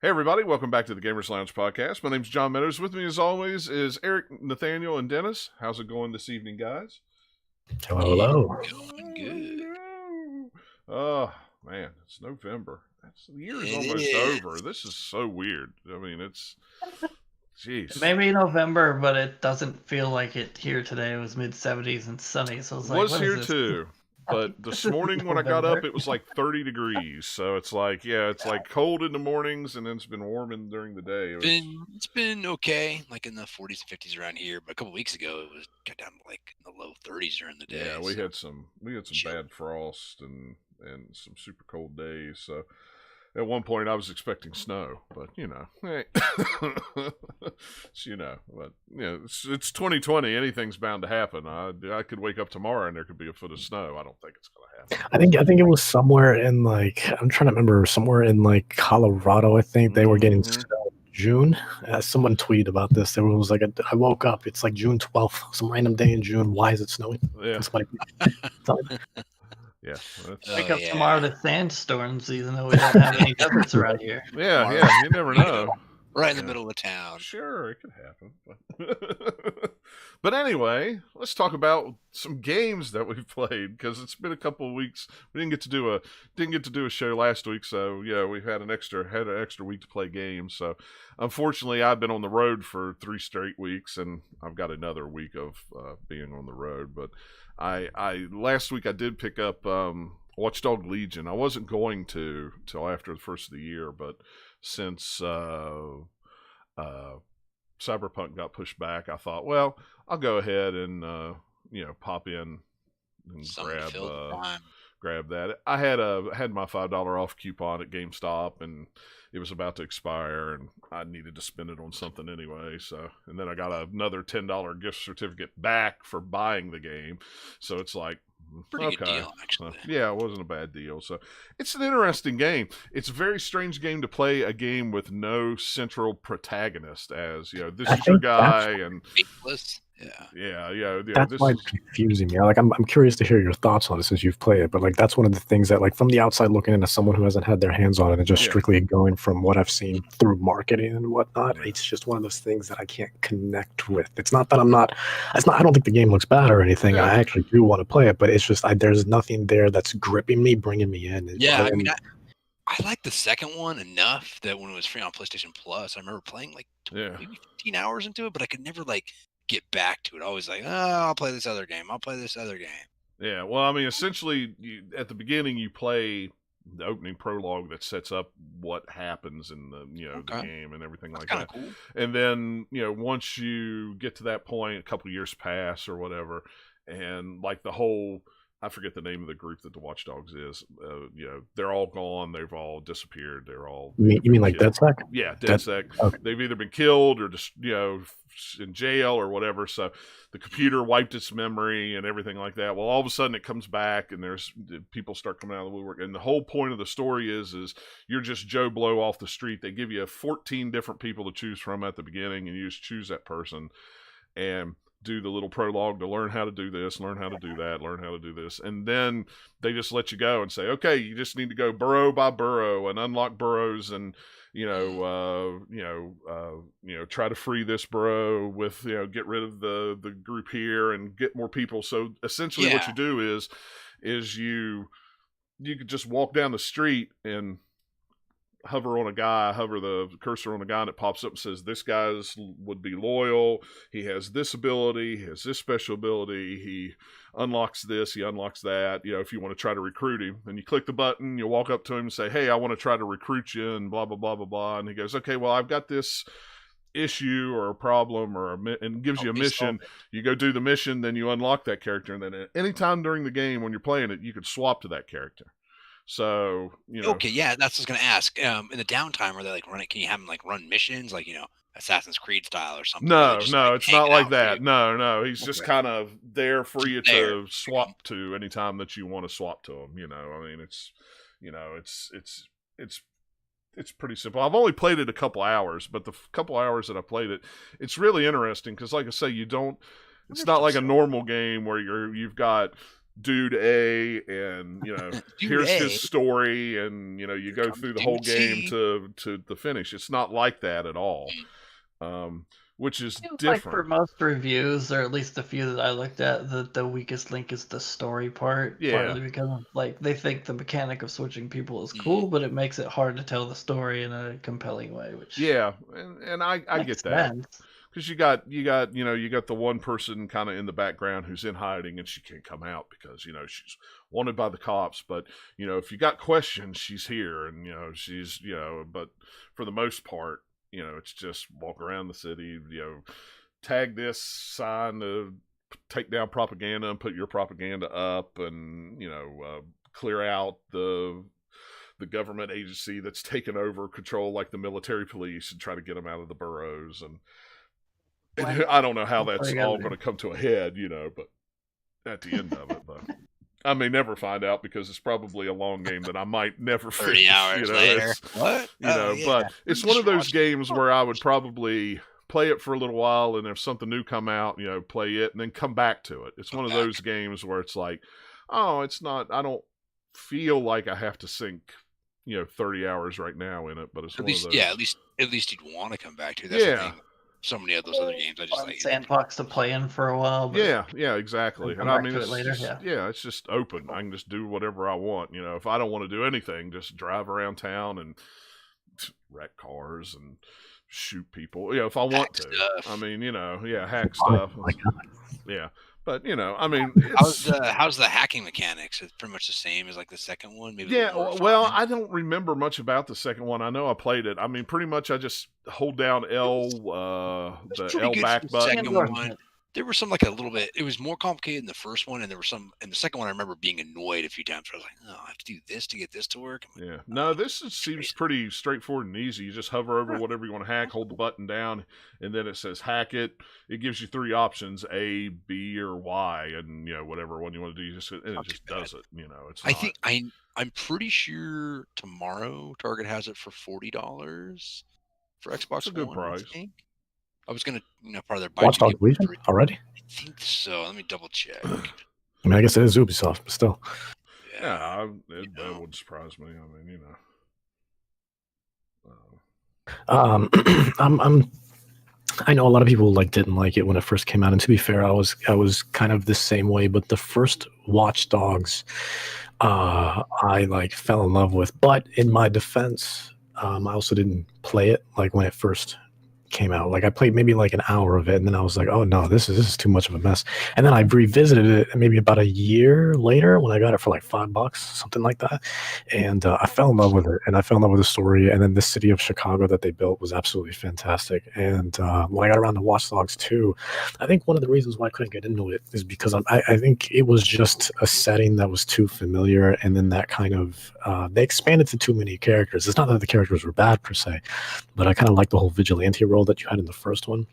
Hey everybody, welcome back to the Gamers Lounge podcast. My name's John Meadows. With me as always is Eric, Nathaniel, and Dennis. How's it going this evening, guys? Hello. Going good. Oh, man, it's November. The year is It almost is. over. This is so weird. I mean, it's... Jeez. Maybe November, but it doesn't feel like it here today. It was mid-70s and sunny, so it's like, Was what here is this? too. But this morning when I got up, it was like 30 degrees. So it's like, it's like cold in the mornings, and then it's been warming during the day. It's been okay, like in the 40s and 50s around here. But a couple weeks ago, it got down to like in the low 30s during the day. Yeah, we had some chill. bad frost and some super cold days. So at one point I was expecting snow, but hey. But it's 2020. Anything's bound to happen. I could wake up tomorrow and there could be a foot of snow. I don't think it's going to happen. I think it was somewhere in I'm trying to remember, somewhere in Colorado. I think they were getting snow in June. Someone tweeted about this. There was I woke up. It's like June 12th, some random day in June. Why is it snowing? Yeah. Yeah. Wake up tomorrow to sandstorms, even though we don't have any deserts around here. Yeah, you never know. Right in the middle of town. Sure, it could happen. But anyway, let's talk about some games that we've played, because it's been a couple of weeks. We didn't get to do a show last week, so we've had an extra week to play games. So unfortunately, I've been on the road for 3 straight weeks, and I've got another week of being on the road. But I last week I did pick up Watchdog Legion. I wasn't going to till after the first of the year, but since Cyberpunk got pushed back, I thought, well, I'll go ahead and pop in and grab that. I had my $5 off coupon at GameStop, and it was about to expire, and I needed to spend it on something anyway. So, and then I got another $10 gift certificate back for buying the game. So it's like, pretty good deal, actually. Yeah, it wasn't a bad deal. So it's an interesting game. It's a very strange game to play, a game with no central protagonist, as this is your guy, and That's why it's confusing me. I'm curious to hear your thoughts on it since you've played it. But that's one of the things that from the outside looking in, as someone who hasn't had their hands on it, and just strictly going from what I've seen through marketing and whatnot, it's just one of those things that I can't connect with. It's not that I don't think the game looks bad or anything. I actually do want to play it, but it's just there's nothing there that's gripping me, bringing me in. Yeah, I like the second one enough that when it was free on PlayStation Plus, I remember playing maybe 15 hours into it, but I could never get back to it. Always I'll play this other game. Yeah, well, I mean, essentially, at the beginning, you play the opening prologue that sets up what happens in the the game and everything. That's like that. Cool. And then once you get to that point, a couple of years pass or whatever, and the whole, I forget the name of the group that the Watchdogs is. They're all gone. They've all disappeared. They're all. You mean like DedSec? Yeah, DedSec. Okay. They've either been killed or just in jail or whatever. So the computer wiped its memory and everything like that. Well, all of a sudden it comes back, and there's people start coming out of the woodwork. And the whole point of the story is you're just Joe Blow off the street. They give you 14 different people to choose from at the beginning, and you just choose that person and do the little prologue to learn how to do this, learn how to do that, learn how to do this, and then they just let you go and say, okay, you just need to go burrow by burrow and unlock burrows, and try to free this burrow with get rid of the group here and get more people. So essentially, what you do is you could just walk down the street and hover the cursor on a guy, and it pops up and says, this guy would be loyal, he has this ability, he has this special ability, he unlocks this, he unlocks that, if you want to try to recruit him. And you click the button, you walk up to him and say, hey, I want to try to recruit you, and blah, blah, blah, blah, blah. And he goes, okay, well, I've got this issue or a problem and gives you a mission. You go do the mission, then you unlock that character, and then at any time during the game when you're playing it, you could swap to that character. So, Okay, yeah, that's what I was going to ask. In the downtime, are they running? Can you have them run missions, Assassin's Creed style or something? No, it's not like that. No, he's just kind of there for you to swap to anytime that you want to swap to him. I mean, it's pretty simple. I've only played it a couple hours, but the couple hours that I played it, it's really interesting because, like I say, it's not like a normal game where you've got dude A, and here's his story, and you go through the whole game to the finish. It's not like that at all, which is different. Like for most reviews, or at least the few that I looked at, the weakest link is the story part. Yeah, partly because they think the mechanic of switching people is cool, but it makes it hard to tell the story in a compelling way. Which and I get that. Because you got the one person kind of in the background who's in hiding, and she can't come out because she's wanted by the cops. But if you got questions, she's here, and she's But for the most part, it's just walk around the city, tag this sign to take down propaganda and put your propaganda up, and clear out the government agency that's taken over control, like the military police, and try to get them out of the boroughs. And I don't know how that's all going to come to a head, but at the end of it, but I may never find out because it's probably a long game that I might never finish. 30 hours later. What? But it's one of those games where I would probably play it for a little while, and if something new come out, play it and then come back to it. It's one of those games where it's like, oh, it's not, I don't feel like I have to sink 30 hours right now in it, but it's at one least, of those. Yeah, at least you'd want to come back to. That's the thing. So many of those other games, I just like sandbox to play in for a while. But yeah, exactly. And I mean, it's later, it's just open. I can just do whatever I want. If I don't want to do anything, just drive around town and wreck cars and shoot people. If I want to. Stuff. I mean, hack stuff. Oh my God. Yeah. But I mean, how's the hacking mechanics? It's pretty much the same as like the second one. Maybe. Yeah. Well, I don't remember much about the second one. I know I played it. I mean, pretty much I just hold down L, the L back button. There was some like a little bit. It was more complicated in the first one, and there were some in the second one. I remember being annoyed a few times. I was like, "Oh, I have to do this to get this to work." Yeah. No, this seems pretty straightforward and easy. You just hover over whatever you want to hack, hold the button down, and then it says hack it. It gives you 3 options: A, B, or Y, and whatever one you want to do, it just does it. It's. I think I'm pretty sure tomorrow Target has it for $40 for Xbox One. That's a good price. I was gonna, part of their Watch Dogs Legion already. I think so. Let me double check. I mean, I guess it is Ubisoft, but still. Yeah, that would surprise me. I mean, I know a lot of people didn't like it when it first came out, and to be fair, I was kind of the same way. But the first Watch Dogs, I fell in love with. But in my defense, I also didn't play it when it first came out. I played maybe an hour of it, and then I was like, oh no, this is too much of a mess. And then I revisited it maybe about a year later when I got it for $5, something like that. And I fell in love with it, and I fell in love with the story. And then the city of Chicago that they built was absolutely fantastic. And when I got around to Watch Dogs 2, I think one of the reasons why I couldn't get into it is because I think it was just a setting that was too familiar, and then that kind of they expanded to too many characters. It's not that the characters were bad per se, but I kind of like the whole vigilante role that you had in the first one,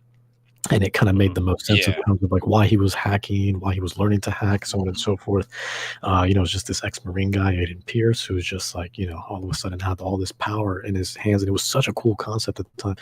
and it kind of made the most sense in terms of why he was hacking, why he was learning to hack, so on and so forth. It was just this ex-Marine guy, Aiden Pierce, who was just all of a sudden had all this power in his hands, and it was such a cool concept at the time.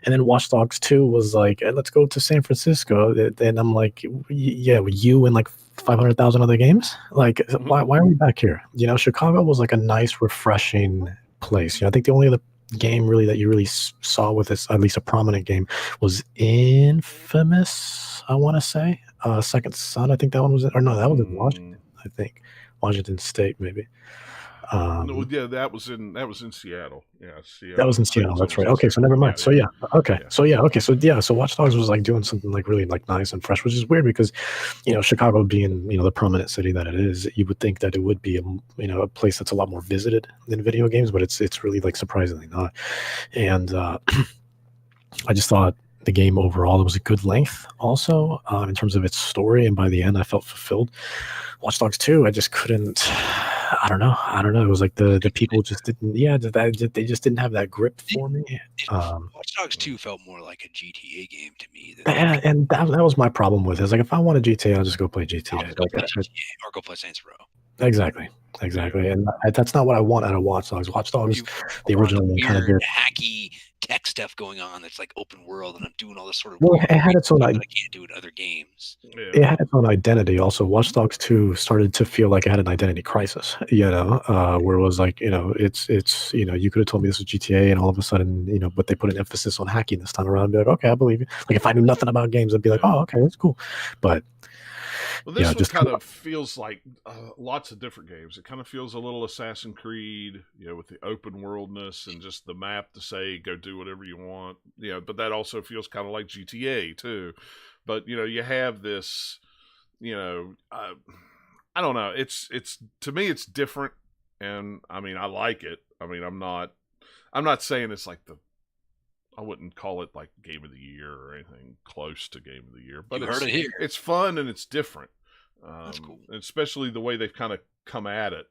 And then Watch Dogs 2 was hey, let's go to San Francisco, and I'm like, yeah, you and 500,000 other games, why are we back here? Chicago was a nice, refreshing place. I think the only other game really that you really saw with this, at least a prominent game, was Infamous, I want to say. Second Son, I think that one was it, or no, that was in Washington. I think Washington State, maybe. No, yeah, that was in Seattle. Yeah, Seattle. That was in Seattle. That's right. Okay, so never mind. So yeah, okay. So yeah, okay. So yeah, so Watch Dogs was doing something really nice and fresh, which is weird because, Chicago being the prominent city that it is, you would think that it would be a place that's a lot more visited than video games, but it's really surprisingly not. And I just thought the game overall, it was a good length also in terms of its story, and by the end I felt fulfilled. Watch Dogs 2, I just couldn't. I don't know. It was the people just didn't. Yeah, they just didn't have that grip for me. Watch Dogs 2 felt more like a GTA game to me. And that was my problem with it. It's if I want a GTA, I'll just go play GTA. Or go play Saints Row. Exactly. And that's not what I want out of Watch Dogs. Watch Dogs, the original one, kind of hacky tech stuff going on that's like open world, and I'm doing all this sort of it had its own. that I can't do in other games. Yeah. It had its own identity. Also, Watch Dogs 2 started to feel like it had an identity crisis. Where it was like, it's you could have told me this was GTA, and all of a sudden, but they put an emphasis on hacking this time around. I'd be like, okay, I believe you. Like if I knew nothing about games, I'd be like, oh, okay, that's cool. But well, this one kind of feels like lots of different games. It kind of feels a little Assassin's Creed, with the open worldness and just the map to say go do whatever you want. But that also feels kind of like GTA too. But you have this, I don't know. It's to me it's different, and I mean I like it. I mean I'm not saying it's like I wouldn't call it like Game of the Year or anything close to Game of the Year, but it's fun and it's different. That's cool. Especially the way they've kind of come at it,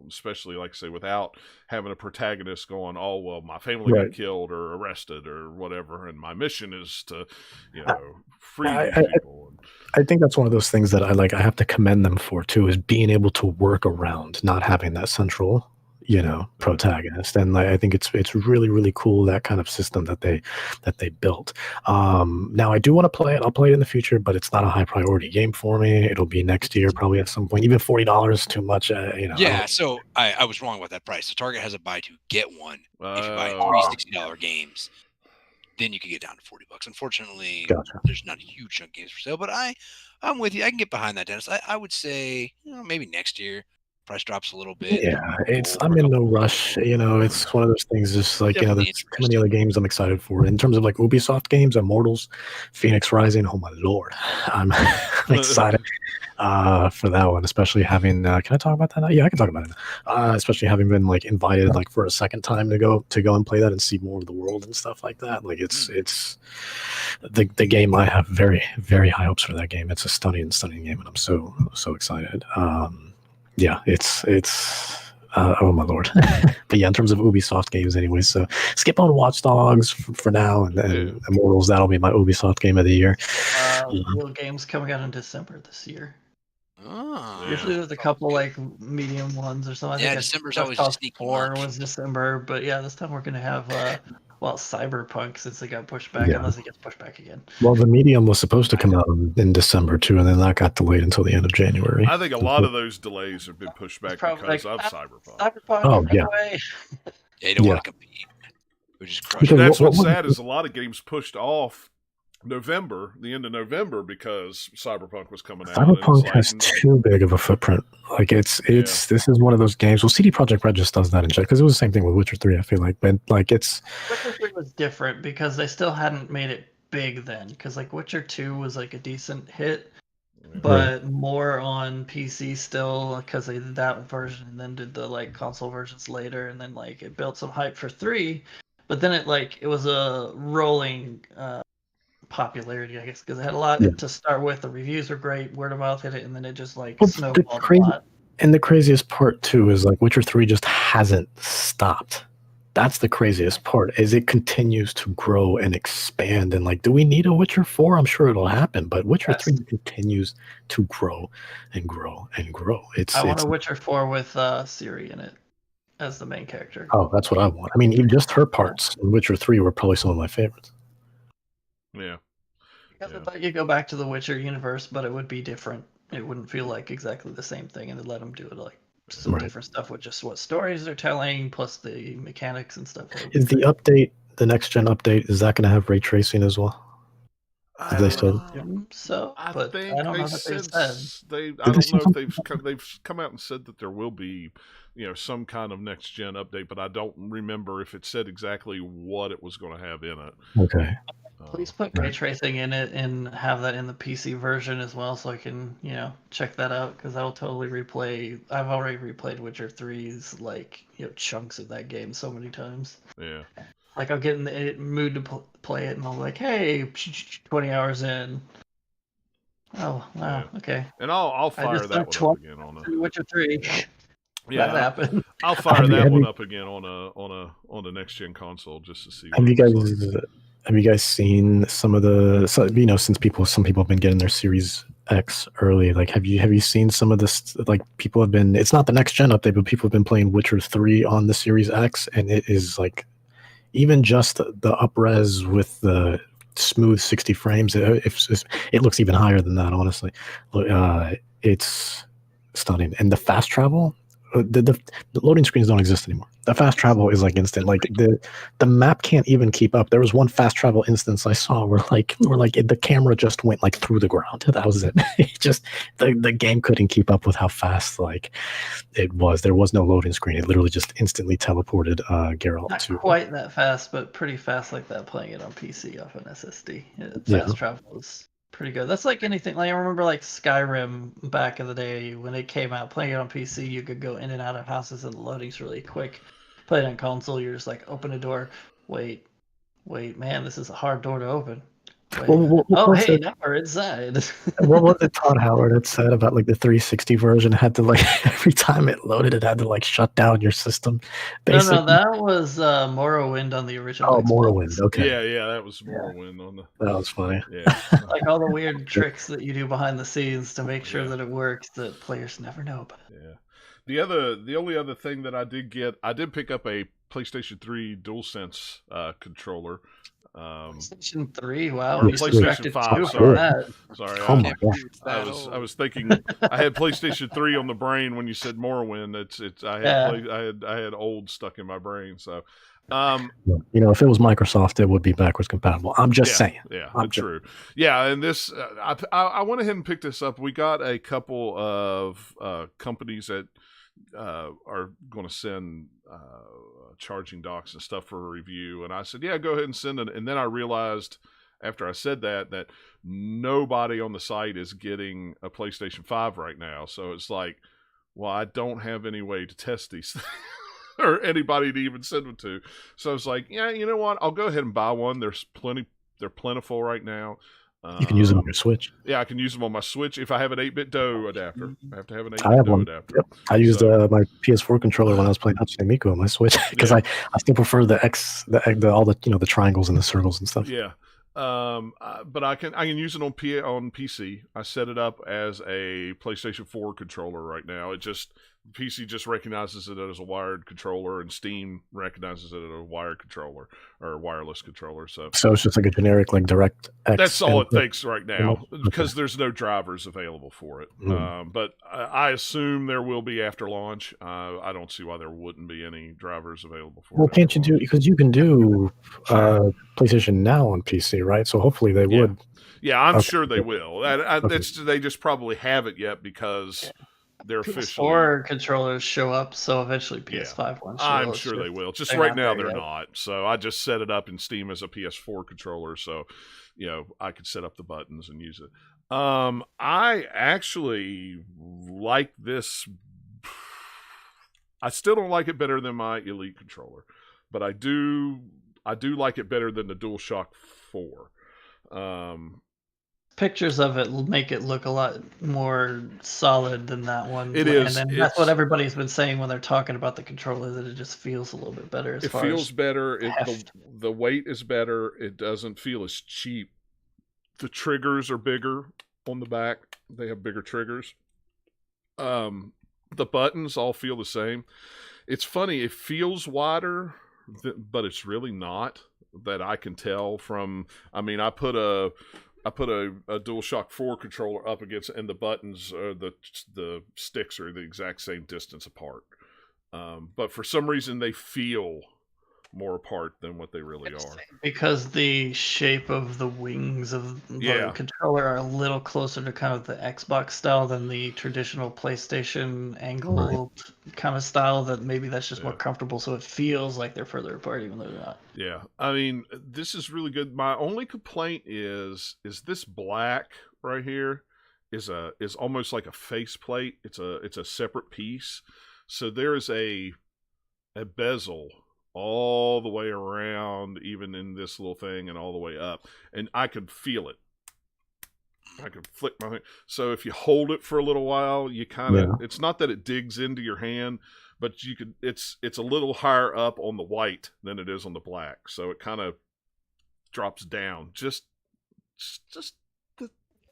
especially like I say, without having a protagonist going, oh, well, my family got killed or arrested or whatever, and my mission is to, free these people. I think that's one of those things that I have to commend them for too, is being able to work around not having that central protagonist. And I think it's really, really cool, that kind of system that they built. Now I do want to play it. I'll play it in the future, but it's not a high priority game for me. It'll be next year probably at some point. Even $40 too much. Yeah, so I was wrong with that price. So Target has a buy two get one. If you buy three $60 games, then you can get down to $40. Unfortunately, there's not a huge chunk of games for sale, but I'm with you. I can get behind that, Dennis. I would say maybe next year. Price drops a little bit. Yeah, I'm in no rush. It's one of those things. Just like there's too many other games I'm excited for. In terms of like Ubisoft games, Immortals, Phoenix Rising. Oh my lord, I'm excited for that one. Especially having. Can I talk about that now? Yeah, I can talk about it. Especially having been like invited like for a second time to go and play that and see more of the world and stuff like that. Like it's the game. I have very, very high hopes for that game. It's a stunning game, and I'm so excited. Yeah, it's oh my lord. But yeah, in terms of Ubisoft games anyway, so skip on Watch Dogs for now, and then Immortals, that'll be my Ubisoft game of the year. Real games coming out in December this year. Oh, usually there's a couple like medium ones or something. Yeah, December's always a sneaky 4 was December, but yeah, this time we're gonna have Cyberpunk, since it got pushed back, unless it gets pushed back again. Well, the medium was supposed to come out in December too, and then that got delayed until the end of January. I think a lot of those delays have been pushed back because of Cyberpunk. Oh yeah. They don't want to compete. We're just crushing. That's what's sad is a lot of games pushed off the end of November, because Cyberpunk was coming out. Cyberpunk has too big of a footprint. Like this is one of those games. Well, CD Projekt Red just does that in check, because it was the same thing with Witcher 3. I feel like, but like Witcher 3 was different because they still hadn't made it big then. Because like Witcher 2 was like a decent hit, but more on PC still, because they did that version and then did the like console versions later, and then like it built some hype for 3, but then it was a rolling popularity, I guess, because it had a lot to start with. The reviews were great, word of mouth hit it, and then it just snowballed a lot. And the craziest part too is like Witcher 3 just hasn't stopped. That's the craziest part, is it continues to grow and expand. And like, do we need a Witcher 4? I'm sure it'll happen, but Witcher 3 continues to grow and grow and grow. I want a Witcher 4 with Ciri in it as the main character. Oh, that's what I want. I mean, even just her parts in Witcher 3 were probably some of my favorites. Yeah. Because I thought you'd go back to the Witcher universe, but it would be different. It wouldn't feel like exactly the same thing, and they'd let them do it like some different stuff with just what stories they're telling, plus the mechanics and stuff. Is the update, the next gen update, is that going to have ray tracing as well? They said so, but I don't know what they said. I don't know if they've come out and said that there will be, some kind of next gen update, but I don't remember if it said exactly what it was going to have in it. Okay. Please put ray tracing in it and have that in the PC version as well, so I can, check that out, because I'll totally replay. I've already replayed Witcher 3's chunks of that game so many times. Yeah. Like I'll get in the mood to play it, and I'll be like, "Hey, 20 hours in." Oh wow, okay. And I'll fire that one up again on a Witcher 3. Yeah, that happened. I'll fire that one up again on a next gen console just to see. Have you guys seen some of the? Some people have been getting their Series X early. Like, have you seen some of this? Like, people have been. It's not the next gen update, but people have been playing Witcher 3 on the Series X, and it is like even just the up-res with the smooth 60 frames, it looks even higher than that, honestly. It's stunning. And the fast travel, the loading screens don't exist anymore. The fast travel is like instant. Like the map can't even keep up. There was one fast travel instance I saw where the camera just went like through the ground. That was it. It just the game couldn't keep up with how fast like it was. There was no loading screen. It literally just instantly teleported Geralt Not to quite that fast, but pretty fast like that playing it on PC off an SSD. Fast travel is pretty good. That's like anything. Like I remember like Skyrim back in the day when it came out, playing it on PC, you could go in and out of houses and the loading's really quick. Play it on console, you're just like open a door, wait, man, this is a hard door to open. Hey, now we're inside. What was it Todd Howard had said about like the 360 version had to like every time it loaded it had to like shut down your system? Basically. No, that was Morrowind on the original. Oh, Xbox. Morrowind. Okay. Yeah, that was Morrowind on the. That was funny. Yeah, like all the weird tricks that you do behind the scenes to make sure that it works that players never know about. Yeah. The only other thing that I did pick up a PlayStation 3 DualSense controller. PlayStation 3, wow. Or PlayStation 5, sorry. Oh my God. I was thinking I had PlayStation 3 on the brain when you said Morrowind. I had old stuck in my brain, so if it was Microsoft, it would be backwards compatible. I'm just saying. Yeah, true. Yeah, and this I went ahead and picked this up. We got a couple of companies that are going to send charging docks and stuff for a review, and I said, yeah, go ahead and send it. And then I realized after I said that nobody on the site is getting a PlayStation 5 right now, so it's like, well, I don't have any way to test these things or anybody to even send them to. So I was like, yeah, you know what, I'll go ahead and buy one. They're plentiful right now. You can use them on your Switch. Yeah, I can use them on my Switch if I have an 8-bit DOE adapter. I have to have an 8-bit DOE adapter. Yep. I used my PS4 controller when I was playing Hatsune Miku on my Switch because I still prefer the all the the triangles and the circles and stuff. Yeah. But I can use it on PC. I set it up as a PlayStation 4 controller right now. PC just recognizes it as a wired controller, and Steam recognizes it as a wired controller or wireless controller. So it's just like a generic like DirectX. That's all it takes right now because there's no drivers available for it. But I assume there will be after launch. I don't see why there wouldn't be any drivers available for it. Well, can't you do, because you can do PlayStation Now on PC, right? So hopefully they would. Yeah, I'm sure they will. They just probably haven't yet because they're officially. PS4 controllers show up, so eventually PS5 ones. I'm sure they will. Just right now they're not. So I just set it up in Steam as a PS4 controller, so I could set up the buttons and use it. I actually like this. I still don't like it better than my Elite controller, but I do like it better than the DualShock 4. Pictures of it will make it look a lot more solid than that one. It is. And then that's what everybody's been saying when they're talking about the controller, that it just feels a little bit better. It feels better. The weight is better. It doesn't feel as cheap. The triggers are bigger on the back. They have bigger triggers. The buttons all feel the same. It's funny. It feels wider, but it's really not. That I can tell from. I mean, I put a DualShock 4 controller up against, and the buttons, the sticks are the exact same distance apart. But for some reason, they feel more apart than what they really are. Because the shape of the wings of the controller are a little closer to kind of the Xbox style than the traditional PlayStation angle kind of style, that maybe that's just more comfortable, so it feels like they're further apart even though they're not. Yeah, I mean, this is really good. My only complaint is this black right here is almost like a faceplate. It's a separate piece. So there is a bezel all the way around, even in this little thing, and all the way up, and I could feel it. I could flick my hand. So if you hold it for a little while, you kind of it's not that it digs into your hand, but you could it's a little higher up on the white than it is on the black, so it kind of drops down just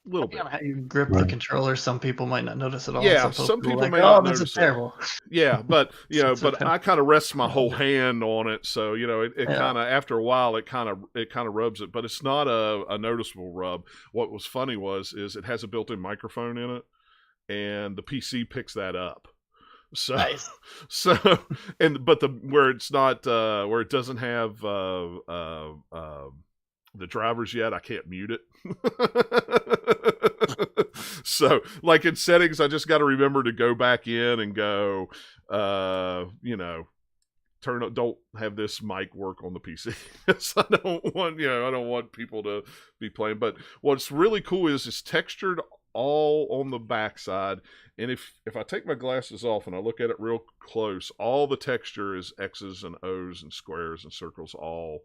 A little bit. On how you grip the controller, some people might not notice at all. Yeah, some people may not notice this is terrible. Yeah, but but I kind of rest my whole hand on it, so it kind of after a while it kind of rubs it, but it's not a noticeable rub. What was funny is it has a built-in microphone in it, and the PC picks that up. So, nice. But where it's not where it doesn't have the drivers yet, I can't mute it. So, like in settings, I just got to remember to go back in and go, don't have this mic work on the PC. So I don't want people to be playing. But what's really cool is it's textured all on the backside, and if I take my glasses off and I look at it real close, all the texture is X's and O's and squares and circles all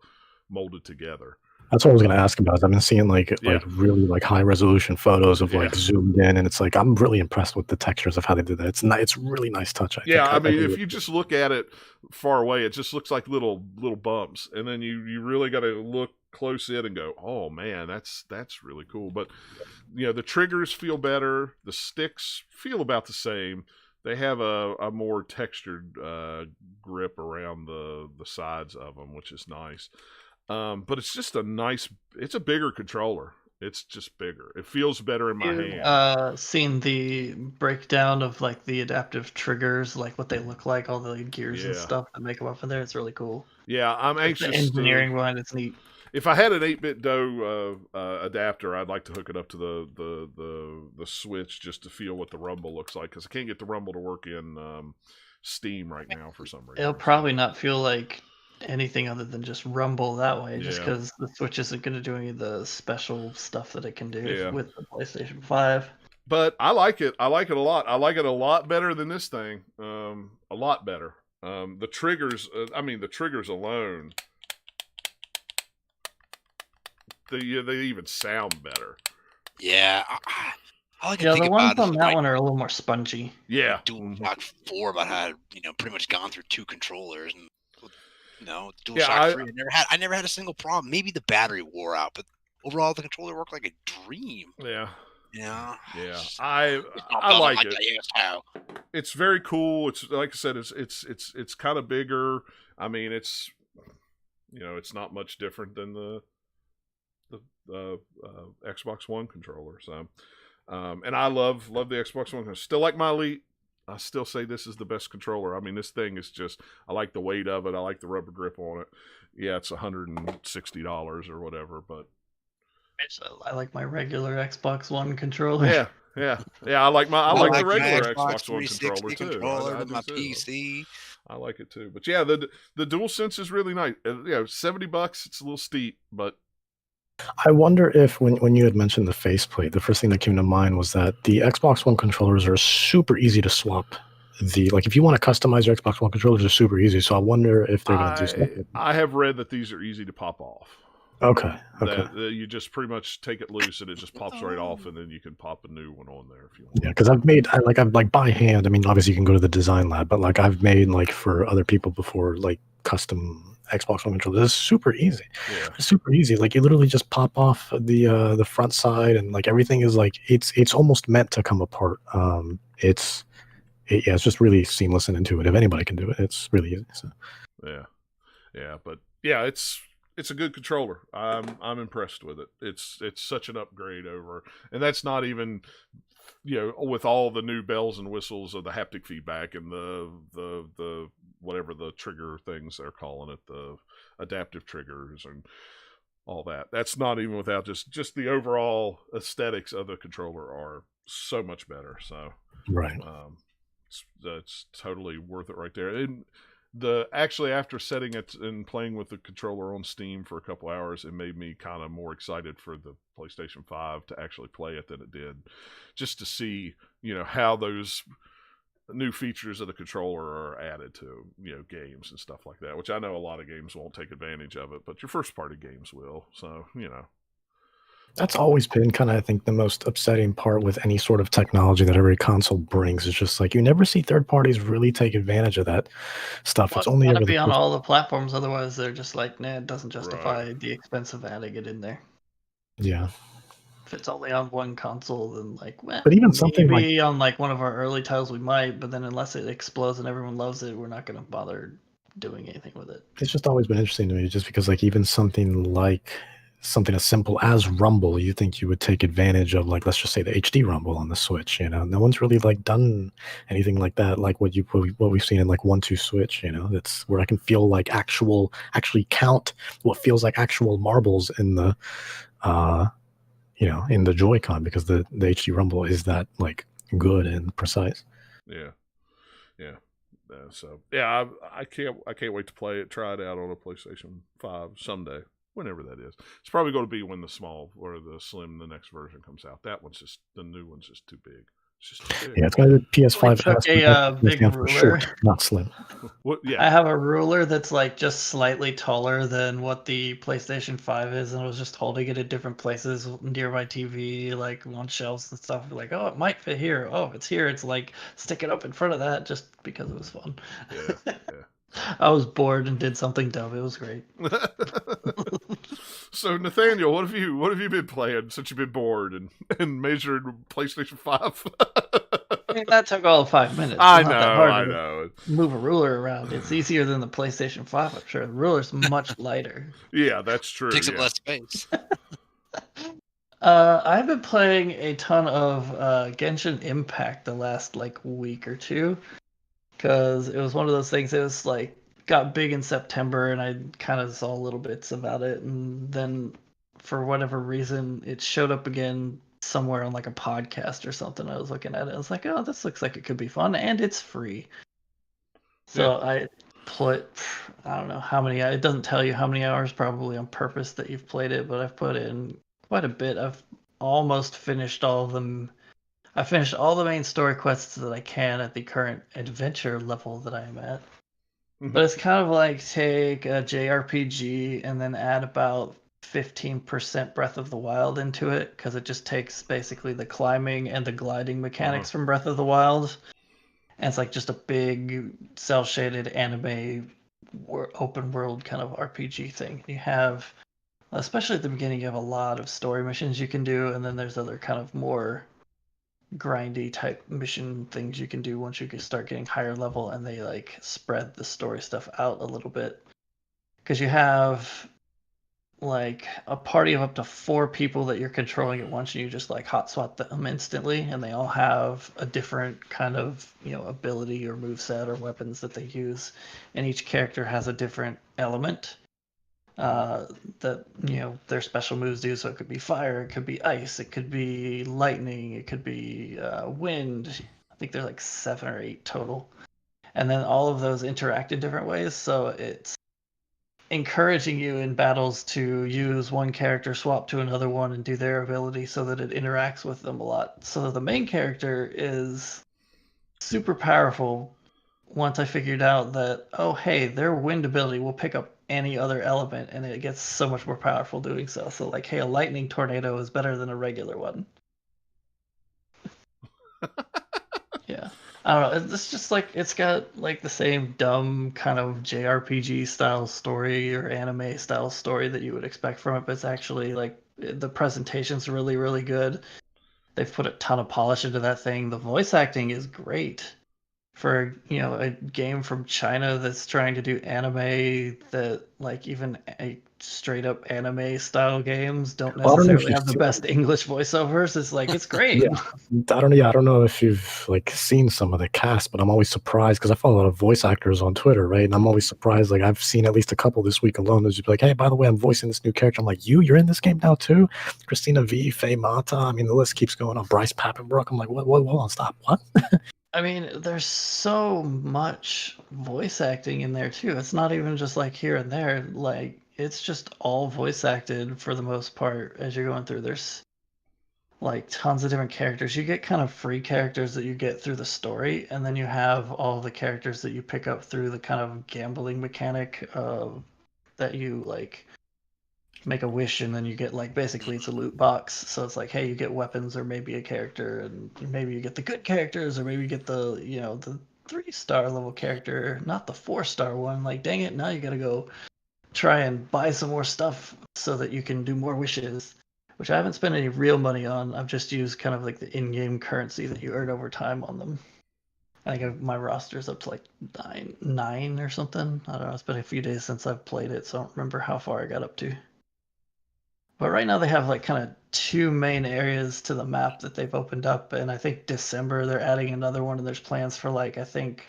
molded together. That's what I was going to ask about. I've been seeing like really like high resolution photos of like zoomed in, and it's like I'm really impressed with the textures of how they did that. It's really nice touch. I mean, if you just look at it far away, it just looks like little bumps, and then you really got to look close in and go, oh man, that's really cool. But the triggers feel better, the sticks feel about the same. They have a more textured grip around the sides of them, which is nice. But it's just it's a bigger controller. It's just bigger. It feels better in my hand. Seen the breakdown of like the adaptive triggers, like what they look like, all the gears and stuff that make them up in there. It's really cool. Yeah, I'm anxious. The engineering behind it's neat. If I had an 8-bit DOE adapter, I'd like to hook it up to the Switch just to feel what the rumble looks like, because I can't get the rumble to work in Steam right now for some reason. It'll probably not feel like anything other than just rumble that way, just because the Switch isn't going to do any of the special stuff that it can do with the PlayStation 5. But I like it. I like it a lot. I like it a lot better than this thing. A lot better. The triggers. The triggers alone. They even sound better. Yeah. All I can the think ones about on that one are a little more spongy. Yeah. DualShock 4 about how pretty much gone through 2 controllers and. DualShock 3. I never had a single problem. Maybe the battery wore out, but overall the controller worked like a dream. Yeah. Yeah. Yeah. I like it. It's very cool. It's like I said, it's kind of bigger. I mean, it's it's not much different than the Xbox One controller. So and I love the Xbox One. I still like my Elite. I still say this is the best controller. I mean, this thing is just, I like the weight of it. I like the rubber grip on it. Yeah, it's $160 or whatever, but. I like my regular Xbox One controller. Yeah. I like the regular Xbox One controller too. My PC. I like it too. But yeah, the DualSense is really nice. $70, it's a little steep, but. I wonder if when you had mentioned the faceplate, the first thing that came to mind was that the Xbox One controllers are super easy to swap. If you want to customize your Xbox One controllers, are super easy. So I wonder if they're going to do something. I have read that these are easy to pop off. Okay. That you just pretty much take it loose and it just pops right off, and then you can pop a new one on there if you want. Yeah, because I've by hand. I mean, obviously you can go to the design lab, but I've made for other people before, custom Xbox One controller. This is super easy. Yeah. It's super easy. You literally just pop off the front side, and everything is it's almost meant to come apart. It's just really seamless and intuitive. Anybody can do it. It's really easy. So. Yeah, but yeah, it's a good controller. I'm impressed with it. It's such an upgrade over, and that's not even with all the new bells and whistles of the haptic feedback and the whatever the trigger things they're calling it, the adaptive triggers and all that. That's not even without just the overall aesthetics of the controller are so much better. So right, it's totally worth it right there. And actually after setting it and playing with the controller on Steam for a couple hours, it made me kind of more excited for the PlayStation 5 to actually play it than it did, just to see how those new features of the controller are added to games and stuff like that, which I know a lot of games won't take advantage of it, but your first party games will. So that's always been kind of, I think, the most upsetting part with any sort of technology that every console brings. Is just you never see third parties really take advantage of that stuff. It's only got to be on all the platforms, otherwise they're just nah, it doesn't justify the expense of adding it in there. Yeah. if it's only on one console, then like, well, but even something maybe on like one of our early titles we might, but then unless it explodes and everyone loves it, we're not going to bother doing anything with it. It's just always been interesting to me, just because like even something as simple as Rumble, you think you would take advantage of, like, let's just say the HD Rumble on the Switch. No one's really like done anything like that, like what we've seen in like 1-2 Switch. That's where I can feel like actually count what feels like actual marbles in the in the Joy-Con, because the HD Rumble is that like good and precise. Yeah. So yeah, I can't wait to play it. Try it out on a PlayStation 5 someday, whenever that is. It's probably going to be when the small or the slim, the next version comes out. The new one's just too big. It's just too big. Yeah, it's got a PS5. Took a big ruler. Short, not slim. Yeah. I have a ruler that's like just slightly taller than what the PlayStation 5 is, and I was just holding it at different places near my TV, like on shelves and stuff. Like, oh, it might fit here. Oh, if it's here, it's like stick it up in front of that, just because it was fun. Yeah. I was bored and did something dumb. It was great. So Nathaniel, what have you been playing since you've been bored and measured PlayStation 5? I mean, that took all of 5 minutes. I know. Move a ruler around. It's easier than the PlayStation 5, I'm sure. The ruler's much lighter. Yeah, that's true. Takes up less space. I've been playing a ton of Genshin Impact the last like week or two, because it was one of those things. It was like got big in September, and I kind of saw little bits about it, and then for whatever reason, it showed up again somewhere on like a podcast or something. I was looking at it. I was like, oh, this looks like it could be fun, and it's free. So yeah. I put, I don't know how many. It doesn't tell you how many hours, probably on purpose, that you've played it, but I've put in quite a bit. I've almost finished all of them. I finished all the main story quests that I can at the current adventure level that I am at. Mm-hmm. But it's kind of like take a JRPG and then add about 15% Breath of the Wild into it, because it just takes basically the climbing and the gliding mechanics from Breath of the Wild. And it's like just a big cel-shaded anime open world kind of RPG thing. You have, especially at the beginning, you have a lot of story missions you can do, and then there's other kind of more grindy type mission things you can do once you start getting higher level, and they like spread the story stuff out a little bit, because you have like a party of up to 4 people that you're controlling at once, and you just like hot swap them instantly, and they all have a different kind of ability or moveset or weapons that they use, and each character has a different element that their special moves do. So it could be fire, it could be ice, it could be lightning, it could be wind. I think there's like 7 or 8 total, and then all of those interact in different ways. So it's encouraging you in battles to use one character, swap to another one, and do their ability so that it interacts with them a lot. So the main character is super powerful. Once I figured out that, oh hey, their wind ability will pick up any other element, and it gets so much more powerful doing so. So like, hey, a lightning tornado is better than a regular one. Yeah. I don't know. It's just like, it's got like the same dumb kind of JRPG style story or anime style story that you would expect from it, but it's actually like the presentation's really, really good. They've put a ton of polish into that thing. The voice acting is great for a game from China that's trying to do anime, that like even a straight up anime style games don't necessarily have the best English voiceovers. It's like, it's great. Yeah. I don't know if you've like seen some of the cast, but I'm always surprised, because I follow a lot of voice actors on Twitter, right? And I'm always surprised. Like, I've seen at least a couple this week alone. There's just like, hey, by the way, I'm voicing this new character. I'm like, you're in this game now too? Christina V, Faye Mata. I mean, the list keeps going on. Bryce Papenbrook. I'm like, what? Hold on, stop. What? I mean, there's so much voice acting in there too. It's not even just like here and there. Like, it's just all voice acted for the most part as you're going through. There's like tons of different characters. You get kind of free characters that you get through the story, and then you have all the characters that you pick up through the kind of gambling mechanic that you like make a wish, and then you get like, basically it's a loot box. So it's like, hey, you get weapons or maybe a character, and maybe you get the good characters, or maybe you get the the 3-star level character, not the 4-star one. Like, dang it, now you gotta go try and buy some more stuff so that you can do more wishes. which I haven't spent any real money on. I've just used kind of like the in-game currency that you earn over time on them. I think my roster's up to like nine or something. I don't know. It's been a few days since I've played it, so I don't remember how far I got up to. But right now they have like kind of 2 main areas to the map that they've opened up, and I think December they're adding another one, and there's plans for like I think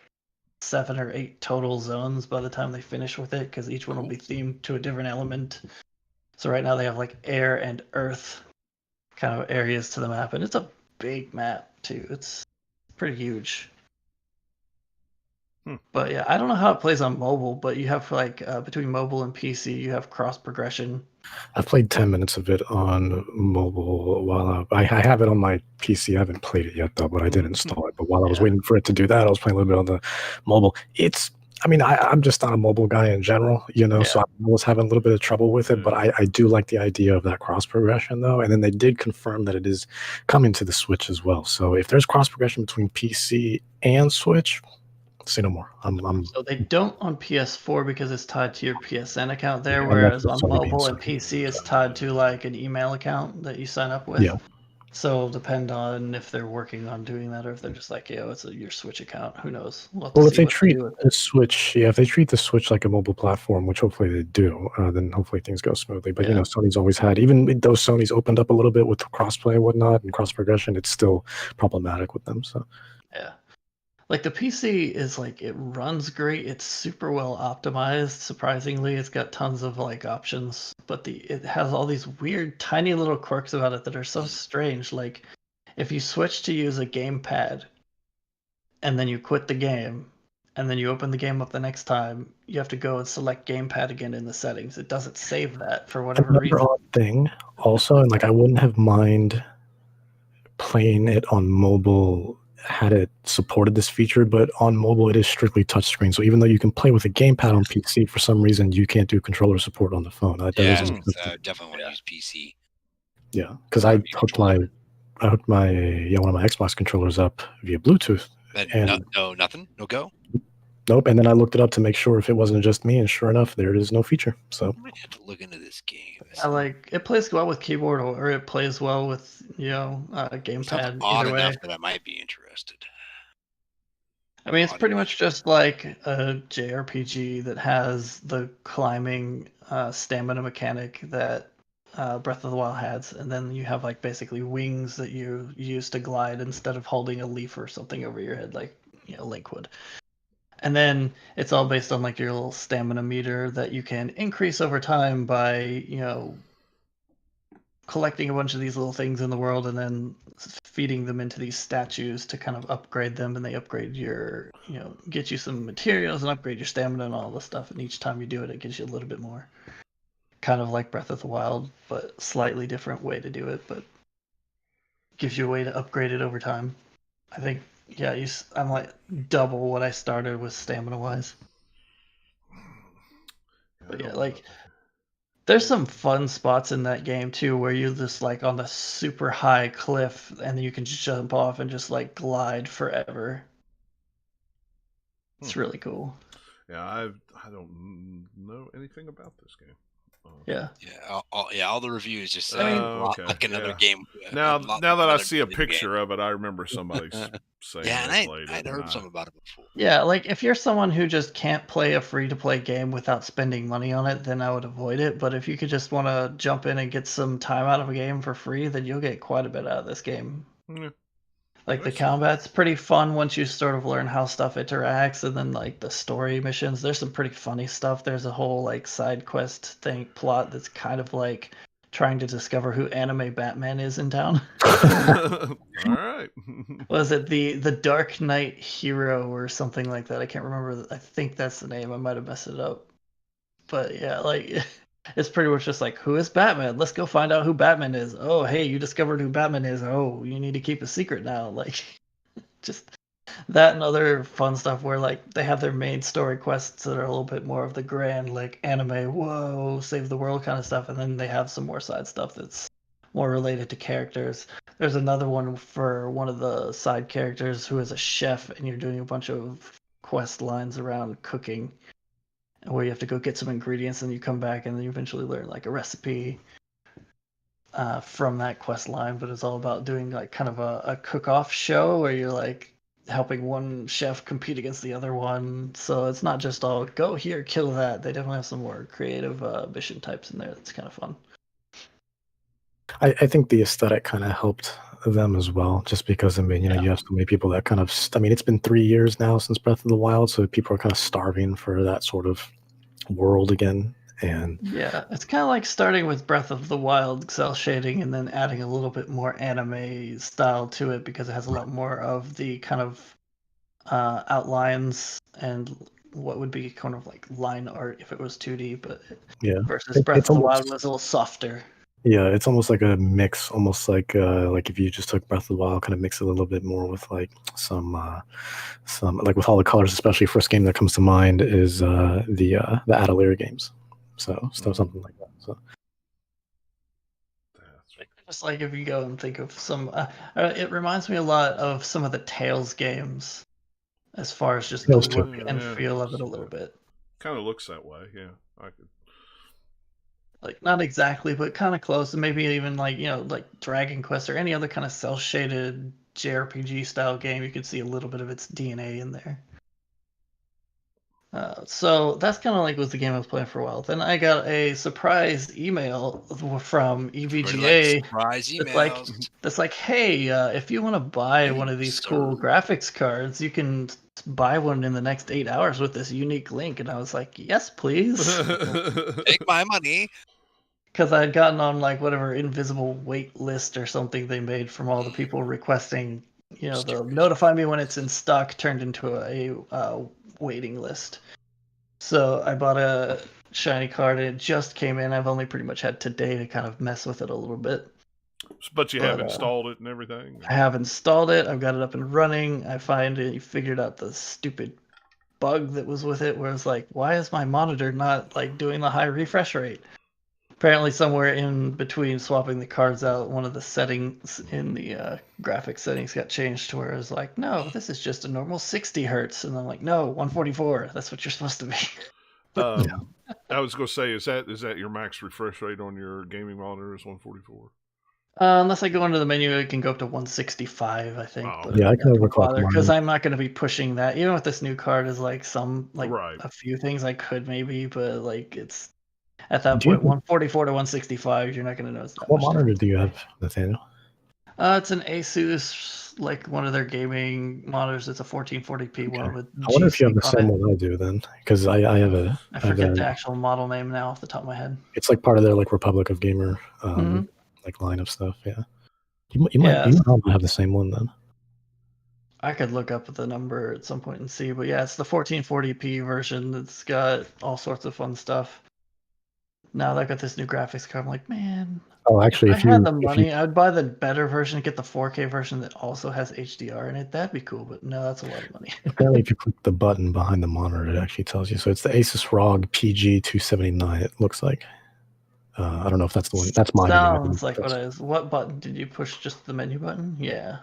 7 or 8 total zones by the time they finish with it, because each one will be themed to a different element. So right now they have like air and earth kind of areas to the map, and it's a big map too. It's pretty huge. But yeah, I don't know how it plays on mobile, but you have like between mobile and PC, you have cross progression. I've played 10 minutes of it on mobile while I have it on my PC. I haven't played it yet though, but I did install it. But while I was waiting for it to do that, I was playing a little bit on the mobile. I'm just not a mobile guy in general, so I was having a little bit of trouble with it, but I do like the idea of that cross progression though. And then they did confirm that it is coming to the Switch as well. So if there's cross progression between PC and Switch, say no more. So they don't on PS4 because it's tied to your PSN account there, whereas on mobile and PC it's tied to like an email account that you sign up with. Yeah. So it'll depend on if they're working on doing that or if they're just like, it's your Switch account. Who knows? Well, if they treat the Switch, if they treat the Switch like a mobile platform, which hopefully they do, then hopefully things go smoothly. But Sony's always had, even though Sony's opened up a little bit with crossplay and whatnot and cross progression, it's still problematic with them. So yeah. Like the PC is like, it runs great. It's super well optimized. Surprisingly, it's got tons of like options, but it has all these weird tiny little quirks about it that are so strange. Like if you switch to use a gamepad and then you quit the game and then you open the game up the next time, you have to go and select gamepad again in the settings. It doesn't save that for whatever reason. Odd thing also, and like I wouldn't have mind playing it on mobile had it supported this feature, but on mobile it is strictly touchscreen. So even though you can play with a gamepad on PC, for some reason you can't do controller support on the phone. I definitely want to use PC. Yeah, because I hooked my one of my Xbox controllers up via Bluetooth. And nothing, no go. Nope. And then I looked it up to make sure if it wasn't just me, and sure enough, there is no feature. So I might have to look into this game. It plays well with keyboard, or it plays well with gamepad. Odd enough that I might be interested. I mean, it's pretty much just like a JRPG that has the climbing stamina mechanic that Breath of the Wild has, and then you have like basically wings that you use to glide instead of holding a leaf or something over your head like Link would. And then it's all based on like your little stamina meter that you can increase over time by, collecting a bunch of these little things in the world and then feeding them into these statues to kind of upgrade them. And they upgrade your, get you some materials and upgrade your stamina and all this stuff. And each time you do it, it gives you a little bit more. Kind of like Breath of the Wild, but slightly different way to do it, but gives you a way to upgrade it over time. I think. Yeah, I'm like double what I started with stamina wise. But yeah, like there's some fun spots in that game too where you're just like on the super high cliff and then you can just jump off and just like glide forever. It's really cool. Yeah, I don't know anything about this game. All the reviews just say like another game. Now that I see a picture of it, I remember somebody saying. Yeah, and I'd heard something about it before. Yeah, like if you're someone who just can't play a free-to-play game without spending money on it, then I would avoid it. But if you could just want to jump in and get some time out of a game for free, then you'll get quite a bit out of this game. Yeah. Like the combat's pretty fun once you sort of learn how stuff interacts, and then like the story missions, there's some pretty funny stuff. There's a whole like side quest plot that's kind of like trying to discover who anime Batman is in town. All right. Was it the Dark Knight Hero or something like that? I can't remember. I think that's the name. I might have messed it up. But yeah, like it's pretty much just like, who is Batman? Let's go find out who Batman is. Oh, hey, you discovered who Batman is. Oh, you need to keep a secret now. Like, just that and other fun stuff where, like, they have their main story quests that are a little bit more of the grand, like, anime, whoa, save the world kind of stuff. And then they have some more side stuff that's more related to characters. There's another one for one of the side characters who is a chef, and you're doing a bunch of quest lines around cooking, where you have to go get some ingredients and you come back and then you eventually learn like a recipe. from that quest line, but it's all about doing like kind of a cook-off show where you're like helping one chef compete against the other one. So it's not just all go here, kill that. They definitely have some more creative mission types in there. That's kind of fun. I think the aesthetic kind of helped them as well, just because, I mean, you have so many people that kind of, I mean, it's been 3 years now since Breath of the Wild, so people are kind of starving for that sort of world again. And yeah, it's kind of like starting with Breath of the Wild cell shading and then adding a little bit more anime style to it because it has a lot more of the kind of outlines and what would be kind of like line art if it was 2D, but versus Breath of the Wild was a little softer. Yeah, it's almost like a mix, almost like if you just took Breath of the Wild, kind of mix it a little bit more with like some like with all the colors. Especially first game that comes to mind is the Atelier games, so still something like that. So just like if you go and think of some, it reminds me a lot of some of the Tales games, as far as just the look and feel of it a little bit. Kind of looks that way, yeah. I could. Like not exactly, but kind of close, and maybe even like like Dragon Quest or any other kind of cel shaded JRPG style game. You could see a little bit of its DNA in there. So that's kind of like was the game I was playing for a while. Then I got a surprise email from EVGA. Surprise emails. That's like, hey, if you want to buy one of these cool graphics cards, you can buy one in the next 8 hours with this unique link. And I was like, yes, please. Take my money. Because I had gotten on like whatever invisible wait list or something they made from all the people requesting, they'll notify me when it's in stock, turned into a waiting list. So I bought a shiny card and it just came in. I've only pretty much had today to kind of mess with it a little bit. But you have installed it and everything? I have installed it. I've got it up and running. I figured out the stupid bug that was with it where it's like, why is my monitor not like doing the high refresh rate? Apparently somewhere in between swapping the cards out, one of the settings in the graphics settings got changed to where it was like, no, this is just a normal 60 hertz. And I'm like, no, 144. That's what you're supposed to be. I was going to say, is that your max refresh rate on your gaming monitor is 144? Unless I go into the menu, it can go up to 165, I think. Oh. But yeah, I can overclock because I'm not going to be pushing that. Even with this new card, is like right. a few things I could maybe, but like it's at that point 144 to 165. You're not going to notice that. What monitor do you have, Nathaniel? It's an Asus, like one of their gaming monitors. It's a 1440p one with. I wonder if you have the same one I do then, because I have a. I forget the actual model name now off the top of my head. It's like part of their like Republic of Gamer like line of stuff. Yeah, you might have the same one then. I could look up the number at some point and see, but yeah, it's the 1440p version that's got all sorts of fun stuff. Now that I got this new graphics card, I'm like, man. Oh, actually, if I had the money, I'd buy the better version and get the 4K version that also has HDR in it. That'd be cool, but no, that's a lot of money. Apparently, if you click the button behind the monitor, it actually tells you. So it's the Asus ROG PG279. It looks like. I don't know if that's the one. That's mine. Sounds like what it is. What button did you push? Just the menu button? Yeah.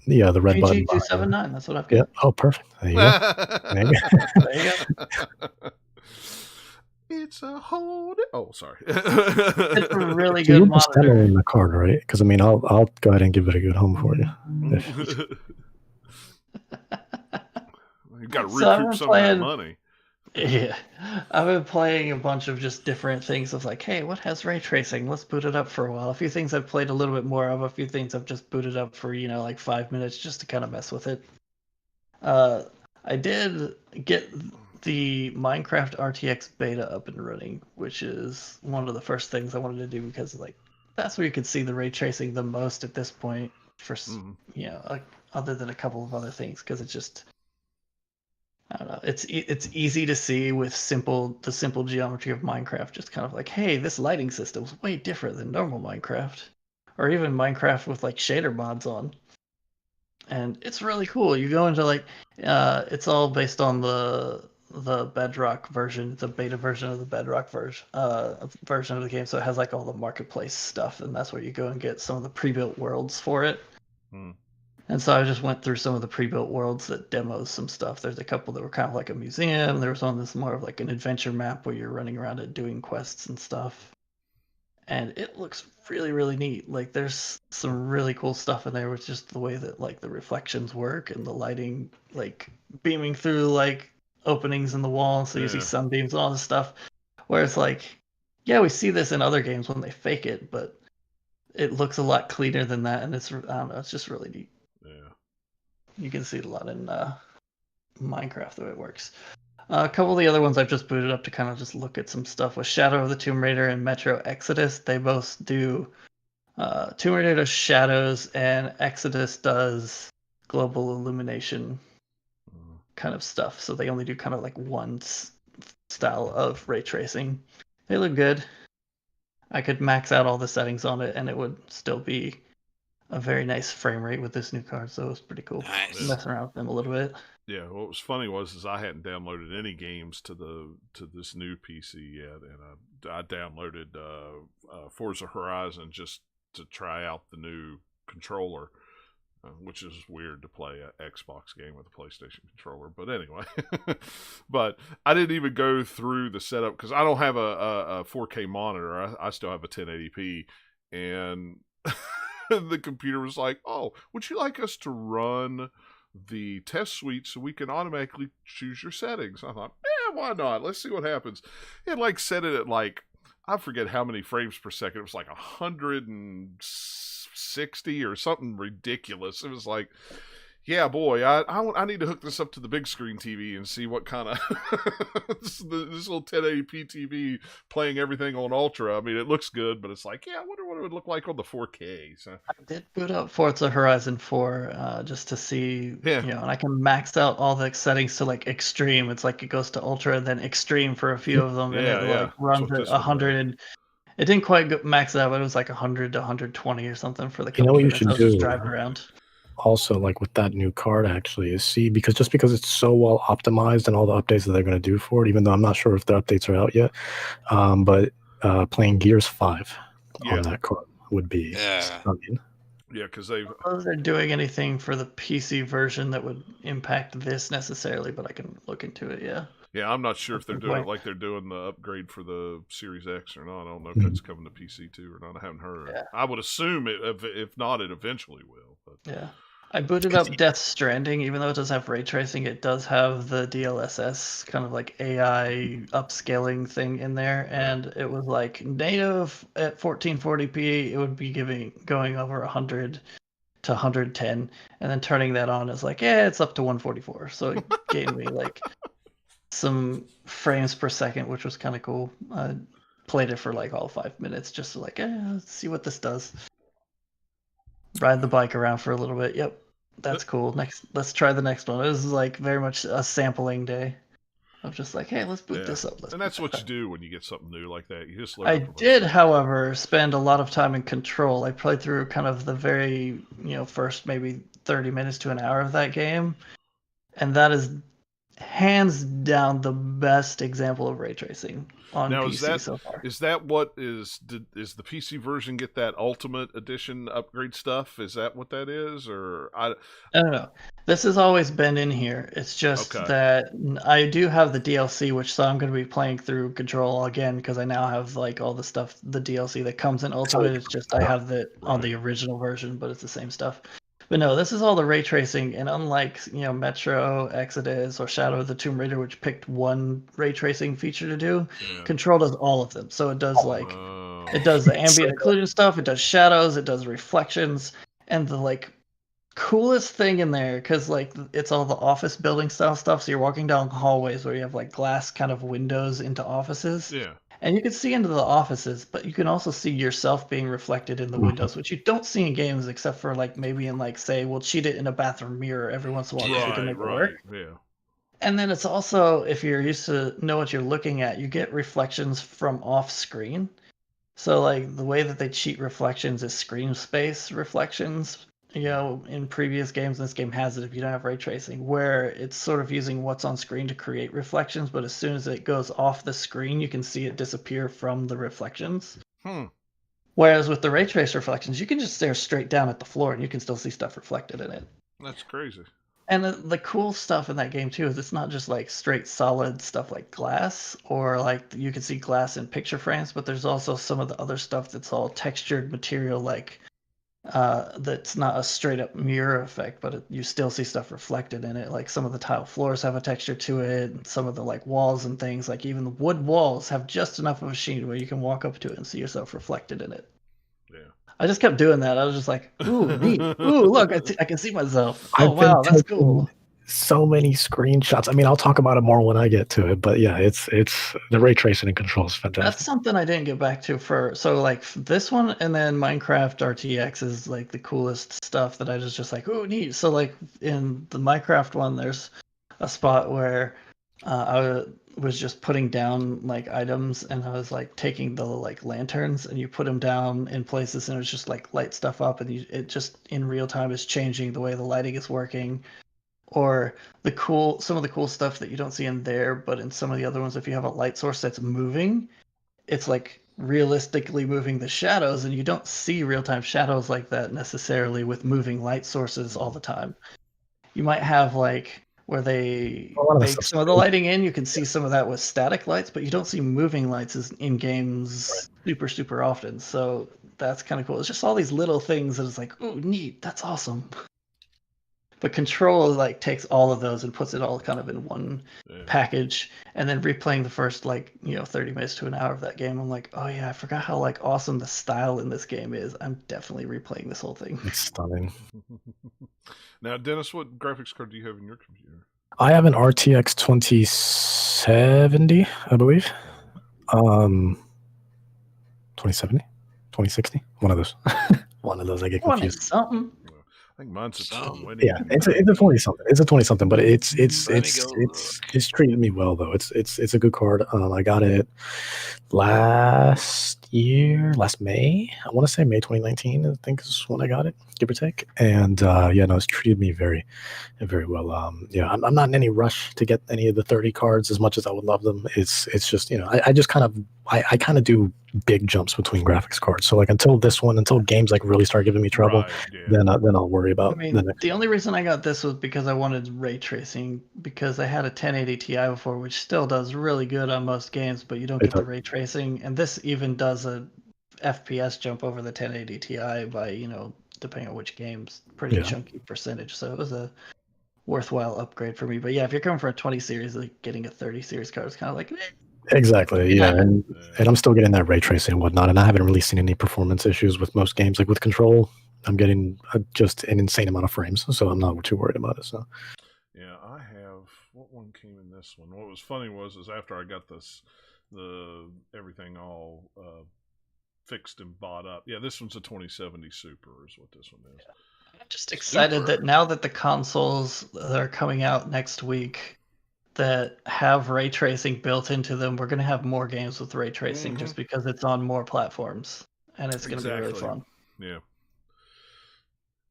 Yeah, the red button. PG279. That's what I've got. Yeah. Oh, perfect. There you go. There you go. It's a hold. Oh, sorry. It's a really So good monitor. monitor. In the card, right? Because I mean, I'll go ahead and give it a good home for you. You got to recoup some of that money. Yeah, I've been playing a bunch of just different things of like, hey, what has ray tracing? Let's boot it up for a while. A few things I've played a little bit more of. A few things I've just booted up for like 5 minutes just to kind of mess with it. I did get the Minecraft RTX beta up and running, which is one of the first things I wanted to do because like that's where you can see the ray tracing the most at this point for like other than a couple of other things because it's just I don't know, it's easy to see with the simple geometry of Minecraft, just kind of like, hey, this lighting system is way different than normal Minecraft, or even Minecraft with like shader mods on. And it's really cool. You go into like it's all based on the Bedrock version, the beta version of the Bedrock version of the game. So it has like all the marketplace stuff, and that's where you go and get some of the pre-built worlds for it. And so I just went through some of the pre-built worlds that demos some stuff. There's a couple that were kind of like a museum. There was one that's more of like an adventure map where you're running around and doing quests and stuff. and it looks really, really neat. Like there's some really cool stuff in there with just the way that like the reflections work and the lighting, like beaming through like openings in the wall, so you see sunbeams and all this stuff. Where it's like, yeah, we see this in other games when they fake it, but it looks a lot cleaner than that, and it's, I don't know, it's just really neat. Yeah. You can see it a lot in Minecraft the way it works. A couple of the other ones I've just booted up to kind of just look at some stuff with Shadow of the Tomb Raider and Metro Exodus. They both do Tomb Raider does shadows and Exodus does global illumination kind of stuff. So they only do kind of like one style of ray tracing. They look good. I could max out all the settings on it and it would still be a very nice frame rate with this new card, so it was pretty cool. Nice. Messing around with them a little bit. Yeah, what was funny was I hadn't downloaded any games to this new PC yet, and I downloaded Forza Horizon just to try out the new controller, which is weird to play an Xbox game with a PlayStation controller. But anyway, but I didn't even go through the setup because I don't have a 4K monitor. I still have a 1080p, and the computer was like, "Oh, would you like us to run the test suite so we can automatically choose your settings?" I thought, why not? Let's see what happens. It like set it at like, I forget how many frames per second. It was like 160 or something ridiculous. It was like, yeah, boy, I need to hook this up to the big screen TV and see what kind of this little 1080p TV playing everything on Ultra. I mean, it looks good, but it's like, yeah, I wonder what it would look like on the 4K. So I did boot up Forza Horizon 4 just to see, and I can max out all the settings to like extreme. It's like it goes to Ultra and then extreme for a few of them, and it like runs at 100. And it didn't quite max it out, but it was like 100 to 120 or something for the. You know what you should do? Just driving around. Also, like with that new card, actually, is see, because it's so well optimized and all the updates that they're going to do for it, even though I'm not sure if the updates are out yet, but playing Gears 5 on that card would be stunning. Yeah, because they've. I don't know if they're doing anything for the PC version that would impact this necessarily, but I can look into it. Yeah, I'm not sure if they're doing it like they're doing the upgrade for the Series X or not. I don't know if that's coming to PC too or not. I haven't heard. Yeah. I would assume it. If not, it eventually will. But. Yeah. I booted up Death Stranding, even though it does have ray tracing, it does have the DLSS kind of like AI upscaling thing in there, and it was like native at 1440p, it would be going over 100 to 110, and then turning that on is like, it's up to 144. So it gave me like some frames per second, which was kind of cool. I played it for like all 5 minutes just to like, let's see what this does. Ride the bike around for a little bit. Yep, that's cool. Next, let's try the next one. This is like very much a sampling day. I'm just like, hey, let's boot this up. And that's what you do when you get something new like that. You just learn. I did, however, spend a lot of time in Control. I played through kind of the very, first maybe 30 minutes to an hour of that game, and that is hands down the best example of ray tracing on PC so far. Is that what is the PC version get that Ultimate Edition upgrade stuff? Is that what that is, or I don't know. This has always been in here. It's just that I do have the DLC, so I'm going to be playing through Control again because I now have like all the stuff, the DLC that comes in Ultimate. It's just I have it on the original version, but it's the same stuff. But no, this is all the ray tracing, and unlike Metro Exodus or Shadow of the Tomb Raider, which picked one ray tracing feature to do, Control does all of them. So it does it does the ambient occlusion stuff, it does shadows, it does reflections, and the like coolest thing in there, because like it's all the office building style stuff. So you're walking down hallways where you have like glass kind of windows into offices. Yeah. And you can see into the offices, but you can also see yourself being reflected in the windows, which you don't see in games except for like maybe in like, say, we'll cheat it in a bathroom mirror every once in a while so we can make it work. Yeah. And then it's also, if you're used to know what you're looking at, you get reflections from off screen. So like the way that they cheat reflections is screen space reflections. In previous games, this game has it if you don't have ray tracing, where it's sort of using what's on screen to create reflections, but as soon as it goes off the screen, you can see it disappear from the reflections. Whereas with the ray trace reflections, you can just stare straight down at the floor and you can still see stuff reflected in it. That's crazy. And the cool stuff in that game too is it's not just like straight solid stuff like glass, or like you can see glass in picture frames, but there's also some of the other stuff that's all textured material, like that's not a straight up mirror effect, but you still see stuff reflected in it. Like some of the tile floors have a texture to it, and some of the like walls and things, like even the wood walls have just enough of a sheen where you can walk up to it and see yourself reflected in it. Yeah. I just kept doing that. I was just like, ooh, neat. Ooh, look, I can see myself. Oh, wow, that's cool. So many screenshots. I mean, I'll talk about it more when I get to it, but yeah, it's the ray tracing and control is fantastic. That's something I didn't get back to so like this one, and then Minecraft RTX is like the coolest stuff that I was just like, ooh, neat. So like in the Minecraft one, there's a spot where I was just putting down like items, and I was like taking the like lanterns, and you put them down in places, and it was just like light stuff up, and it just in real time is changing the way the lighting is working. Or some of the cool stuff that you don't see in there, but in some of the other ones, if you have a light source that's moving, it's like realistically moving the shadows, and you don't see real-time shadows like that necessarily with moving light sources all the time. You might have like where they make some of the lighting in, you can see some of that with static lights, but you don't see moving lights in games super often. So that's kind of cool. It's just all these little things that is like, oh, neat, that's awesome. But Control like takes all of those and puts it all kind of in one package, and then replaying the first 30 minutes to an hour of that game, I'm like, oh yeah, I forgot how like awesome the style in this game is. I'm definitely replaying this whole thing. It's stunning. Now, Dennis, what graphics card do you have in your computer? I have an RTX 2070, I believe. 2070, 2060, one of those. One of those. I get confused. Something. I think mine's a 20. Yeah, it's a 20-something. It's a 20-something, but it's treated me well though. It's a good card. I got it last May. I want to say May 2019. I think is when I got it, give or take. And it's treated me very, very well. I'm not in any rush to get any of the 30 cards as much as I would love them. It's just I just kind of do big jumps between graphics cards. So like until games like really start giving me trouble, then I'll worry about. The only reason I got this was because I wanted ray tracing, because I had a 1080 Ti before, which still does really good on most games, but you don't get the ray tracing, and this even does a FPS jump over the 1080 Ti by depending on which games, pretty chunky percentage. So it was a worthwhile upgrade for me. But yeah, if you're coming for a 20 series, like getting a 30 series card is kind of like. Exactly, yeah, and I'm still getting that ray tracing and whatnot, and I haven't really seen any performance issues with most games. Like with Control, I'm getting just an insane amount of frames, so I'm not too worried about it. So, yeah, I have. What one came in this one? What was funny was after I got everything all fixed and bought up. Yeah, this one's a 2070 Super is what this one is. I'm just excited that now that the consoles that are coming out next week that have ray tracing built into them, we're going to have more games with ray tracing just because it's on more platforms, and it's going to be really fun.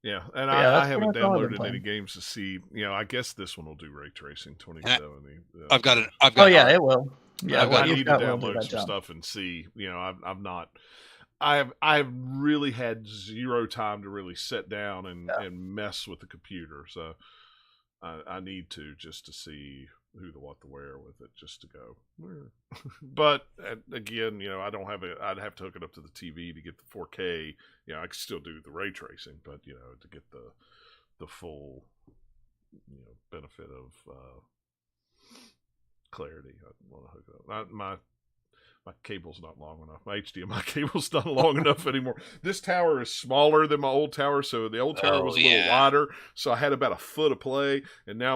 Yeah, and I haven't downloaded any games to see. I guess this one will do ray tracing 2070. I've got it. It will. Yeah, I need to download some stuff and see. I've not. I've really had zero time to really sit down and mess with the computer, so I need to just to see who to what to wear with it, just to go. But again, I don't have I'd have to hook it up to the TV to get the 4K. I can still do the ray tracing, but to get the full benefit of clarity, I want to hook it up. My cable's not long enough. My HDMI cable's not long enough anymore. This tower is smaller than my old tower, so the old tower was a little wider, so I had about a foot of play, and now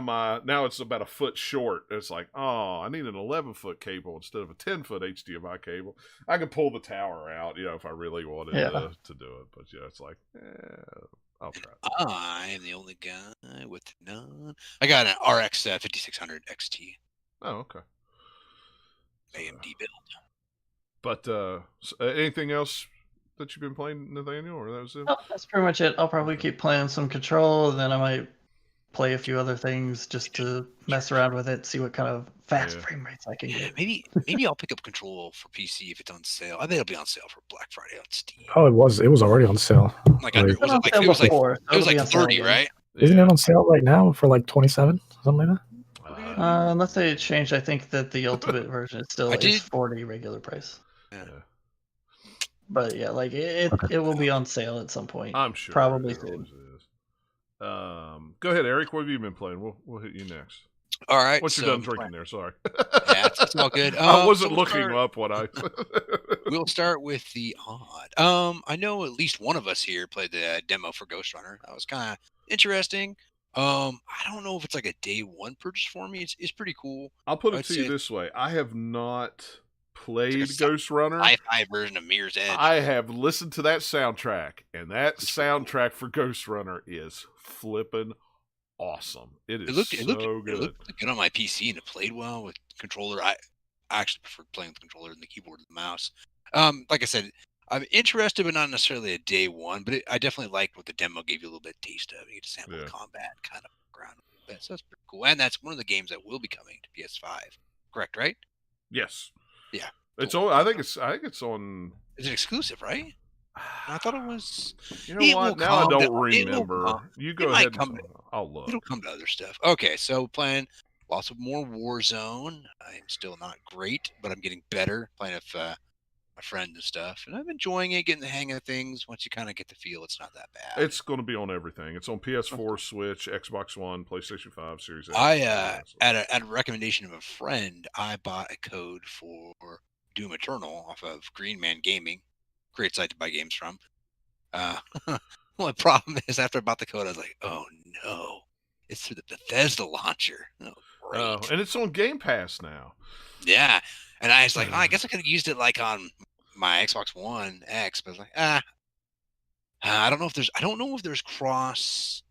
it's about a foot short. It's like, I need an 11-foot cable instead of a 10-foot HDMI cable. I can pull the tower out, if I really wanted to do it, but it's like, I'll try. I am the only guy with none. I got an RX 5600 XT. Oh, okay. AMD build. But anything else that you've been playing, Nathaniel, or that was it? Oh, that's pretty much it. I'll probably keep playing some Control, and then I might play a few other things just to mess around with it, see what kind of fast frame rates I can get. Maybe I'll pick up Control for PC if it's on sale. I think it'll be on sale for Black Friday on Steam. Oh, it was already on sale. It was like 30, right? Isn't it on sale right now for like 27, something like that? Unless they changed, I think that the ultimate version is still is 40 regular price. Yeah. But yeah, like it will be on sale at some point. I'm sure. Probably soon. Go ahead, Eric. What have you been playing? We'll hit you next. All right. Once you're done drinking there, sorry. Yeah, it's all good. I wasn't looking up what I. We'll start with the odd. I know at least one of us here played the demo for Ghost Runner. That was kind of interesting. I don't know if it's like a day one purchase for me. It's pretty cool. I'll put it to you this way: I have not played Ghost Runner. Sci-fi version of Mirror's Edge. I have listened to that soundtrack, and that soundtrack for Ghost Runner is flipping awesome. It looked good. It looked good on my PC, and it played well with controller. I actually prefer playing with the controller than the keyboard and the mouse. Like I said, I'm interested, but not necessarily a day one. But I definitely liked what the demo gave you a little bit of taste of. You get to sample the combat kind of ground a little bit, so that's pretty cool. And that's one of the games that will be coming to PS5. Correct, right? Yes. Yeah. It's on. I think it's on. Is it exclusive, right? I thought it was. You know what? Now I don't remember. You go ahead. I'll look. It'll come to other stuff. Okay, so playing lots of more Warzone. I'm still not great, but I'm getting better playing with my friend and stuff, and I'm enjoying it, getting the hang of things. Once you kind of get the feel, it's not that bad. It's going to be on everything. It's on PS4, Switch, Xbox One, PlayStation 5, Series X. At a recommendation of a friend, I bought a code for Doom Eternal off of Green Man Gaming. Great site to buy games from. Well, the problem is after I bought the code, I was like, oh no, it's through the Bethesda launcher. Oh, great. And it's on Game Pass now. Yeah. And I was like, I guess I could have used it like on my Xbox One X, but I was like, I don't know if there's cross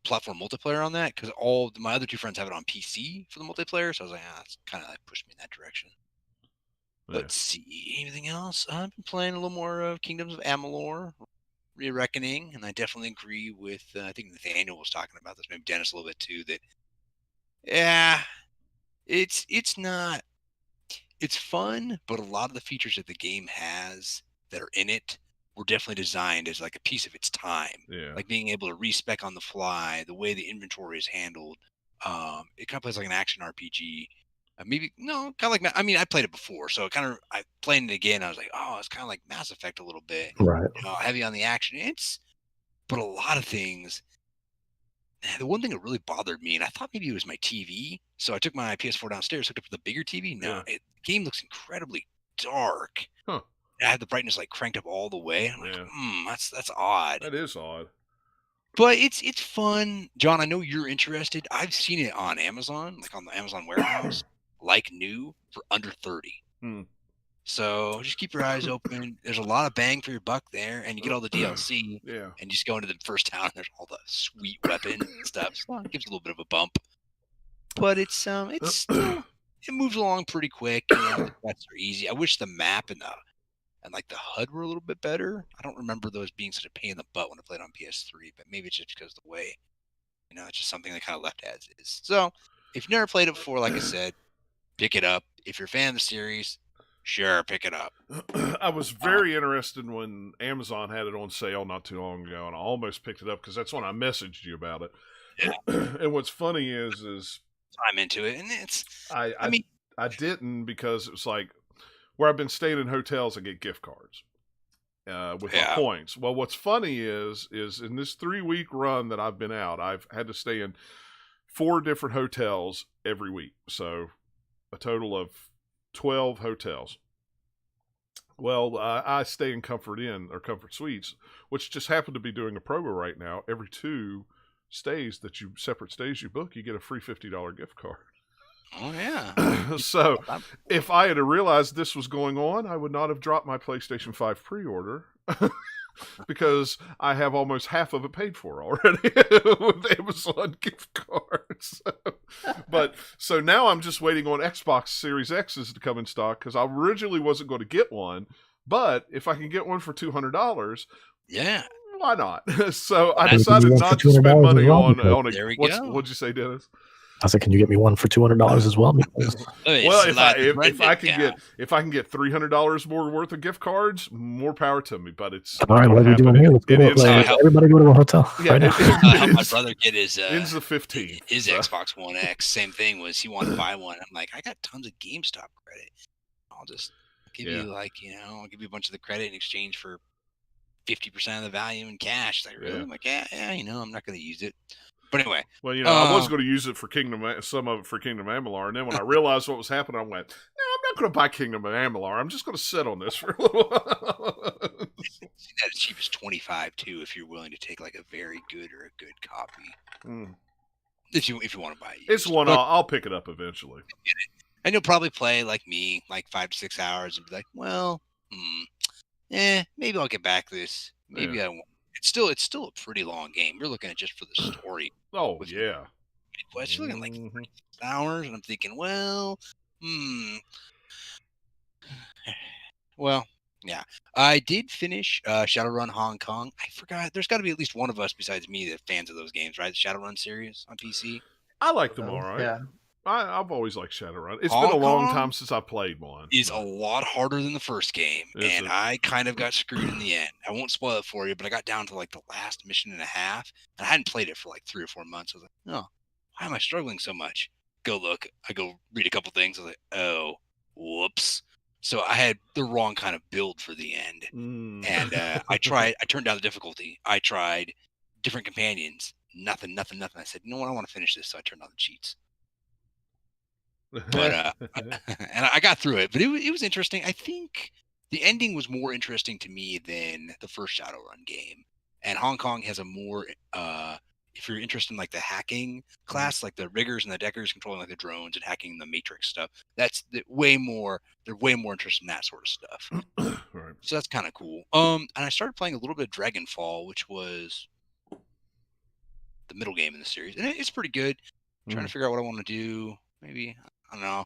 platform multiplayer on that, because all my other two friends have it on PC for the multiplayer. So I was like, it's kind of like pushed me in that direction. Let's see. Anything else? I've been playing a little more of Kingdoms of Amalur, Re-Reckoning, and I definitely agree with, I think Nathaniel was talking about this, maybe Dennis a little bit too, that, it's not, it's fun, but a lot of the features that the game has that are in it were definitely designed as like a piece of its time. Yeah. Like being able to respec on the fly, the way the inventory is handled. It kind of plays like an action RPG. Maybe no, kind of like, I mean, I played it before, so I played it again. I was like, oh, it's kind of like Mass Effect a little bit, right? Heavy on the action. But a lot of things. The one thing that really bothered me, and I thought maybe it was my TV, so I took my PS4 downstairs, hooked up to the bigger TV. No, the game looks incredibly dark. Huh. I had the brightness like cranked up all the way. I'm like, that's odd. That is odd. But it's fun, John. I know you're interested. I've seen it on Amazon, like on the Amazon warehouse. Like new for under 30. So just keep your eyes open. There's a lot of bang for your buck there, and you get all the DLC. Yeah. And you just go into the first town, and there's all the sweet weapon and stuff. So it gives a little bit of a bump. But it's still, it moves along pretty quick. The quests are easy. I wish the map and like the HUD were a little bit better. I don't remember those being such a pain in the butt when I played on PS3, but maybe it's just because of the way, it's just something that kind of left as is. So if you've never played it before, like I said, pick it up. If you're a fan of the series, sure, pick it up. I was very interested when Amazon had it on sale not too long ago, and I almost picked it up because that's when I messaged you about it. Yeah. And what's funny is I'm into it, and it's. I didn't, because it was like where I've been staying in hotels, I get gift cards with my points. Well, what's funny is in this 3-week run that I've been out, I've had to stay in 4 different hotels every week. So a total of 12 hotels. Well, I stay in Comfort Inn or Comfort Suites, which just happen to be doing a promo right now. Every 2 separate stays you book, you get a free $50 gift card. Oh, yeah. So if I had realized this was going on, I would not have dropped my PlayStation 5 pre-order. Because I have almost half of it paid for already with Amazon gift cards. So now I'm just waiting on Xbox Series X's to come in stock, because I originally wasn't going to get one, but if I can get one for $200, why not? So I decided not to spend money on there we go. go. What'd you say, Dennis? I said, can you get me one for $200 as well? Well, if I can get $300 more worth of gift cards, more power to me. But it's all right. What are we doing here? Let's go. Everybody go to a hotel. Yeah, right my brother get his ends the 15th. His Xbox One X. Same thing was he wanted to buy one. I'm like, I got tons of GameStop credit. I'll just give you I'll give you a bunch of the credit in exchange for 50% of the value in cash. Like, really? I'm like, yeah, I'm not going to use it. But anyway. Well, I was going to use it for some of it for Kingdom Amalur, and then when I realized what was happening, I went, no, I'm not going to buy Kingdom Amalur. I'm just going to sit on this for a little while. See that as cheap as $25 too, if you're willing to take like a very good or a good copy. If you want to buy it. It's one I'll pick it up eventually. And you'll probably play like me, like 5 to 6 hours, and be like, well, maybe I'll get back this. Maybe I won't. It's still a pretty long game. You're looking at just for the story. Oh yeah. You're looking at like 3 hours, and I'm thinking, well, well, yeah. I did finish Shadowrun Hong Kong. I forgot. There's got to be at least one of us besides me that fans of those games, right? The Shadowrun series on PC. I like them all right. Yeah. I've always liked Shadowrun. It's been a long time since I played one. It's a lot harder than the first game, and I kind of got screwed in the end. I won't spoil it for you, but I got down to like the last mission and a half, and I hadn't played it for like 3 or 4 months. I was like, oh, why am I struggling so much? Go look. I go read a couple things. I was like, oh, whoops. So I had the wrong kind of build for the end, and I turned down the difficulty. I tried different companions. Nothing. I said, you know what? I want to finish this, so I turned on the cheats. But and I got through it, but it was interesting. I think the ending was more interesting to me than the first Shadowrun game. And Hong Kong has a more if you're interested in like the hacking class, like the riggers and the deckers controlling like the drones and hacking the Matrix stuff, that's way more. They're way more interested in that sort of stuff. Right. So that's kind of cool. And I started playing a little bit of Dragonfall, which was the middle game in the series, and it's pretty good. I'm trying to figure out what I want to do. Maybe, I don't know.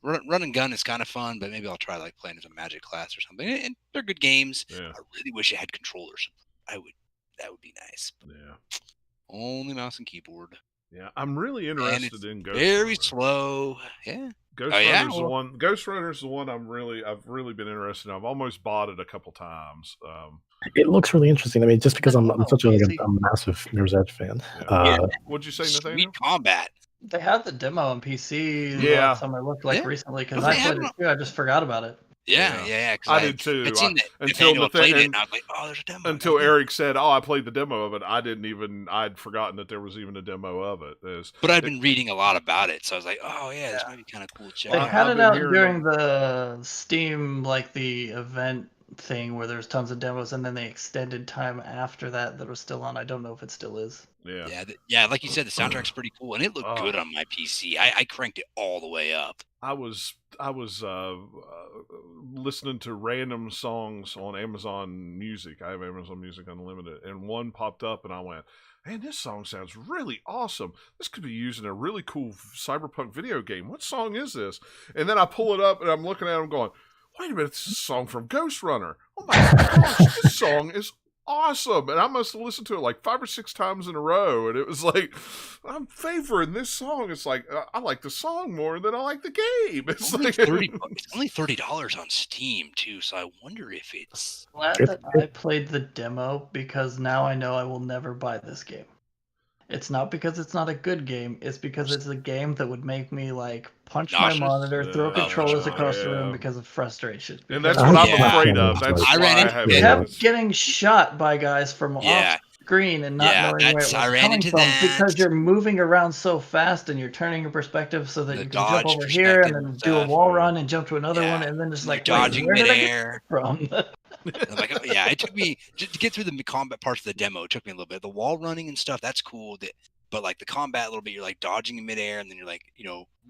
Run and gun is kind of fun, but maybe I'll try like playing as a magic class or something. And they're good games. Yeah. I really wish it had controllers. That would be nice. Yeah. Only mouse and keyboard. Yeah, I'm really interested in Ghost Very Runner. Slow. Yeah. Ghost Runner's the one. Ghost Runner's the one I've really been interested in. I've almost bought it a couple times. It looks really interesting. I mean, just because I'm such a massive Mirror's Edge fan. Yeah. What'd you say, Nathaniel? Sweet combat. They had the demo on PC. Yeah. Last time I looked recently because I played it too. I just forgot about it. Yeah. I did too. Until played it, and I was like, "Oh, there's a demo." Until Eric said, "Oh, I played the demo of it." I'd forgotten that there was even a demo of it. But I've been reading a lot about it, so I was like, "Oh yeah, this might be kind of cool." They had it out during the Steam the event thing where there's tons of demos, and then they extended time after that was still on. I don't know if it still is. Yeah. Like you said, the soundtrack's pretty cool, and it looked good on my PC. I cranked it all the way up. I was listening to random songs on Amazon Music. I have Amazon Music Unlimited, and one popped up, and I went, "Man, this song sounds really awesome. This could be used in a really cool cyberpunk video game. What song is this?" And then I pull it up, and I'm looking at it, I'm going, "Wait a minute, this is a song from Ghost Runner. Oh my gosh, this song is awesome." And I must have listened to it like 5 or 6 times in a row, and it was like, I'm favoring this song. It's like I like the song more than I like the game. It's only like it's only $30 on Steam too, so I wonder if it's glad that I played the demo because now I know I will never buy this game. It's not because it's not a good game. It's because it's a game that would make me like punch my monitor, throw controllers across the room because of frustration. And that's what I'm afraid of. That's I ran into I kept getting shot by guys from off screen and not knowing where it was coming from because you're moving around so fast and you're turning your perspective so that you can jump over here and then do a wall run and jump to another one and then just like dodging midair from. Like, it took me to get through the combat parts of the demo. It took me a little bit. The wall running and stuff, that's cool. But like the combat a little bit, you're like dodging in midair and then you're like,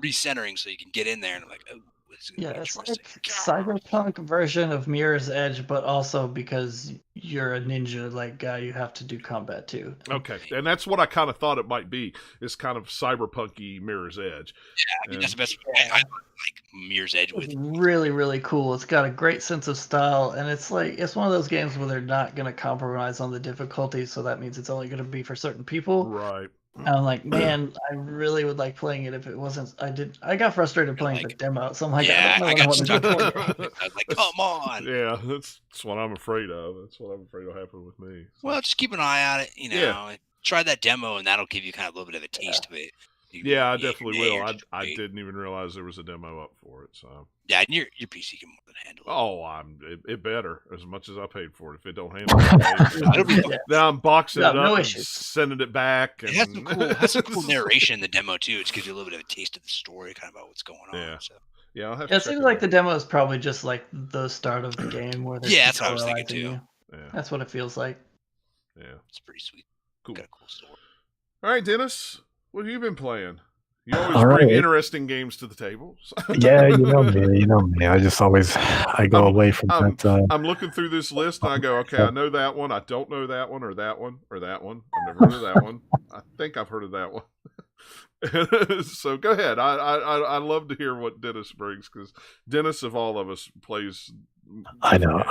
recentering so you can get in there. And I'm like, oh, it's like cyberpunk version of Mirror's Edge, but also because you're a ninja like guy, you have to do combat too. Okay, and that's what I kind of thought it might be. It's kind of cyberpunky Mirror's Edge. Yeah, that's the best. I like Mirror's Edge with. It's really, really cool. It's got a great sense of style, and it's one of those games where they're not going to compromise on the difficulty, so that means it's only going to be for certain people. Right. I'm like, man, I really would like playing it if it wasn't. I got frustrated playing the demo, so I'm like, yeah, I got stuck. I was like, come on. Yeah, that's what I'm afraid of. That's what I'm afraid will happen with me. So. Well, just keep an eye on it. Try that demo, and that'll give you kind of a little bit of a taste of it. I definitely will. I didn't even realize there was a demo up for it. So yeah, and your PC can more than handle it. Oh, it better as much as I paid for it. If it don't handle it, now I'm boxing it up and sending it back. And... It has some cool narration in the demo too. It just gives you a little bit of a taste of the story, kind of about what's going on. Yeah. So. Yeah, I'll have it seems like the demo is probably just like the start of the game where they're that's what I was thinking too. Yeah. That's what it feels like. Yeah, it's pretty sweet. Cool. Got a cool story. All right, Dennis, what have you been playing? You always bring interesting games to the table. Yeah, you know me. I just always go away from that. I'm looking through this list and I go, okay, I know that one. I don't know that one or that one or that one. I've never heard of that one. I think I've heard of that one. So go ahead. I love to hear what Dennis brings because Dennis, of all of us, plays. I know.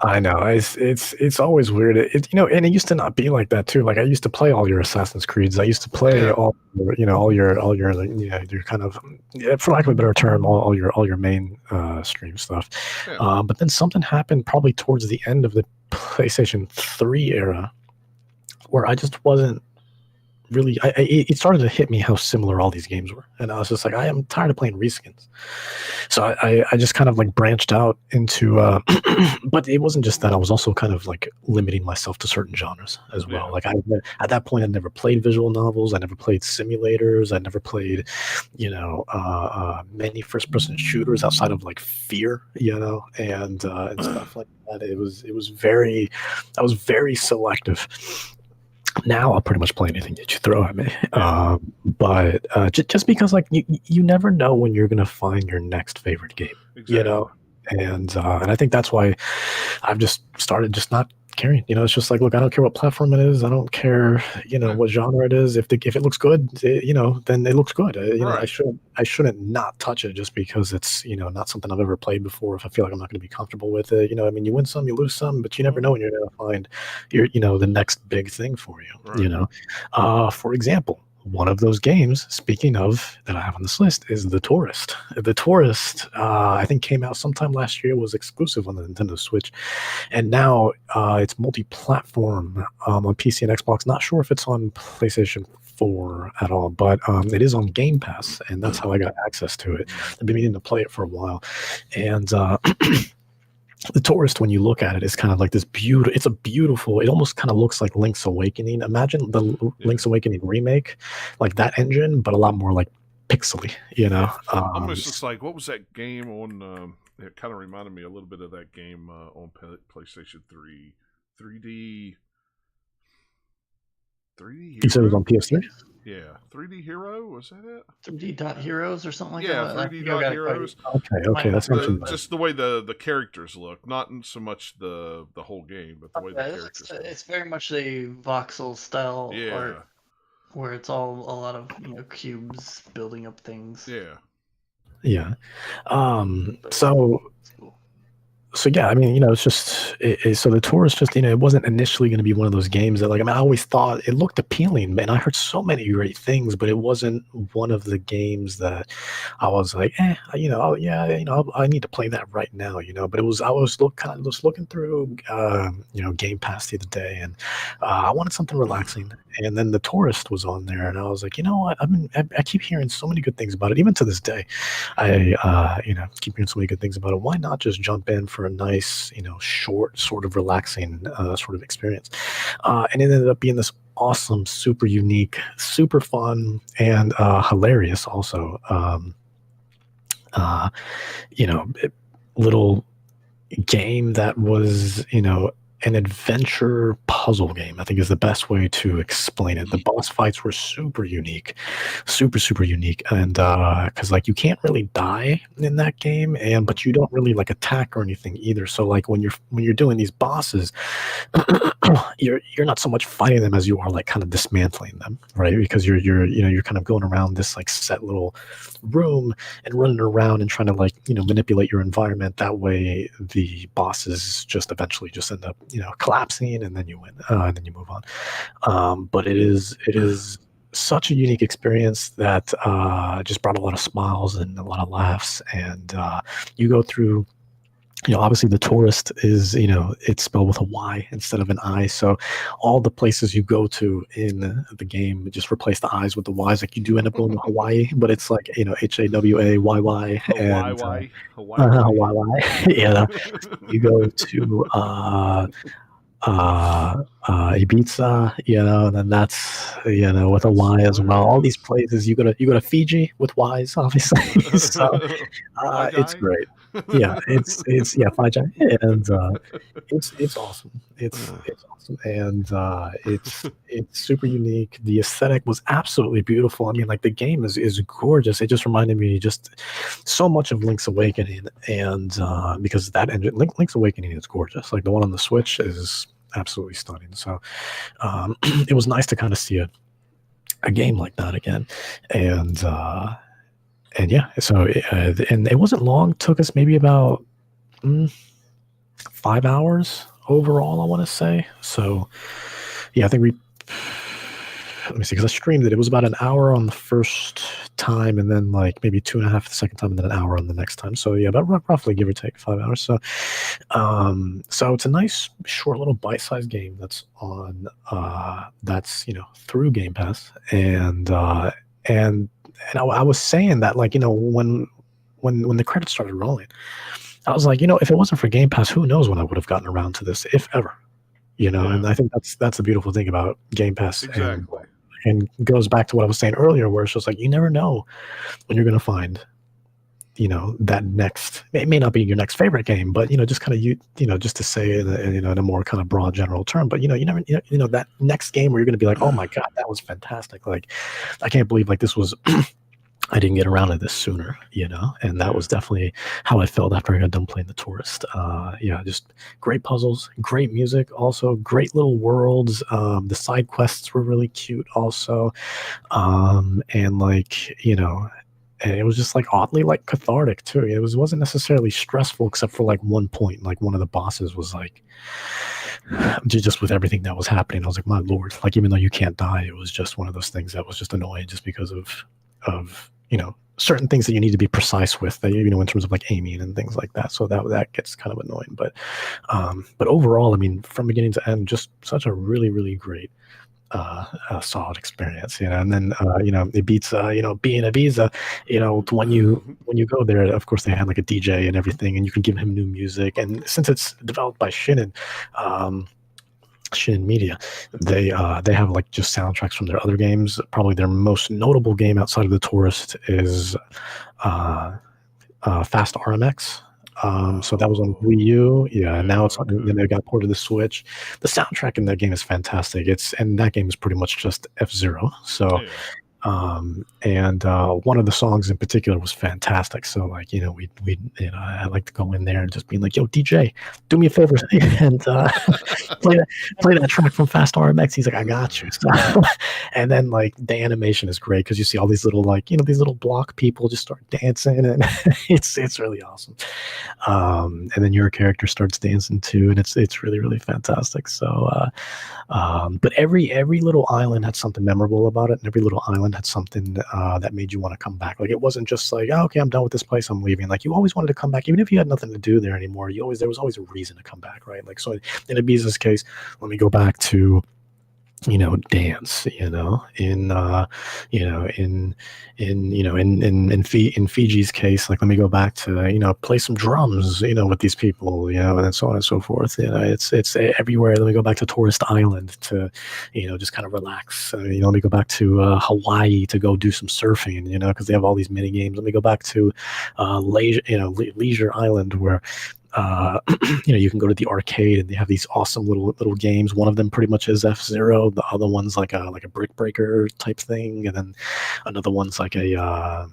I know. It's always weird. And it used to not be like that too. Like I used to play all your Assassin's Creeds. I used to play all your kind of, for lack of a better term, all your main stream stuff. Yeah. But then something happened probably towards the end of the PlayStation 3 era, where I just wasn't really. It started to hit me how similar all these games were, and I was just like, I am tired of playing reskins. So I just kind of like branched out into, but it wasn't just that. I was also kind of like limiting myself to certain genres as well. Yeah. Like at that point, I never played visual novels. I never played simulators. I never played, many first-person shooters outside of like Fear, and stuff like that. I was very selective. Now I'll pretty much play anything that you throw at me, but just because like you never know when you're gonna find your next favorite game, exactly. And I think that's why I've just started just not caring. It's just like, look, I don't care what platform it is. I don't care, what genre it is. If it looks good, then it looks good. Right. I shouldn't not touch it just because it's not something I've ever played before. If I feel like I'm not going to be comfortable with it, you win some, you lose some, but you never know when you're going to find your the next big thing for you. Right. For example, one of those games, speaking of, that I have on this list is The Tourist. The Tourist, I think came out sometime last year, was exclusive on the Nintendo Switch. And now it's multi-platform on PC and Xbox. Not sure if it's on PlayStation 4 at all, but it is on Game Pass, and that's how I got access to it. I've been meaning to play it for a while. And The Tourist, when you look at it, is kind of like this beautiful. It's a beautiful. It almost kind of looks like Link's Awakening. Imagine the Link's Awakening remake, like that engine, but a lot more like pixely. Almost just like, what was that game on? It kind of reminded me a little bit of that game on PlayStation 3, 3D. 3D. You said it was on PS3. Yeah, 3D Hero, was that it? 3D Dot Heroes or something like that. Yeah, 3D Dot Heroes. Okay, that's just the way the characters look, not so much the whole game, but the way the characters look. It's very much a voxel style art, where it's all a lot of cubes building up things. Yeah. So yeah, I mean, it's just so The Tourist just it wasn't initially going to be one of those games that I always thought it looked appealing, and I heard so many great things, but it wasn't one of the games that I was like, I need to play that right now, But I was just looking through, Game Pass the other day, and I wanted something relaxing, and then The Tourist was on there, and I was like, what? I keep hearing so many good things about it, even to this day. I keep hearing so many good things about it. Why not just jump in for a nice, short, sort of relaxing sort of experience. And it ended up being this awesome, super unique, super fun, and hilarious also, little game that was, an adventure puzzle game, I think is the best way to explain it. The boss fights were super unique, super unique, and because you can't really die in that game, but you don't really attack or anything either. So when you're doing these bosses, you're not so much fighting them as you are kind of dismantling them, right? Because you're kind of going around this set little room and running around and trying to manipulate your environment. That way, the bosses just eventually just end up collapsing, and then you win, and then you move on. But it is such a unique experience that just brought a lot of smiles and a lot of laughs. And you go through, obviously the Tourist is, it's spelled with a Y instead of an I. So all the places you go to in the game, just replace the I's with the Y's. Like you do end up going to Hawaii, but it's like, HAWAYY. Hawaii. Yeah. You go to Ibiza, and then that's with a Y as well. All these places you go to Fiji with Y's, obviously. So it's great. Yeah, it's Fiji, and it's awesome. It's awesome, and it's super unique. The aesthetic was absolutely beautiful. I mean, like the game is gorgeous. It just reminded me just so much of Link's Awakening, and because that engine, Link's Awakening is gorgeous. Like the one on the Switch is absolutely stunning. So it was nice to kind of see a game like that again, and yeah, so and it wasn't long. It took us maybe about 5 hours overall, I want to say. So yeah, I think let me see, because I streamed it. It was about an hour on the first time, and then like maybe 2.5 the second time, and then an hour on the next time. So yeah, about roughly give or take 5 hours. So so it's a nice short little bite-sized game that's on that's through Game Pass, and I was saying that, like, when the credits started rolling, I was like, if it wasn't for Game Pass, who knows when I would have gotten around to this, if ever. And I think that's the beautiful thing about Game Pass. Exactly. And goes back to what I was saying earlier, where it's just like you never know when you're going to find, that next. It may not be your next favorite game, but just kind of just to say it in a more kind of broad general term. But you never that next game where you're going to be like, oh my god, that was fantastic! Like I can't believe like this was. I didn't get around to this sooner, and that was definitely how I felt after I got done playing The Tourist. Just great puzzles, great music, also great little worlds. The side quests were really cute also. And like, and it was just like oddly like cathartic too. It wasn't necessarily stressful except for like one point. Like one of the bosses was like, just with everything that was happening, I was like, my lord, like even though you can't die, it was just one of those things that was just annoying just because of certain things that you need to be precise with, that in terms of like aiming and things like that. So that gets kind of annoying. But overall, I mean, from beginning to end, just such a really, really great solid experience, and then Ibiza, being Ibiza, when you go there, of course they had like a DJ and everything, and you can give him new music, and since it's developed by Shin'en Media, they have like just soundtracks from their other games. Probably their most notable game outside of The Tourist is Fast RMX. So that was on Wii U, and now it's on. Then they got ported to the Switch. The soundtrack in that game is fantastic. And that game is pretty much just F-Zero. So. And one of the songs in particular was fantastic. So like, we I like to go in there and just be like, yo, DJ, do me a favor and play that track from Fast RMX. He's like, I got you. So, and then like the animation is great because you see all these little like, these little block people just start dancing, and it's really awesome. And then your character starts dancing too, and it's really, really fantastic. So but every little island had something memorable about it, and every little island had something that made you want to come back. Like it wasn't just like, oh, okay, I'm done with this place, I'm leaving. Like you always wanted to come back, even if you had nothing to do there anymore. There was always a reason to come back, right? Like so in Ibiza's case, let me go back to dance, in Fiji's case, like let me go back to play some drums, with these people, and so on and so forth. It's everywhere. Let me go back to Tourist Island to just kind of relax. Let me go back to Hawaii to go do some surfing, because they have all these mini games. Let me go back to Leisure Island where you can go to the arcade and they have these awesome little games. One of them pretty much is F-Zero. The other one's like a brick breaker type thing, and then another one's like a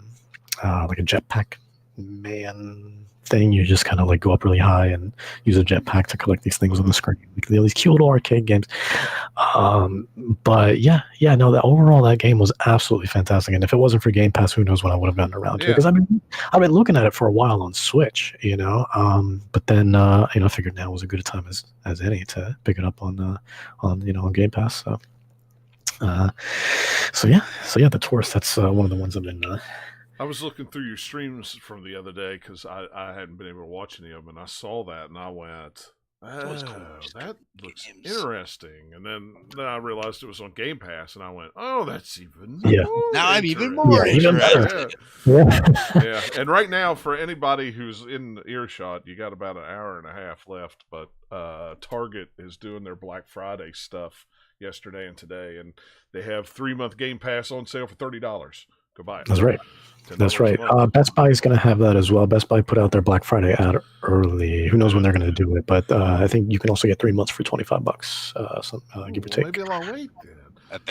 jetpack man thing. You just kind of like go up really high and use a jetpack to collect these things on the screen. They're these cute little arcade games. But that overall that game was absolutely fantastic. And if it wasn't for Game Pass, who knows when I would have gotten around to it? Because I've been looking at it for a while on Switch, but then I figured now was as good a time as any to pick it up on Game Pass. So So yeah, the Taurus. That's one of the ones I've been. I was looking through your streams from the other day because I hadn't been able to watch any of them, and I saw that, and I went, "Oh, that looks interesting." And then I realized it was on Game Pass, and I went, "Oh, that's even more now I'm even more interested." Yeah. And right now, for anybody who's in earshot, you got about an hour and a half left. But Target is doing their Black Friday stuff yesterday and today, and they have 3-month Game Pass on sale for $30. Go buy it. That's right. That's right. Best Buy is going to have that as well. Best Buy put out their Black Friday ad early. Who knows when they're going to do it? But I think you can also get 3 months for $25, give or take. Maybe I'll wait then.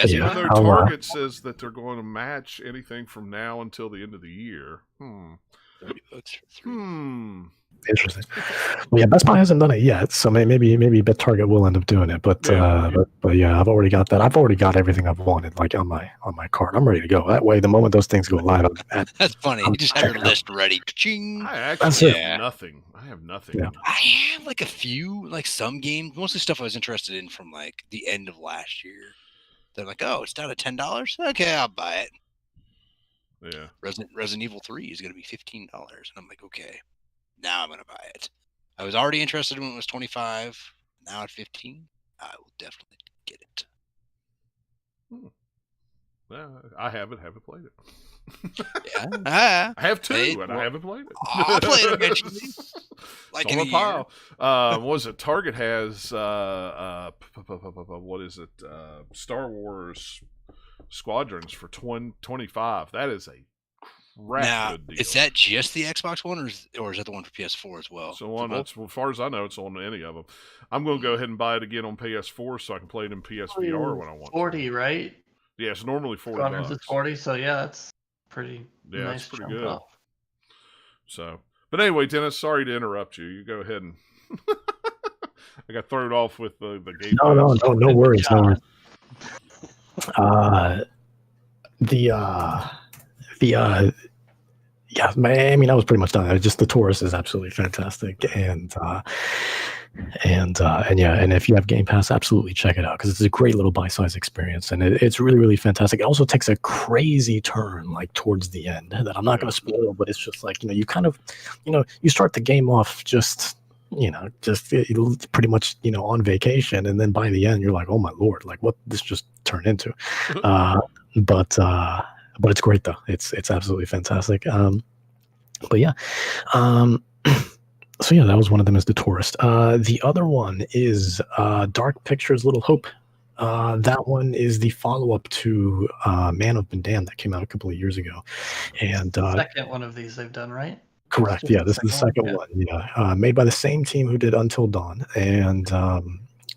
Yeah, their Target says that they're going to match anything from now until the end of the year. $30 for 3. Interesting. Well, yeah, Best Buy hasn't done it yet, so maybe Target will end up doing it. But yeah, I've already got that. I've already got everything I've wanted, like on my card. I'm ready to go. That way, the moment those things go live, that's funny. You just have your list ready. Ching. I actually have nothing. I have nothing. Yeah. I have like a few, like some games, mostly stuff I was interested in from like the end of last year. They're like, oh, it's down to $10. Okay, I'll buy it. Yeah. Resident Evil 3 is going to be $15, and I'm like, okay. Now I'm going to buy it. I was already interested when it was $25. Now at $15, I will definitely get it. I haven't played it. Yeah, I have 2, and I haven't played it. I'll play it eventually. Like in a pile. What was it? Target has what is it? Star Wars Squadrons for $25. That is a now, good deal. Is that just the Xbox One, or is that the one for PS4 as well? So as far as I know, it's on any of them. I'm going to go ahead and buy it again on PS4 so I can play it in PSVR when I want. 40, right? Yeah, it's normally $40. It's 40, so yeah, that's pretty. Yeah, nice, it's pretty good. Off. So, but anyway, Dennis, sorry to interrupt you. You go ahead and I got thrown off with the game. No worries. Yeah, I mean, I was pretty much done. Just the Taurus is absolutely fantastic, and if you have Game Pass, absolutely check it out because it's a great little bite-sized experience, and it's really, really fantastic. It also takes a crazy turn like towards the end that I'm not going to spoil, but it's just like you kind of, you start the game off just pretty much on vacation, and then by the end you're like, oh my lord, like what this just turned into. But it's great though. It's absolutely fantastic. But yeah. So yeah, that was one of them, is the Tourist. The other one is Dark Pictures Little Hope. That one is the follow-up to Man of Medan that came out a couple of years ago. And second one of these they've done, right? Correct. Yeah, this is the second one. Yeah, made by the same team who did Until Dawn, and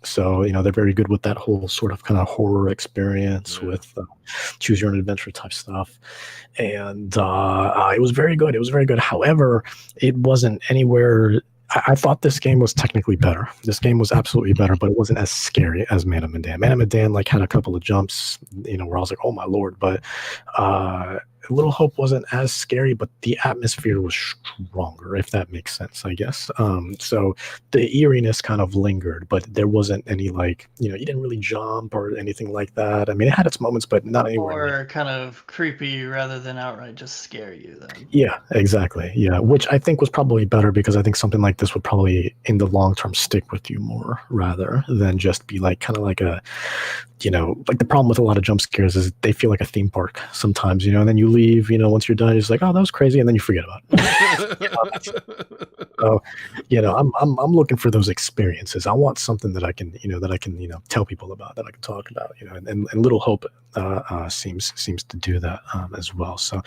so they're very good with that whole sort of kind of horror experience with choose your own adventure type stuff, and it was very good. It was very good. However, it wasn't anywhere. I thought this game was technically better. This game was absolutely better, but it wasn't as scary as Man of Medan. Man of Medan like had a couple of jumps, where I was like, oh my lord, but Little Hope wasn't as scary, but the atmosphere was stronger, if that makes sense, I guess. So the eeriness kind of lingered, but there wasn't any you didn't really jump or anything like that. I mean, it had its moments, but not anywhere. Or kind of creepy rather than outright just scare you then. Yeah, exactly. Yeah, which I think was probably better because I think something like this would probably, in the long term, stick with you more rather than just be kind of like a, like the problem with a lot of jump scares is they feel like a theme park sometimes, and then you leave, once you're done, you're just like, oh, that was crazy, and then you forget about it. So, I'm looking for those experiences. I want something that I can, tell people about, that I can talk about, and Little Hope seems to do that as well. So,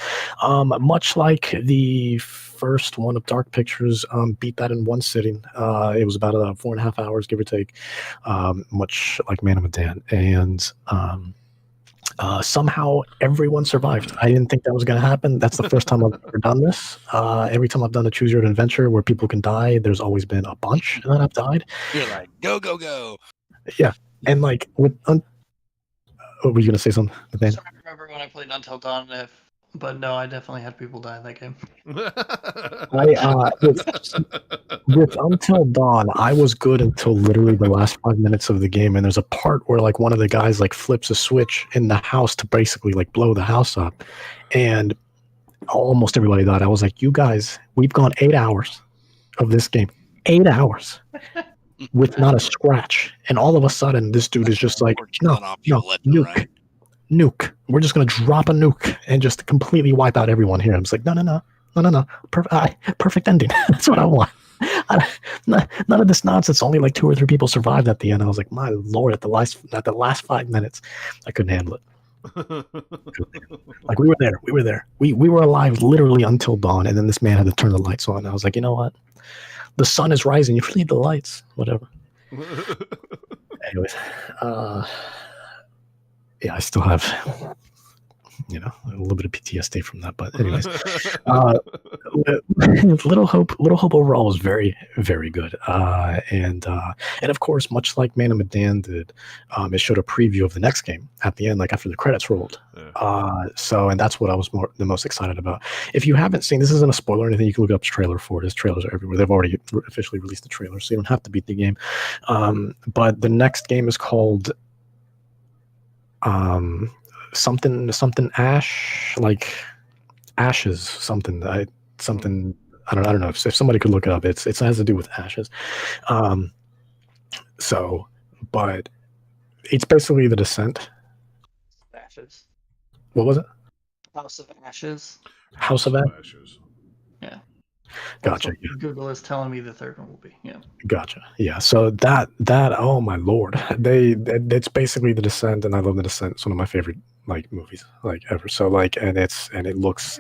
much like the first one of Dark Pictures, beat that in one sitting. It was about 4.5 hours, give or take, much like Man of Medan, and somehow everyone survived. I didn't think that was going to happen. That's the first time I've ever done this. Every time I've done a choose your own adventure where people can die, there's always been a bunch that have died. You're like, go, go, go. Yeah. And what were you going to say something? I remember when I played Until Dawn, if But no, I definitely had people die in that game. With Until Dawn, I was good until literally the last 5 minutes of the game, and there's a part where like one of the guys like flips a switch in the house to basically like blow the house up, and almost everybody died. I was like, you guys, we've gone 8 hours of this game, 8 hours with not a scratch, and all of a sudden this dude is just like, no, nuke. Nuke. We're just gonna drop a nuke and just completely wipe out everyone here. I'm just like, no. Perfect ending. That's what I want. None of this nonsense. Only like 2 or 3 people survived at the end. I was like, my lord! At the last 5 minutes, I couldn't handle it. Like we were there. We were alive literally until dawn, and then this man had to turn the lights on. I was like, you know what? The sun is rising. You need the lights. Whatever. Anyways, yeah, I still have, a little bit of PTSD from that. But anyways, Little Hope overall was very, very good. And of course, much like Man of Medan did, it showed a preview of the next game at the end, like after the credits rolled. Yeah. And that's what I was the most excited about. If you haven't seen, this isn't a spoiler or anything, you can look up the trailer for it. There's trailers everywhere. They've already officially released the trailer, so you don't have to beat the game. But the next game is called something ash, like ashes, something I don't know if somebody could look it up. It has to do with ashes. But it's basically The Descent. Ashes. What was it? House of Ashes. House of Ashes. Yeah. Gotcha. Yeah. Google is telling me the third one will be. Yeah. Gotcha. Yeah. So that oh my lord, it's basically The Descent, and I love The Descent. It's one of my favorite like movies like ever. So like, and it looks.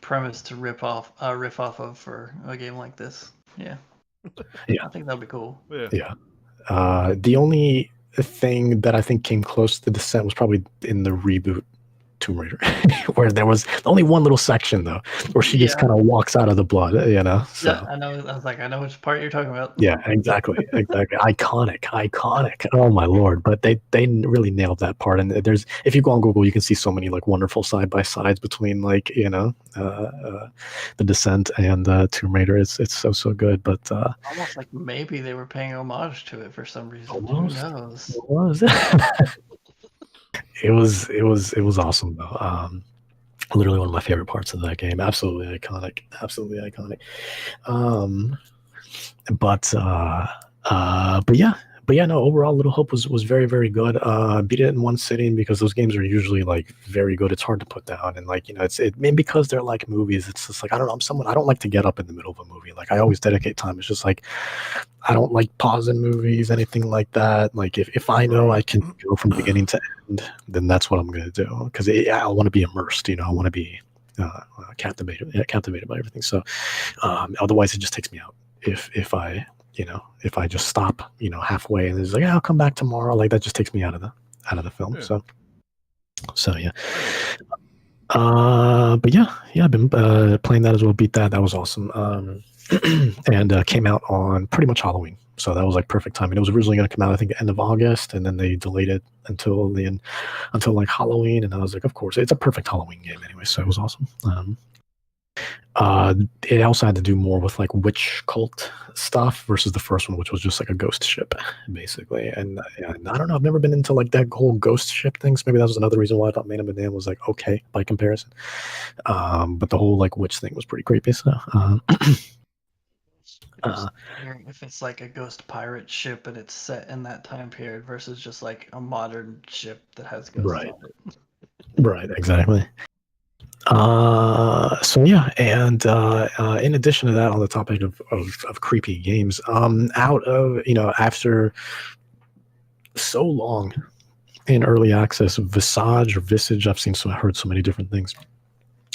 Premise to riff off of for a game like this. Yeah. Yeah. I think that'd be cool. Yeah. The only thing that I think came close to Descent was probably in the reboot Tomb Raider, where there was only one little section though, where she just kind of walks out of the blood, So. Yeah, I know. I was like, I know which part you're talking about. Yeah, exactly. Iconic. Oh my lord! But they really nailed that part. And if you go on Google, you can see so many like wonderful side by sides between like The Descent and Tomb Raider. It's so good. But almost like maybe they were paying homage to it for some reason. Almost. Who knows? It was. It was awesome though. Literally one of my favorite parts of that game. Absolutely iconic. But yeah, no, overall Little Hope was very, very good. Beat it in one sitting because those games are usually like very good. It's hard to put down, and like because they're like movies, it's just like I don't know, I don't like to get up in the middle of a movie. Like I always dedicate time. It's just like I don't like pausing movies, anything like that. Like if I know I can go from beginning to end, then that's what I'm gonna do because I want to be immersed. I want to be captivated by everything. So otherwise, it just takes me out. If I just stop, halfway and it's like, I'll come back tomorrow. Like that just takes me out of the film. Yeah. So yeah. But yeah, I've been playing that as well. Beat that. That was awesome. And came out on pretty much Halloween. So that was like perfect timing. It was originally going to come out, I think, end of August, and then they delayed it until like Halloween. And I was like, of course, it's a perfect Halloween game anyway. So it was awesome. It also had to do more with like witch cult stuff versus the first one, which was just like a ghost ship, basically. And I don't know, I've never been into like that whole ghost ship things. Maybe that was another reason why I thought Man of Medan was like okay by comparison. But the whole like witch thing was pretty creepy. So if it's like a ghost pirate ship and it's set in that time period versus just like a modern ship that has ghosts on it. Right, exactly. So yeah, and in addition to that, on the topic of creepy games, out of after so long in early access, Visage, I've heard so many different things,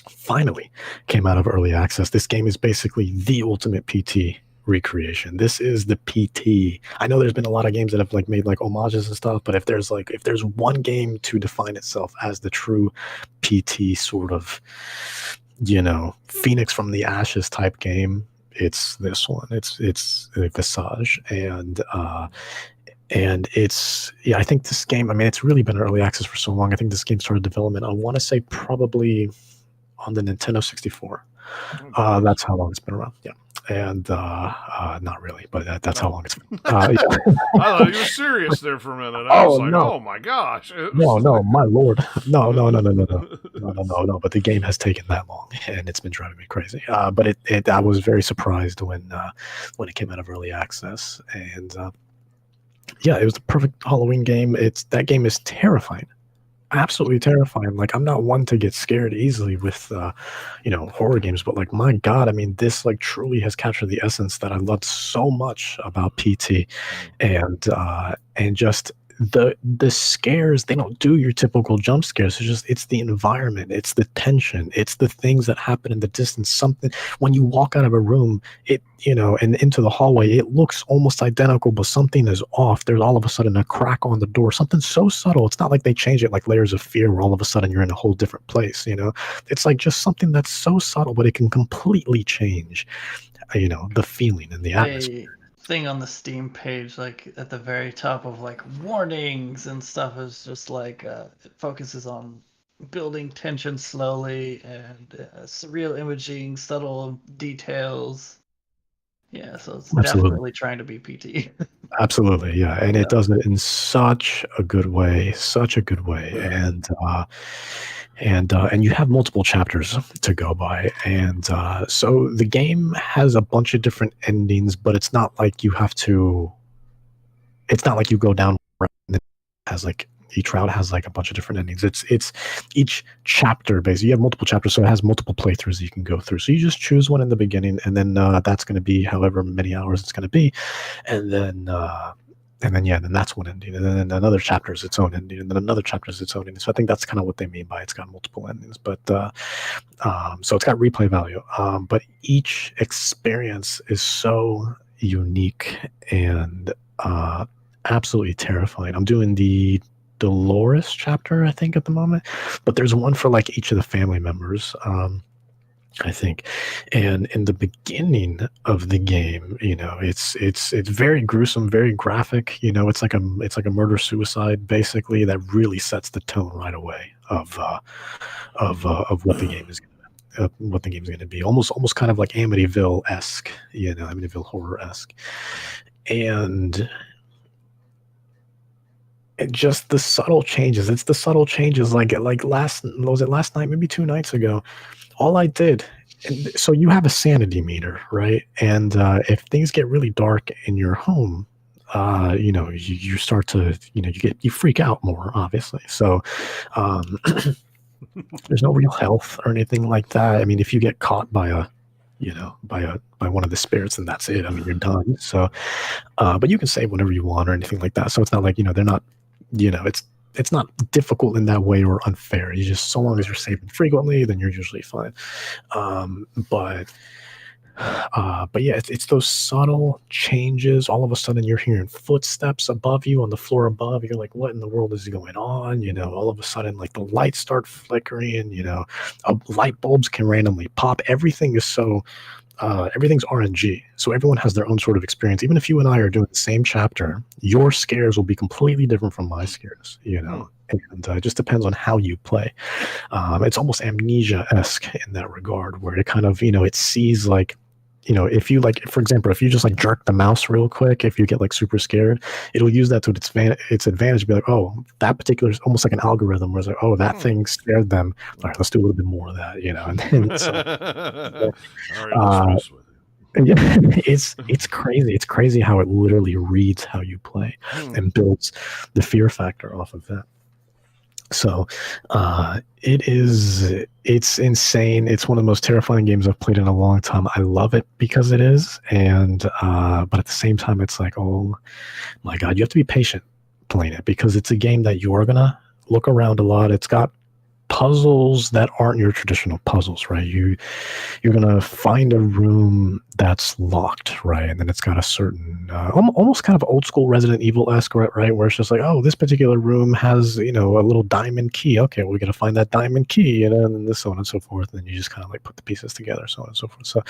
finally came out of early access. This game is basically the ultimate PT recreation. This is the PT. I know there's been a lot of games that have like made like homages and stuff, but if there's one game to define itself as the true PT sort of Phoenix from the Ashes type game, it's this one. It's Visage, and And I think this game, I mean, it's really been early access for so long. I think this game started development, I want to say probably on the Nintendo 64. That's how long it's been around. Yeah. And not really, but that's how long it's been. Yeah. I thought you were serious there for a minute. I was like, no. Oh my gosh! No, my lord, no. But the game has taken that long, and it's been driving me crazy. But I was very surprised when it came out of early access, and yeah, it was the perfect Halloween game. That game is terrifying. Absolutely terrifying. Like, I'm not one to get scared easily with horror games, but like, my god, I mean, this like truly has captured the essence that I loved so much about PT. And just the scares, they don't do your typical jump scares. It's the environment, it's the tension, it's the things that happen in the distance. Something when you walk out of a room, and into the hallway, it looks almost identical, but something is off. There's all of a sudden a crack on the door, something so subtle. It's not like they change it like Layers of Fear where all of a sudden you're in a whole different place. It's like just something that's so subtle, but it can completely change the feeling and the atmosphere. Thing on the Steam page, like at the very top of like warnings and stuff, is just like it focuses on building tension slowly and surreal imaging, subtle details. Yeah, so it's definitely trying to be PT. Absolutely, yeah, and it does it in such a good way, and you have multiple chapters to go by, and so the game has a bunch of different endings, but it's not like you have to. It's not like you go down and it has like each route has like a bunch of different endings. It's each chapter basically. You have multiple chapters, so it has multiple playthroughs you can go through. So you just choose one in the beginning, and then that's going to be however many hours it's going to be, and then that's one ending, and then another chapter is its own ending, and then another chapter is its own ending. So I think that's kind of what they mean by it's got multiple endings. But so it's got replay value. But each experience is so unique and absolutely terrifying. I'm doing the Dolores chapter, I think, at the moment, but there's one for like each of the family members. I think, and in the beginning of the game, it's very gruesome, very graphic. It's like a murder suicide basically that really sets the tone right away of what the game is. What the game's going to be, almost kind of like Amityville-esque, Amityville horror-esque, and just the subtle changes. It's the subtle changes. Like last night, maybe 2 nights ago. All I did, and so you have a sanity meter, right? And if things get really dark in your home, you start to, you freak out more, obviously. So there's no real health or anything like that. I mean, if you get caught by one of the spirits, then that's it. I mean, you're done. So, but you can save whenever you want or anything like that. So it's not like, they're not, it's not difficult in that way or unfair. You just, so long as you're saving frequently, then you're usually fine. But yeah, it's those subtle changes. All of a sudden you're hearing footsteps above you on the floor above. You're like, what in the world is going on? All of a sudden, like, the lights start flickering, light bulbs can randomly pop. Everything is so, everything's RNG. So everyone has their own sort of experience. Even if you and I are doing the same chapter, your scares will be completely different from my scares, and it just depends on how you play. It's almost Amnesia-esque in that regard, where it kind of, it sees like, if you like, for example, if you just like jerk the mouse real quick, if you get like super scared, it'll use that to its advantage. Be like, oh, that particular is almost like an algorithm where it's like, oh, that thing scared them. All right, let's do a little bit more of that, And then, so, it's crazy. It's crazy how it literally reads how you play and builds the fear factor off of that. So it's insane. It's one of the most terrifying games I've played in a long time. I love it because it is, and but at the same time, it's like, oh my god, you have to be patient playing it because it's a game that you're gonna look around a lot. It's got puzzles that aren't your traditional puzzles, right? You're gonna find a room that's locked, right? And then it's got a certain almost kind of old school Resident Evil-esque, right? Where it's just like, oh, this particular room has, you know, a little diamond key. Okay, we're gonna find that diamond key, and then this, so on and so forth. And you just kind of like put the pieces together, so on and so forth. So,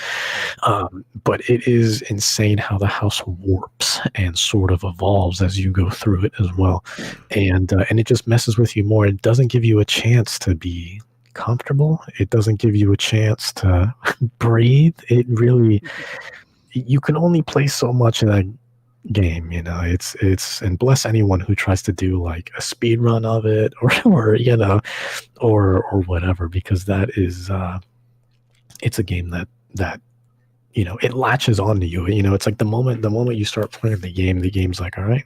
but it is insane how the house warps and sort of evolves as you go through it as well, and it just messes with you more. It doesn't give you a chance to be comfortable. It doesn't give you a chance to breathe. It really, you can only play so much in that game, you know. It's and bless anyone who tries to do like a speed run of it, or you know, or whatever, because that is it's a game that you know, it latches onto you. You know, it's like the moment you start playing the game's like, all right,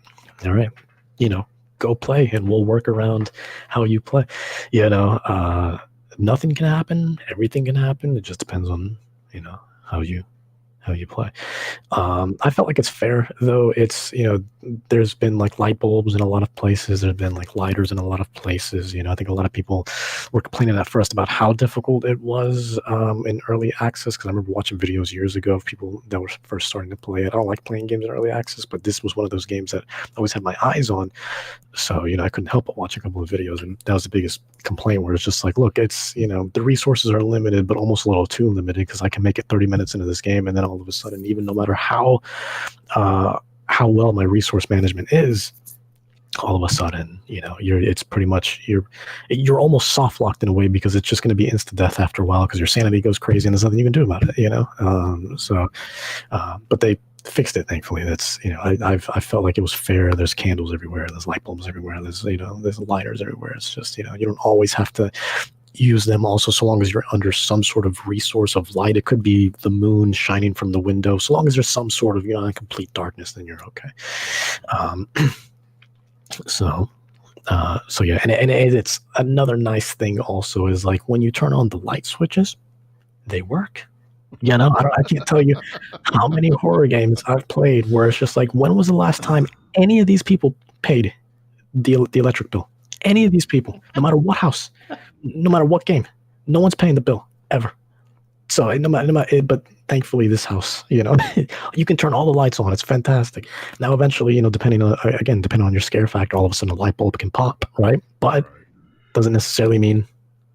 you know, go play and we'll work around how you play. You know, nothing can happen, everything can happen. It just depends on, you know, how you play. I felt like it's fair, though. It's, you know, there's been like light bulbs in a lot of places. There's been like lighters in a lot of places. You know, I think a lot of people were complaining at first about how difficult it was in early access, because I remember watching videos years ago of people that were first starting to play it. I don't like playing games in early access, but this was one of those games that I always had my eyes on. So, you know, I couldn't help but watch a couple of videos, and that was the biggest complaint, where it's just like, look, it's, you know, the resources are limited, but almost a little too limited, because I can make it 30 minutes into this game, and then all of a sudden, even no matter how well my resource management is, all of a sudden, you know, it's pretty much you're almost soft locked in a way, because it's just going to be insta death after a while, because your sanity goes crazy and there's nothing you can do about it, you know. But they fixed it, thankfully. That's, you know, I felt like it was fair. There's candles everywhere, there's light bulbs everywhere, there's, you know, there's lighters everywhere. It's just, you know, you don't always have to use them also, so long as you're under some sort of resource of light. It could be the moon shining from the window. So long as there's some sort of, you know, complete darkness, then you're okay. So yeah, and it's another nice thing also is like when you turn on the light switches, they work. You know, I can't tell you how many horror games I've played where it's just like, when was the last time any of these people paid the electric bill? Any of these people, no matter what house, no matter what game, no one's paying the bill ever. So no matter, but thankfully this house, you know, you can turn all the lights on. It's fantastic. Now, eventually, you know, depending on your scare factor, all of a sudden a light bulb can pop, right? But doesn't necessarily mean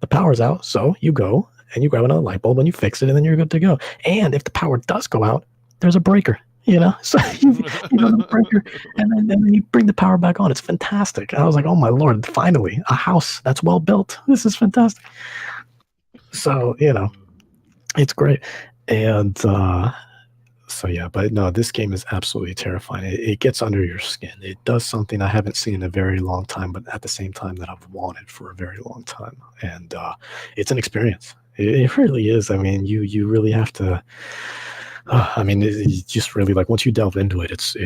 the power's out. So you go and you grab another light bulb and you fix it, and then you're good to go. And if the power does go out, there's a breaker. You know, so you know, the breaker, and then you bring the power back on. It's fantastic. I was like, oh my Lord, finally a house that's well built. This is fantastic. So, you know, it's great. And so yeah, but no, this game is absolutely terrifying. It gets under your skin. It does something I haven't seen in a very long time, but at the same time that I've wanted for a very long time. And it's an experience. It really is. I mean, you really have to. I mean, it's just really, like, once you delve into it, it's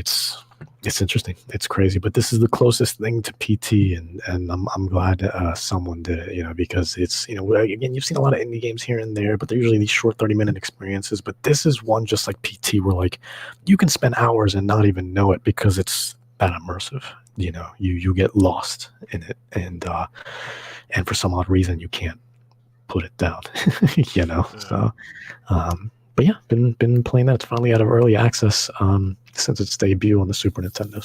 interesting. It's crazy. But this is the closest thing to PT, and I'm glad someone did it, you know, because it's, you know, again, you've seen a lot of indie games here and there, but they're usually these short 30-minute experiences. But this is one just like PT, where like you can spend hours and not even know it, because it's that immersive. You know, you get lost in it, and for some odd reason you can't put it down. You know, so. But yeah, been playing that. It's finally out of early access since its debut on the Super Nintendo.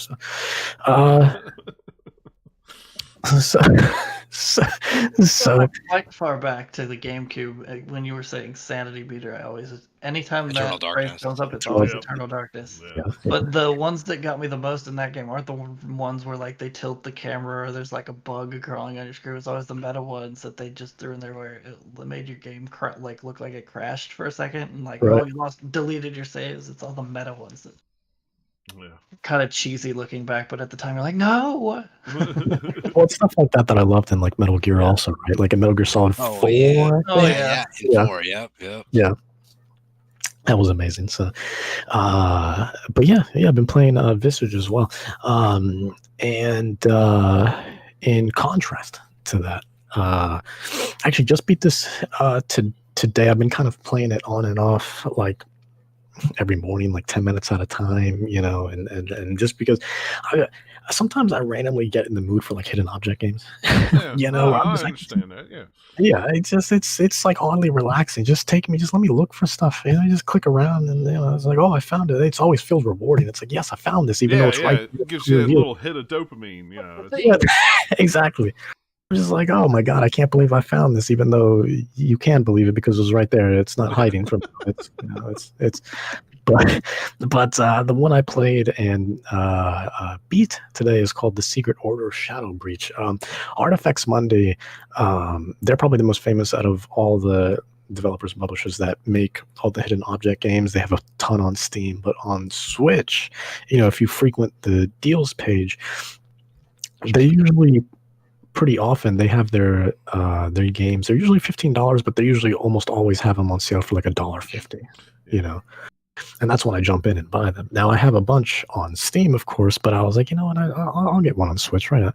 So quite far back to the GameCube, when you were saying Sanity Beater, I always, anytime that phrase comes up, it's always Eternal Darkness. Yeah. But the ones that got me the most in that game aren't the ones where like they tilt the camera or there's like a bug crawling on your screen. It's always the meta ones that they just threw in there, where it made your game like look like it crashed for a second, and like, oh, you deleted your saves. It's all the meta ones that kind of cheesy looking back, but at the time you're like, no. Well, it's stuff like that I loved in like Metal Gear also, right? Like in Metal Gear Solid 4. Yeah. Yeah. 4, yep. Yeah. That was amazing. So, but yeah, I've been playing Visage as well. And in contrast to that, actually just beat this today. I've been kind of playing it on and off, like every morning, like 10 minutes at a time, you know, and just because sometimes I randomly get in the mood for like hidden object games. Yeah, You know, I understand that. Yeah. Yeah, it's like oddly relaxing. Just let me look for stuff. You know, just click around and, you know, it's like, oh, I found it. It always feels rewarding. It's like, yes, I found this, even though it's right. It gives you a little hit of dopamine, you know. Yeah, exactly. I'm just like, oh my God, I can't believe I found this, even though you can believe it because it was right there. It's not hiding from it's, you know, it's but the one I played and beat today is called The Secret Order Shadow Breach. Artifex Mundi, they're probably the most famous out of all the developers and publishers that make all the hidden object games. They have a ton on Steam, but on Switch, you know, if you frequent the deals page, they usually pretty often they have their games. They're usually $15, but they usually almost always have them on sale for like $1.50, you know. And that's when I jump in and buy them. Now I have a bunch on Steam, of course, but I was like, you know what, I'll get one on Switch right now.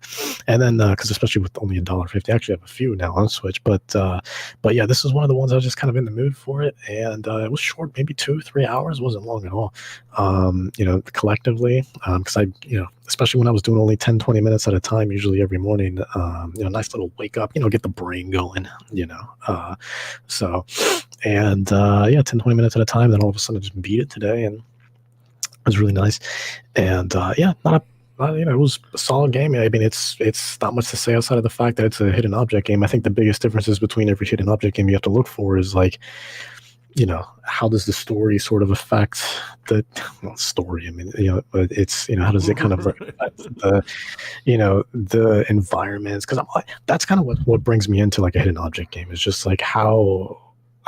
And then because especially with only $1.50, I actually have a few now on Switch. But yeah, this is one of the ones I was just kind of in the mood for it, and it was short, maybe 2-3 hours. It wasn't long at all. You know, collectively, because I, you know, especially when I was doing only 10-20 minutes at a time, usually every morning, you know, nice little wake up, you know, get the brain going, you know. So, and yeah, 10-20 minutes at a time, then all of a sudden I just beat it today, and it was really nice. And yeah, you know, it was a solid game. I mean, it's not much to say outside of the fact that it's a hidden object game. I think the biggest differences between every hidden object game you have to look for is like, you know, how does the story sort of affect the story? I mean, you know, but it's, you know, how does it kind of affect the, you know, the environments? Because that's kind of what brings me into like a hidden object game, is just like how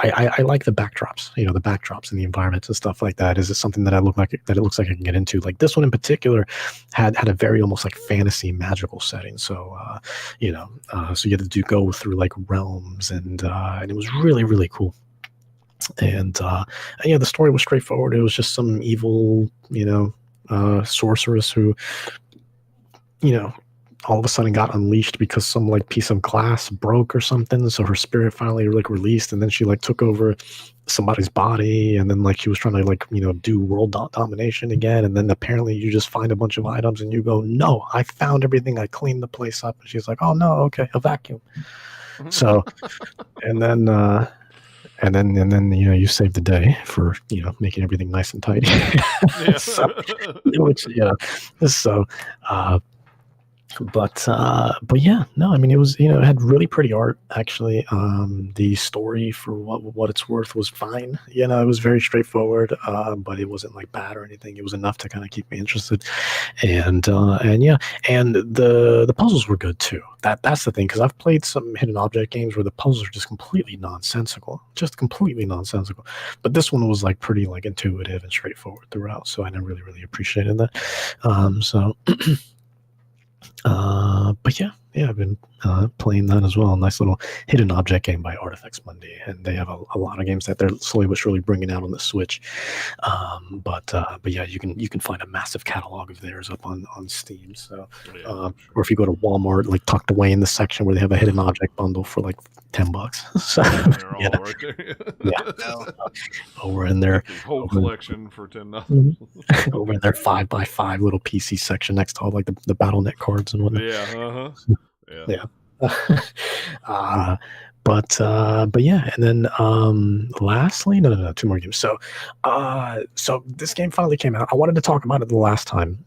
I like the backdrops, you know, the backdrops and the environments and stuff like that. Is it something that it looks like I can get into? Like this one in particular had a very almost like fantasy magical setting. So, you know, so you had to go through like realms, and it was really, really cool. And yeah, the story was straightforward. It was just some evil, you know, sorceress who, you know, all of a sudden got unleashed because some like piece of glass broke or something. So her spirit finally like released, and then she like took over somebody's body, and then like she was trying to like, you know, do world domination again. And then apparently you just find a bunch of items and you go, no, I found everything. I cleaned the place up. And she's like, oh no, okay, a vacuum. So, and then you know, you save the day for, you know, making everything nice and tidy. Yeah. So, which, yeah, so but yeah, no, I mean, it was, you know, it had really pretty art actually. The story, for what it's worth, was fine. You know, it was very straightforward, but it wasn't like bad or anything. It was enough to kind of keep me interested, and yeah, and the puzzles were good too. That's the thing, because I've played some hidden object games where the puzzles are just completely nonsensical, but this one was like pretty like intuitive and straightforward throughout, so I really, really appreciated that. So but yeah, I've been playing that as well. A nice little hidden object game by Artifex Mundi, and they have a lot of games that they're slowly but surely bringing out on the Switch. But yeah, you can find a massive catalog of theirs up on Steam. So, or if you go to Walmart, like tucked away in the section where they have a hidden object bundle for like $10. So yeah, right there. Yeah, over in their whole collection for $10. Over in their 5x5 little PC section next to all like the BattleNet cards and whatnot. Yeah, yeah. But yeah, and then lastly, no, 2 more games. So this game finally came out. I wanted to talk about it the last time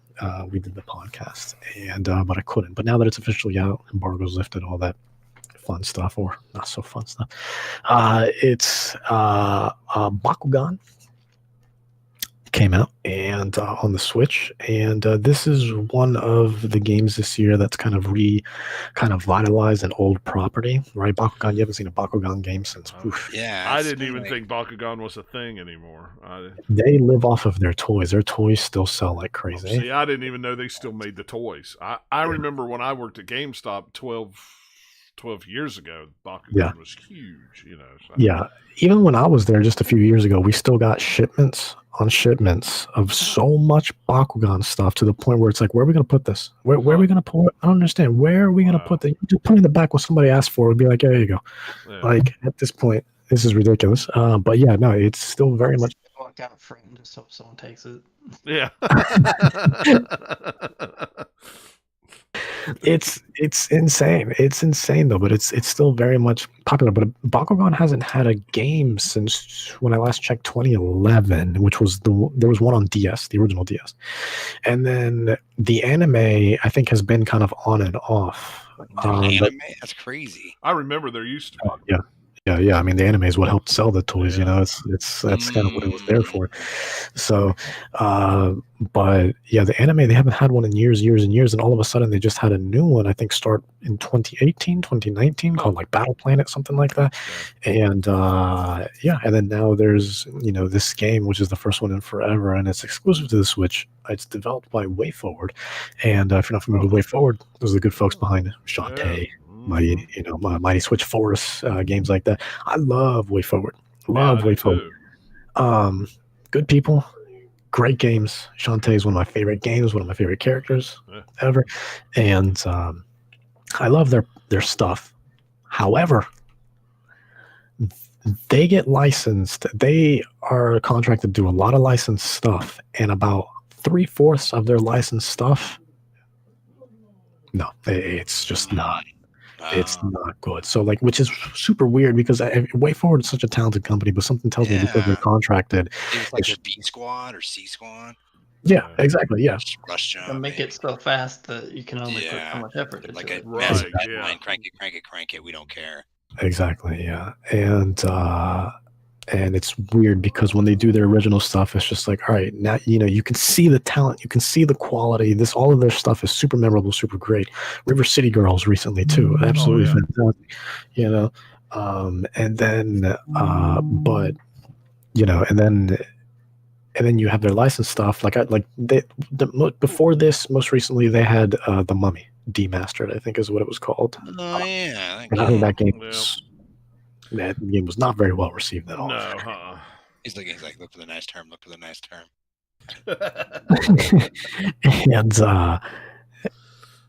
we did the podcast, and but I couldn't. But now that it's officially out, embargo's lifted, all that fun stuff, or not so fun stuff. It's Bakugan came out, and on the Switch, and this is one of the games this year that's kind of vitalized an old property, right? Bakugan, you haven't seen a Bakugan game since. Yeah, I didn't even think Bakugan was a thing anymore. They live off of their toys. Their toys still sell like crazy. See, I didn't even know they still made the toys. I remember when I worked at GameStop 12 years ago, Bakugan was huge, you know. So. Yeah, even when I was there just a few years ago, we still got shipments on shipments of so much Bakugan stuff, to the point where it's like, where are we going to put this? Where are we going to put it? I don't understand. Where are we going to put it? You just put it in the back what somebody asked for. It'd be like, there you go. Yeah. Like, at this point, this is ridiculous. But yeah, no, it's still very much. walk out front and just hope someone takes it. Yeah. It's insane. It's insane though, but it's still very much popular. But Bakugan hasn't had a game since when I last checked 2011, which was there was one on DS, the original DS, and then the anime I think has been kind of on and off. Anime? That's crazy. I remember there used to be. Yeah. I mean, the anime is what helped sell the toys. You know, that's kind of what it was there for. So, but yeah, the anime, they haven't had one in years, and all of a sudden they just had a new one. I think start in 2018, 2019, called like Battle Planet, something like that. And and then now there's this game, which is the first one in forever, and it's exclusive to the Switch. It's developed by WayForward, and if you're not familiar with WayForward, those are the good folks behind Shantae. Mighty Switch Force, games like that. I love WayForward. WayForward. Good people, great games. Shantae is one of my favorite games, one of my favorite characters ever, and I love their stuff. However, they get licensed. They are contracted to do a lot of licensed stuff, and about 3/4 of their licensed stuff, no, it's just not. It's not good. So which is super weird because WayForward is such a talented company, but something tells me because they're contracted. It's like a B Squad or C Squad. Yeah, exactly. Yeah. Rush Jump. And make it so fast that you can only put so much effort into it. Massive deadline, crank it. We don't care. Exactly. Yeah. And it's weird because when they do their original stuff, it's just like, all right, now you can see the talent, you can see the quality. All of their stuff is super memorable, super great. River City Girls recently too, absolutely fantastic. And then, and then you have their licensed stuff. Before this, most recently they had The Mummy Demastered, I think is what it was called. Oh yeah, and I think that game that game was not very well received at all. No, He's like, look for the nice term.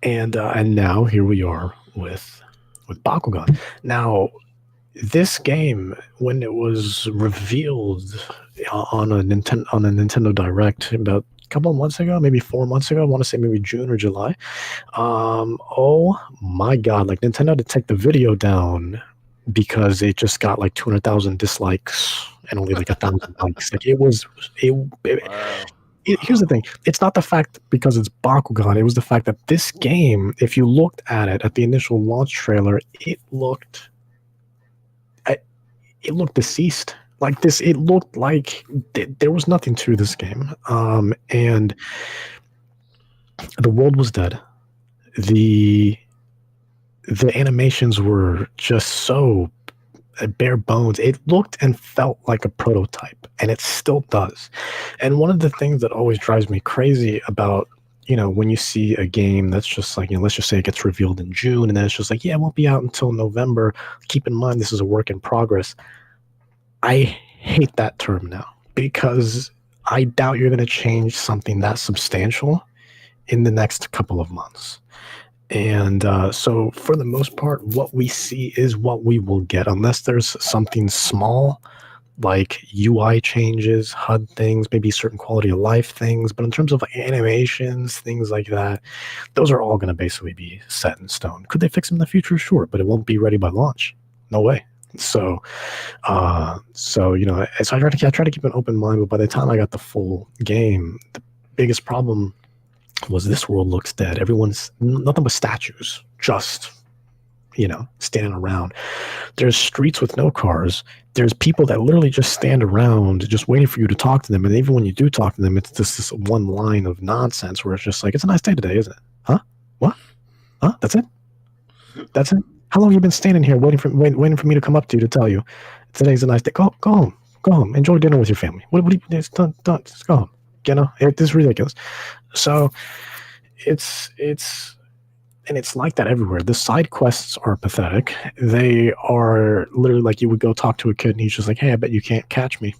And now here we are with Bakugan. Now, this game, when it was revealed on a Nintendo Direct about a couple of months ago, maybe 4 months ago, I want to say maybe June or July. Oh my God! Nintendo had to take the video down because it just got 200,000 dislikes and only 1,000 likes. Here's the thing. It's not the fact because it's Bakugan. It was the fact that this game, if you looked at it at the initial launch trailer, it looked deceased. It looked like there was nothing to this game. And the world was dead. The animations were just so bare bones. It looked and felt like a prototype, and it still does. And one of the things that always drives me crazy about, when you see a game that's just let's just say it gets revealed in June, and then it's just it won't be out until November. Keep in mind, this is a work in progress. I hate that term now because I doubt you're going to change something that substantial in the next couple of months. And so for the most part, what we see is what we will get, unless there's something small like UI changes, HUD things, maybe certain quality of life things. But in terms of animations, things like that, those are all going to basically be set in stone. Could they fix them in the future? Sure, but it won't be ready by launch. No way. So I try to keep an open mind, but by the time I got the full game, the biggest problem was this world looks dead. Everyone's nothing but statues, just standing around. There's streets with no cars. There's people that literally just stand around just waiting for you to talk to them. And even when you do talk to them, it's just this one line of nonsense where it's just it's a nice day today, isn't it? Huh? What? Huh? That's it? That's it? How long have you been standing here waiting for me to come up to you to tell you today's a nice day? Go home. Enjoy dinner with your family. What do you just go home. It's ridiculous. So it's like that everywhere. The side quests are pathetic. They are literally you would go talk to a kid and he's just hey, I bet you can't catch me.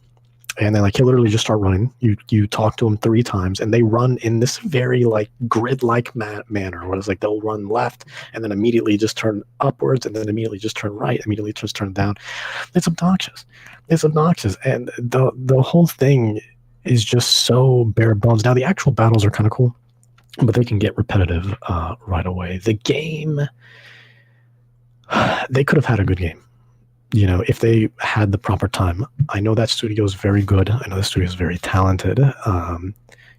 And then like he'll literally just start running. You talk to him 3 times, and they run in this very like grid-like manner, where it's like they'll run left and then immediately just turn upwards, and then immediately just turn right, immediately just turn down. It's obnoxious. And the whole thing is just so bare bones. Now the actual battles are kind of cool, but they can get repetitive right away. The game, they could have had a good game. You know, if they had the proper time. I know that studio is very good. I know the studio is very talented.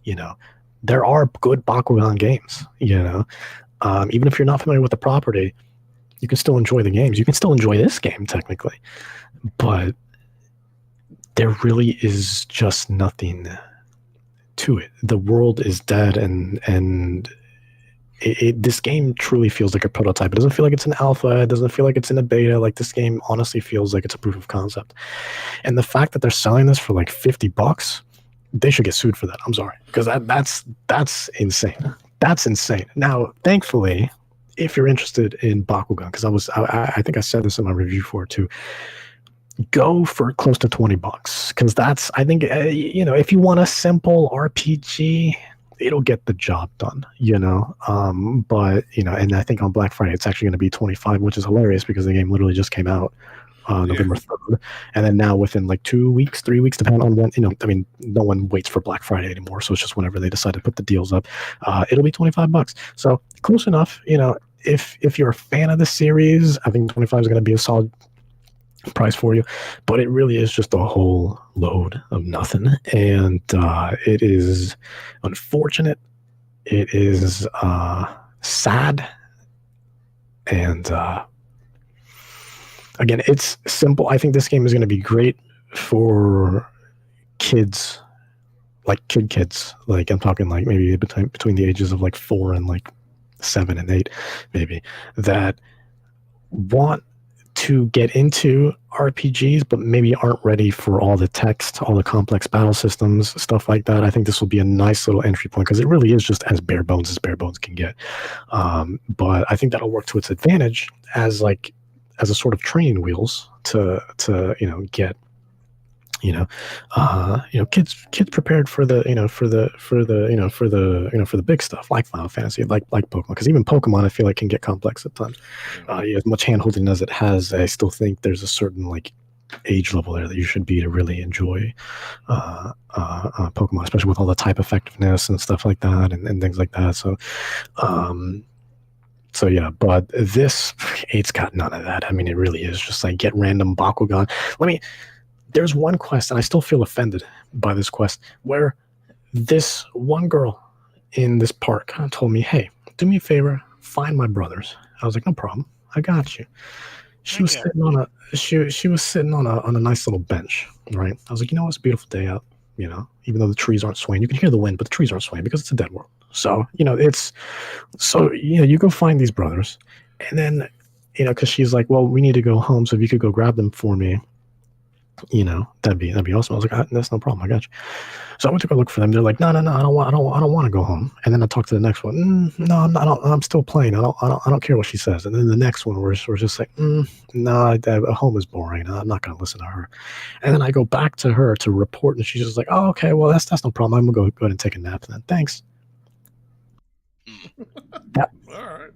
You know, there are good Bakugan games, you know. Even if you're not familiar with the property, you can still enjoy the games. You can still enjoy this game, technically. But there really is just nothing to it. The world is dead, and this game truly feels like a prototype. It doesn't feel like it's an alpha. It doesn't feel like it's in a beta. Like, this game honestly feels like it's a proof of concept. And the fact that they're selling this for like $50, they should get sued for that. I'm sorry, because that's insane. That's insane. Now, thankfully, if you're interested in Bakugan, because I think I said this in my review for it too, go for close to $20, because that's, I think, you know, if you want a simple RPG, it'll get the job done, you know. But, you know, and I think on Black Friday it's actually going to be $25, which is hilarious because the game literally just came out November 3rd, and then now within like 2 weeks, 3 weeks, depending on when, you know, I mean, no one waits for Black Friday anymore, so it's just whenever they decide to put the deals up, it'll be $25. So close enough, you know. If you're a fan of the series, I think 25 is going to be a solid price for you, but it really is just a whole load of nothing, and it is unfortunate. It is sad, and again, it's simple. I think this game is going to be great for kids, like kids. Like, I'm talking like maybe between the ages of like 4 and like 7 and 8, maybe, that want to get into RPGs, but maybe aren't ready for all the text, all the complex battle systems, stuff like that. I think this will be a nice little entry point, because it really is just as bare bones can get. But I think that'll work to its advantage as a sort of training wheels to you know, get you know kids prepared for the big stuff, like Final Fantasy, like Pokemon, because even Pokemon I feel like can get complex at times. As much hand holding as it has, I still think there's a certain like age level there that you should be to really enjoy Pokemon, especially with all the type effectiveness and stuff like that, and things like that. So yeah, but this 8's got none of that. I mean, it really is just like get random Bakugan. There's one quest, and I still feel offended by this quest, where this one girl in this park told me, "Hey, do me a favor, find my brothers." I was like, "No problem, I got you." She was sitting on a nice little bench, right? I was like, "You know, it's a beautiful day out, you know, even though the trees aren't swaying. You can hear the wind, but the trees aren't swaying because it's a dead world. So, you know, you go find these brothers." And then, you know, because she's like, "Well, we need to go home, so if you could go grab them for me, you know, that'd be awesome." I was like, "That's no problem, I got you." So I went to go look for them. They're like, "No, I don't want to go home." And then I talked to the next one. "No, I'm still playing. I don't care what she says." And then the next one, we're just like, "No, home is boring. I'm not gonna listen to her." And then I go back to her to report, and she's just like, "Oh, okay, well that's no problem. I'm gonna go ahead and take a nap then. Thanks." All right.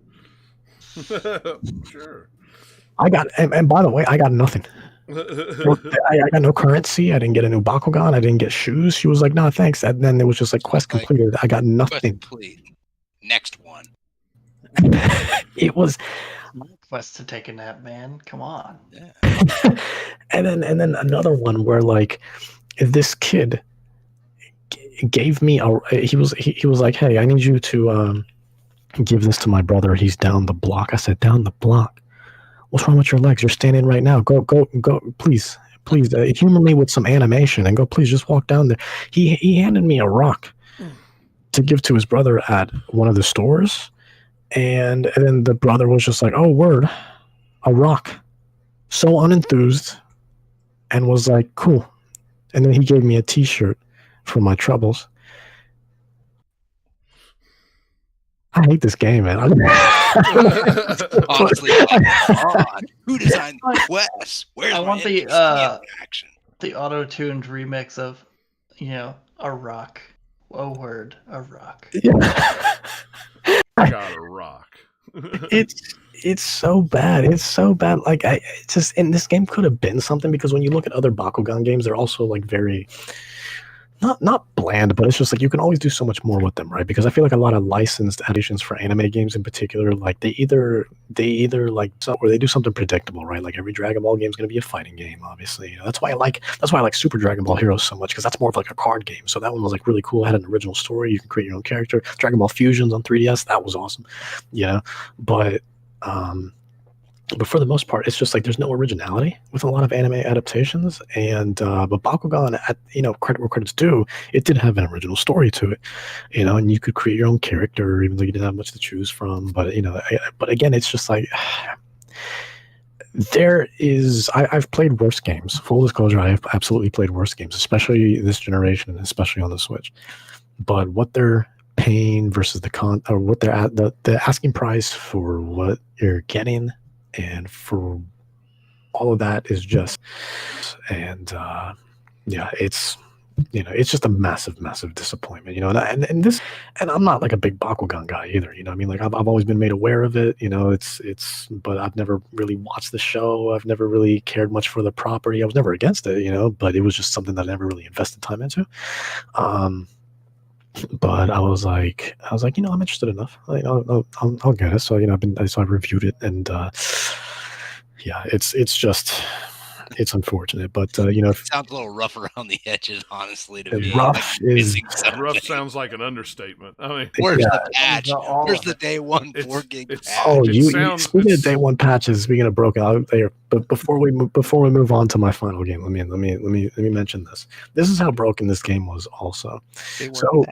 Sure. And by the way, I got nothing. I got no currency. I didn't get a new Bakugan. I didn't get shoes. She was like, "No, thanks." And then it was just like, quest completed. I got nothing. Quest complete. Next one. It was quest to take a nap, man. Come on. Yeah. and then another one where like this kid gave me he was like, "Hey, I need you to give this to my brother. He's down the block." I said, "Down the block? What's wrong with your legs? You're standing right now. Go, please, humor me with some animation and go, please, just walk down there." He handed me a rock to give to his brother at one of the stores, and then the brother was just like, "Oh, word, a rock," so unenthused, and was like, "Cool." And then he gave me a T-shirt for my troubles. I hate this game, man. Honestly, who designed the quest? Where's I want the action? the auto-tuned remix of, a rock. A word, a rock. Yeah. Got a rock. It's so bad. It's so bad. Like and this game could have been something, because when you look at other Bakugan games, they're also like very not bland, but it's just like you can always do so much more with them, right? Because I feel like a lot of licensed adaptations for anime games in particular, like they either like or they do something predictable, right? Like every Dragon Ball game is going to be a fighting game, obviously. That's why I like Super Dragon Ball Heroes so much, because that's more of like a card game. So that one was like really cool. It had an original story. You can create your own character. Dragon Ball Fusions on 3DS, that was awesome. But for the most part, it's just like there's no originality with a lot of anime adaptations. And but Bakugan, credit where credit's due, it did have an original story to it, and you could create your own character, even though you didn't have much to choose from. But but again, it's just like I've played worse games. Full disclosure, I have absolutely played worse games, especially this generation, and especially on the Switch. But what they're paying versus what they're at, the asking price for what you're getting, and for all of that is just, and it's just a massive disappointment, and I'm not like a big Bakugan guy either, I mean, like I've always been made aware of it, but I've never really watched the show. I've never really cared much for the property. I was never against it, but it was just something that I never really invested time into. But I was like, I'm interested enough. I'll get it. So I reviewed it, and it's unfortunate, but it sounds a little rough around the edges, honestly. To me, rough sounds like an understatement. I mean, where's the patch? Where's the day one 4 gig patch? Oh, speaking of day one patches, speaking of broken out there, but before we move on to my final game, let me mention this. This is how broken this game was also. So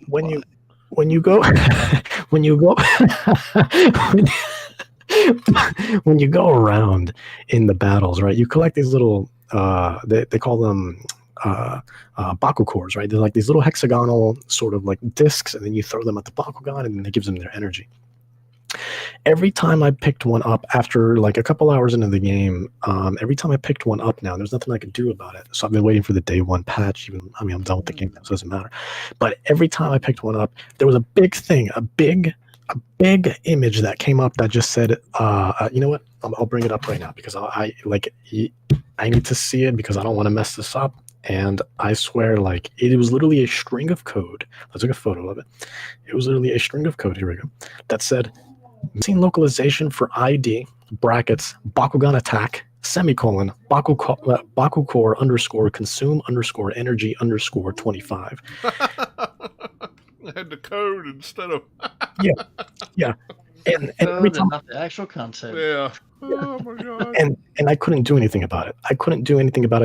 when you go when you go around in the battles, right, you collect these little they call them Baku cores, right? They're like these little hexagonal sort of like discs, and then you throw them at the Bakugan, and then it gives them their energy. Every time I picked one up after like a couple hours into the game, every time I picked one up now, there's nothing I could do about it. So I've been waiting for the day one patch. I'm done with the game now, so it doesn't matter. But every time I picked one up, there was a big thing, a big image that came up that just said, you know what? I'll bring it up right now, because I need to see it, because I don't want to mess this up. And I swear, like, it was literally a string of code. I took a photo of it. It was literally a string of code. Here we go. That said, missing localization for ID brackets Bakugan attack semicolon Baku core underscore consume underscore energy underscore 25. I had the code instead of yeah. And every time, not the actual content. Yeah. Oh my god. And I couldn't do anything about it.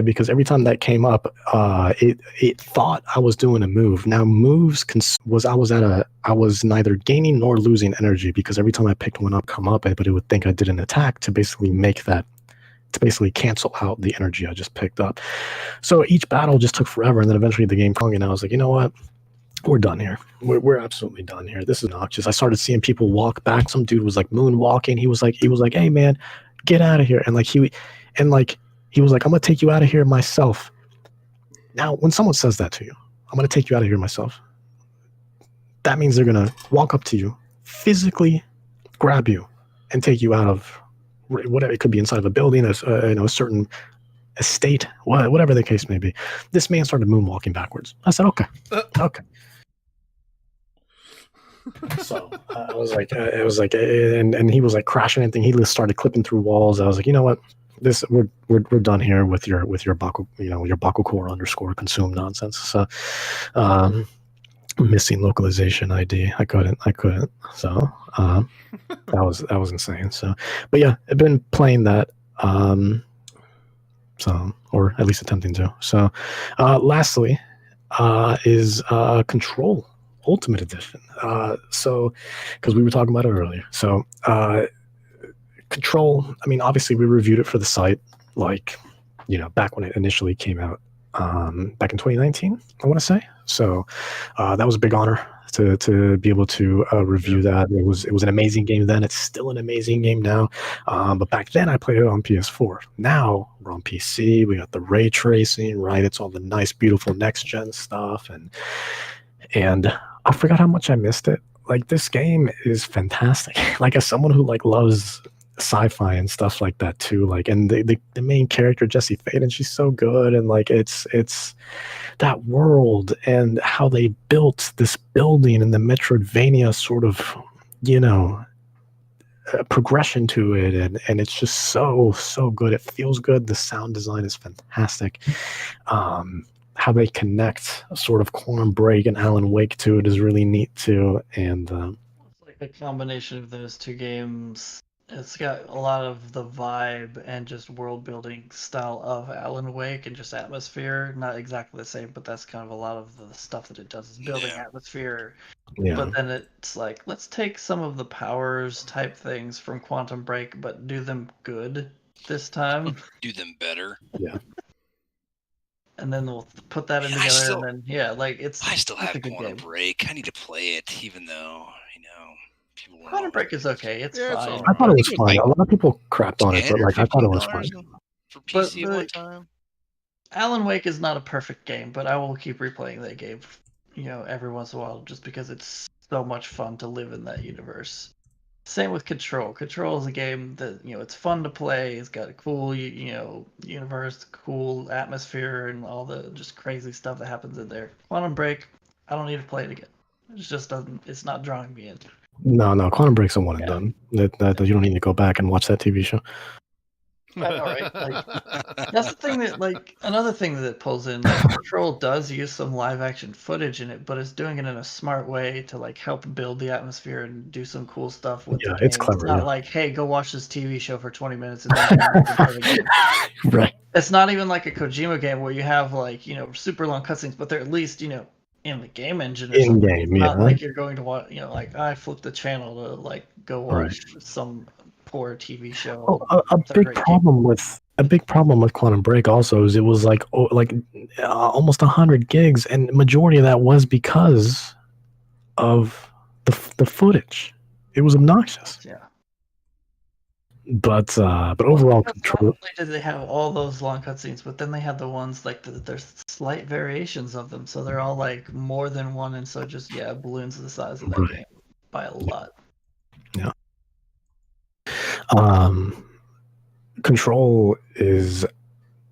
Because every time that came up, it thought I was doing a move. Now moves I was neither gaining nor losing energy, because every time I picked one up come up, but it would think I did an attack to basically cancel out the energy I just picked up. So each battle just took forever, and then eventually the game hung, and I was like, you know what? We're done here. We're absolutely done here. This is obnoxious. I started seeing people walk back. Some dude was like moonwalking. He was like, hey man, get out of here. And he was like, I'm gonna take you out of here myself. Now, when someone says that to you, I'm gonna take you out of here myself, that means they're gonna walk up to you, physically grab you, and take you out of whatever. It could be inside of a building, a certain estate, whatever the case may be. This man started moonwalking backwards. I said, okay. So I was like, and he was like crashing anything. He just started clipping through walls. I was like, you know what? We're done here with your Baku, your Baku core underscore consume nonsense. So, missing localization ID. I couldn't. So, that was insane. So, but yeah, I've been playing that. So, or at least attempting to. So, lastly, is Control Ultimate Edition. So, because we were talking about it earlier. So, Control, I mean, obviously we reviewed it for the site, like, back when it initially came out, back in 2019, I want to say. So, that was a big honor to be able to review that. It was an amazing game then. It's still an amazing game now. But back then I played it on PS4. Now we're on PC. We got the ray tracing, right? It's all the nice, beautiful next gen stuff, and I forgot how much I missed it. Like, this game is fantastic. Like, as someone who like loves sci-fi and stuff like that too, like, and the main character, Jesse Faden, she's so good, and like it's that world and how they built this building and the Metroidvania sort of, progression to it, and it's just so good. It feels good. The sound design is fantastic. How they connect sort of Quantum Break and Alan Wake to it is really neat too. And it's like a combination of those two games. It's got a lot of the vibe and just world building style of Alan Wake and just atmosphere. Not exactly the same, but that's kind of a lot of the stuff that it does is building atmosphere. Yeah. But then it's like, let's take some of the powers type things from Quantum Break, but do them good this time. Do them better. Yeah. And then we'll put that in together, and then I still have Quantum Break. I need to play it, even though people. Quantum Break is okay. It's fine. I thought it was fine. A lot of people crapped on it, but like I thought it was fine. For PC one time. Alan Wake is not a perfect game, but I will keep replaying that game, every once in a while, just because it's so much fun to live in that universe. Same with Control. Control is a game that, it's fun to play. It's got a cool, universe, cool atmosphere, and all the just crazy stuff that happens in there. Quantum Break, I don't need to play it again. It just doesn't. It's not drawing me in. No, Quantum Break's a one and done. That you don't need to go back and watch that TV show. I know, right? That's the thing that, another thing that pulls in. Control does use some live action footage in it, but it's doing it in a smart way to help build the atmosphere and do some cool stuff with the game. It's clever. It's not like, hey, go watch this TV show for 20 minutes and then right. It's not even like a Kojima game where you have super long cutscenes, but they're at least in the game engine. In game, not like you're going to watch. I flipped the channel to go watch some poor TV show. A big problem with Quantum Break also is it was almost 100 gigs, and the majority of that was because of the footage. It was obnoxious. Yeah. But overall, Control. Not only did they have all those long cutscenes, but then they had the ones there's slight variations of them, so they're all more than one, and so just balloons the size of that game by a lot. Yeah. Control is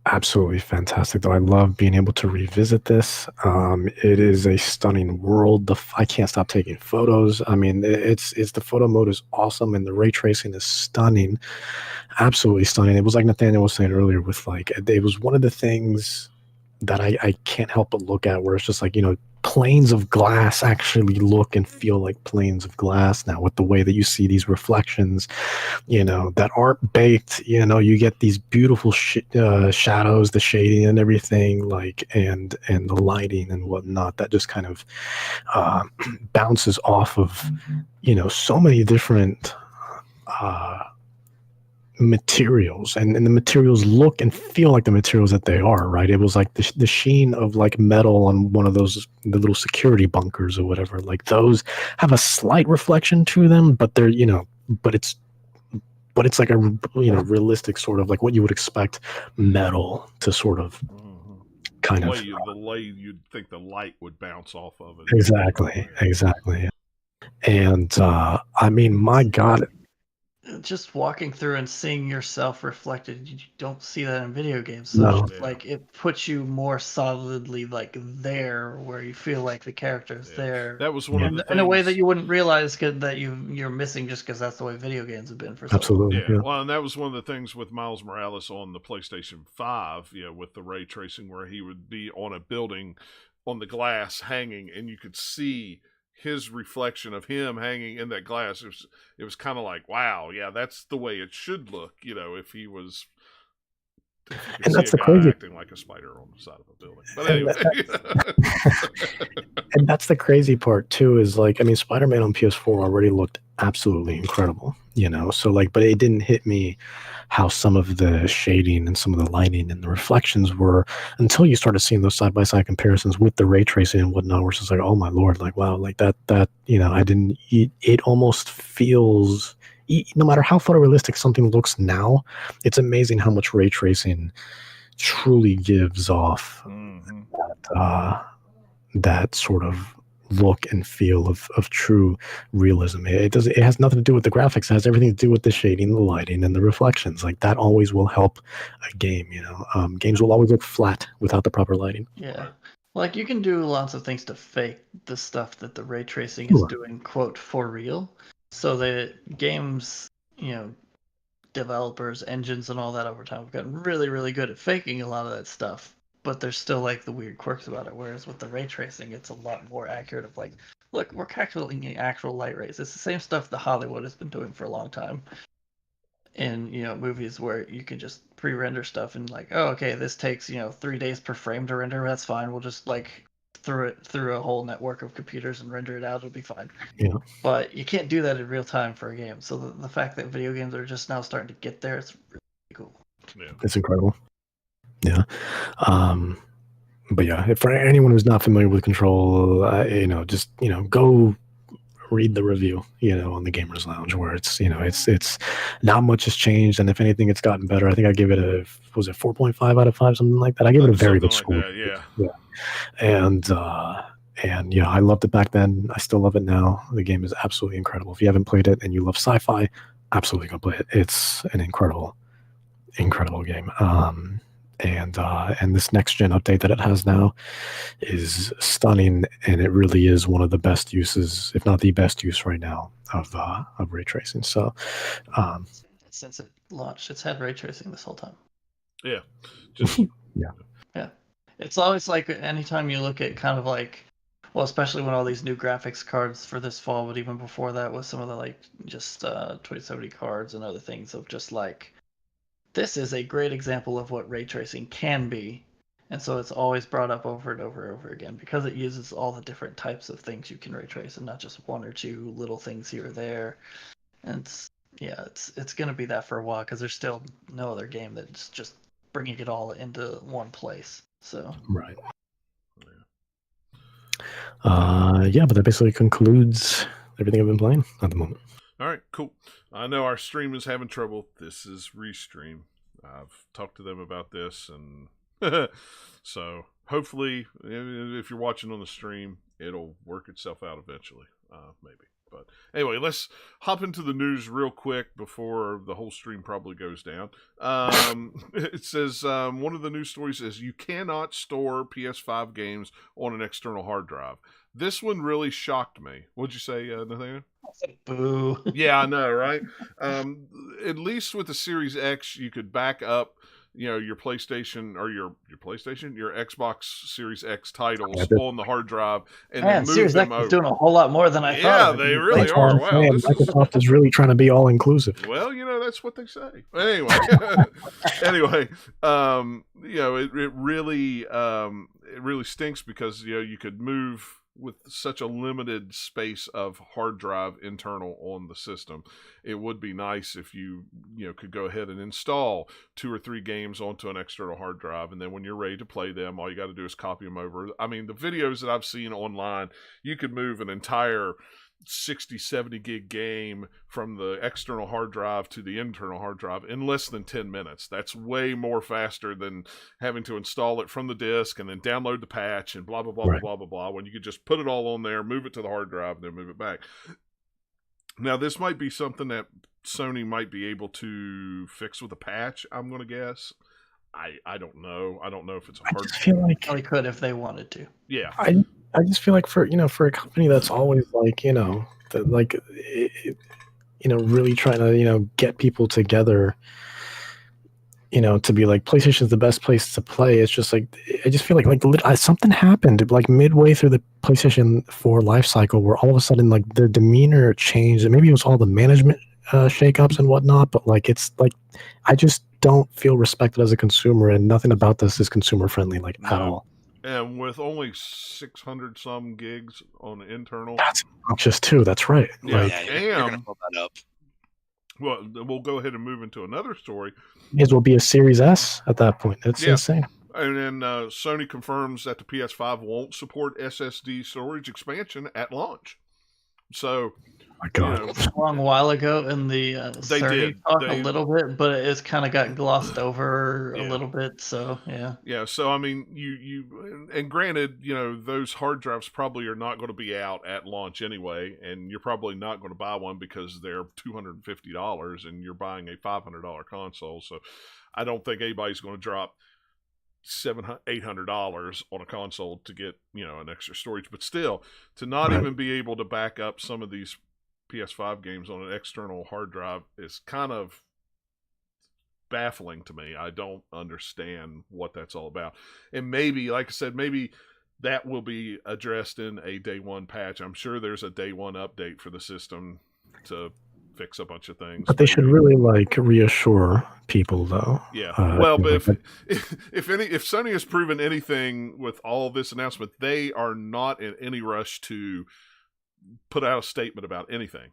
absolutely fantastic, though. I love being able to revisit this. It is a stunning world. I can't stop taking photos. I mean, it's the photo mode is awesome, and the ray tracing is stunning, absolutely stunning. It was like Nathaniel was saying earlier, with it was one of the things that I can't help but look at, where it's just planes of glass actually look and feel like planes of glass now, with the way that you see these reflections, that aren't baked. You get these beautiful shadows, the shading and everything, and the lighting and whatnot that just kind of bounces off of so many different materials, and the materials look and feel like the materials that they are, right? It was like the sheen of metal on one of the little security bunkers or whatever, those have a slight reflection to them, but they're but it's like a realistic sort of what you would expect metal to sort of kind of the way you'd think the light would bounce off of it. Exactly. And I mean, my God, just walking through and seeing yourself reflected, you don't see that in video games. So it puts you more solidly there, where you feel like the character's there. That was one of the things, in a way that you wouldn't realize that you're missing, just because that's the way video games have been for so long. Absolutely. Yeah. Well, and that was one of the things with Miles Morales on the PlayStation 5, with the ray tracing, where he would be on a building on the glass hanging, and you could see his reflection of him hanging in that glass. It was kind of like, wow, yeah, that's the way it should look, if he was. And that's the crazy acting like a spider on the side of a building. But anyway, And that's the crazy part too, is like, I mean, Spider-Man on PS4 already looked absolutely incredible, so like, but it didn't hit me how some of the shading and some of the lighting and the reflections were until you started seeing those side-by-side comparisons with the ray tracing and whatnot, where it's just like, oh my Lord, like, wow, like that, it almost feels, no matter how photorealistic something looks now, it's amazing how much ray tracing truly gives off that sort of look and feel of true realism. It has nothing to do with the graphics. It has everything to do with the shading, the lighting, and the reflections. Like that always will help a game. Games will always look flat without the proper lighting. Yeah, like you can do lots of things to fake the stuff that the ray tracing is doing, quote, for real. So the games, developers, engines, and all that over time have gotten really, really good at faking a lot of that stuff. But there's still like the weird quirks about it. Whereas with the ray tracing, it's a lot more accurate. Of like, look, we're calculating actual light rays. It's the same stuff that Hollywood has been doing for a long time. In movies where you can just pre-render stuff and like, oh, okay, this takes 3 days per frame to render. That's fine. We'll just like through it through a whole network of computers and render it out. It'll be fine. Yeah. But you can't do that in real time for a game. So the fact that video games are just now starting to get there, it's really cool. Yeah. It's incredible. Yeah. But yeah, for anyone who's not familiar with Control, just go read the review, on the Gamers Lounge, where it's not much has changed, and if anything, it's gotten better. I think I give it a 4.5 out of 5, something like that. I give it a very good score. Yeah. And I loved it back then. I still love it now. The game is absolutely incredible. If you haven't played it and you love sci-fi, absolutely go play it. It's an incredible game. And this next gen update that it has now is stunning, and it really is one of the best uses, if not the best use right now of ray tracing. So since it launched, it's had ray tracing this whole time. Yeah. Yeah. It's always like anytime you look at kind of like, well, especially when all these new graphics cards for this fall, but even before that with some of the like just 2070 cards and other things of just like, this is a great example of what ray tracing can be. And so it's always brought up over and over and over again because it uses all the different types of things you can ray trace and not just one or two little things here or there. And it's going to be that for a while because there's still no other game that's just bringing it all into one place. So right. But that basically concludes everything I've been playing at the moment. All right, cool. I know our stream is having trouble. This is Restream. I've talked to them about this, and so hopefully, if you're watching on the stream, it'll work itself out eventually, maybe. But anyway, let's hop into the news real quick before the whole stream probably goes down. It says, one of the news stories is you cannot store PS5 games on an external hard drive. This one really shocked me. What'd you say, Nathaniel? I said boo. Yeah, I know, right? At least with the Series X, you could back up, your PlayStation or your PlayStation, your Xbox Series X titles on the hard drive, and then move Series them X over. Is doing a whole lot more than I thought. Yeah, they really are. Wow, Microsoft is really trying to be all inclusive. Well, that's what they say. Anyway, it really stinks because you could move with such a limited space of hard drive internal on the system. It would be nice if you could go ahead and install 2 or 3 games onto an external hard drive, and then when you're ready to play them, all you got to do is copy them over. I mean, the videos that I've seen online, you could move an entire 60-70 gig game from the external hard drive to the internal hard drive in less than 10 minutes. That's way more faster than having to install it from the disk and then download the patch and blah blah blah blah blah blah, when you could just put it all on there, move it to the hard drive, and then move it back. Now, this might be something that Sony might be able to fix with a patch, I'm going to guess. I don't know. I don't know if it's a hard. I just feel like they could if they wanted to. Yeah. I just feel like for a company that's always like really trying to get people together, to be like PlayStation is the best place to play. It's just like I just feel like something happened like midway through the PlayStation 4 life cycle where all of a sudden like the demeanor changed, and maybe it was all the management shakeups and whatnot. But like it's like I just don't feel respected as a consumer, and nothing about this is consumer friendly at all. And with only 600 some gigs on internal. That's just too. That's right. Yeah, you're going to pull that up. Well, we'll go ahead and move into another story. It will be a Series S at that point. It's insane. And then Sony confirms that the PS5 won't support SSD storage expansion at launch. So, my God, a long while ago in the Sony talk a little bit, but it's kind of got glossed over a little bit. So yeah. So I mean, and granted, those hard drives probably are not going to be out at launch anyway, and you're probably not going to buy one because they're $250, and you're buying a $500 console. So I don't think anybody's going to drop $800 on a console to get an extra storage. But still, to not even be able to back up some of these PS5 games on an external hard drive is kind of baffling to me. I don't understand what that's all about. And maybe, like I said, maybe that will be addressed in a day one patch. I'm sure there's a day one update for the system to fix a bunch of things. But they should really reassure people, though. Yeah. Well, but if Sony has proven anything with all this announcement, they are not in any rush to put out a statement about anything.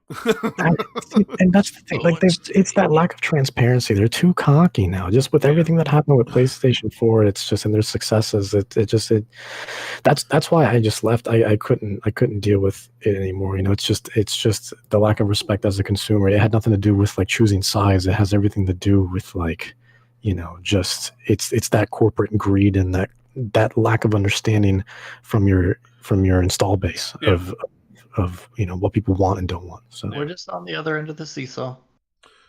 And that's the thing. It's that lack of transparency. They're too cocky now. Just with everything that happened with PlayStation 4, it's just, and their successes. That's why I just left. I couldn't deal with it anymore. It's just the lack of respect as a consumer. It had nothing to do with choosing size. It has everything to do with just it's that corporate greed and that lack of understanding from your install base of what people want and don't want. So we're just on the other end of the seesaw.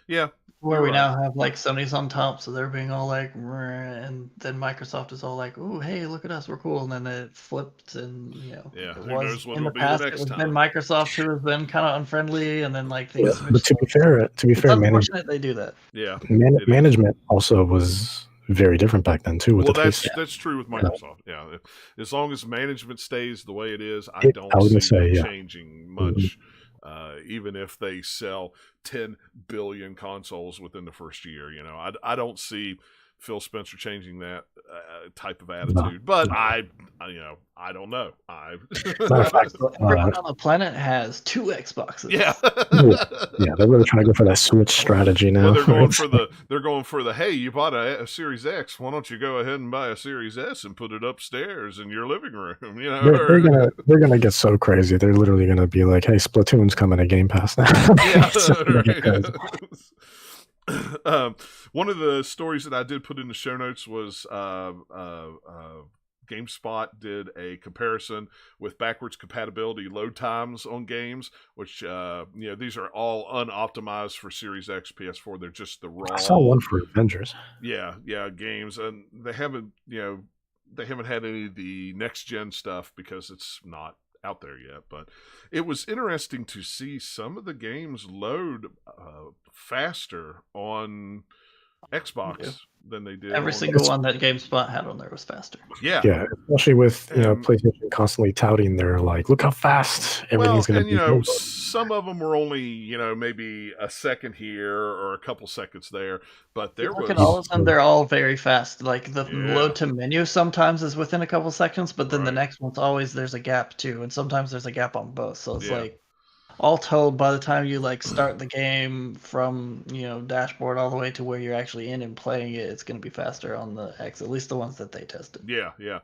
Yeah. Where we now have Sony's on top, so they're being all and then Microsoft is all like, "Ooh, hey, look at us, we're cool." And then it flipped, and who knows what it'll be past, the next time. Been Microsoft who has been kind of unfriendly, and then things. But to be fair, management, they do that. Yeah, management also was very different back then too. That's true with Microsoft. Yeah, as long as management stays the way it is, I don't see it changing much. Even if they sell 10 billion consoles within the first year, I don't see Phil Spencer changing that type of attitude. But I don't know. Everyone on the planet has 2 Xboxes. Yeah. Yeah, they're really trying to go for that Switch strategy now. Well, they're going for the hey, you bought a Series X, why don't you go ahead and buy a Series S and put it upstairs in your living room? They're gonna get so crazy. They're literally gonna be like, hey, Splatoon's coming to Game Pass now. Yeah. One of the stories that I did put in the show notes was GameSpot did a comparison with backwards compatibility load times on games, which these are all unoptimized for Series X, PS4. They're just the raw. I saw one for Avengers. Yeah, games, and they haven't had any of the next gen stuff because it's not out there yet. But it was interesting to see some of the games load faster on Xbox than they did. Every single one that GameSpot had on there was faster. Yeah, especially with PlayStation constantly touting their look how fast everything's going to be. Some of them were only maybe a second here or a couple seconds there, but look at all of them. They're all very fast. The load to menu sometimes is within a couple seconds, but then the next one's always there's a gap too, and sometimes there's a gap on both. So it's all told, by the time you start the game from dashboard all the way to where you're actually in and playing it, it's going to be faster on the X, at least the ones that they tested. Yeah.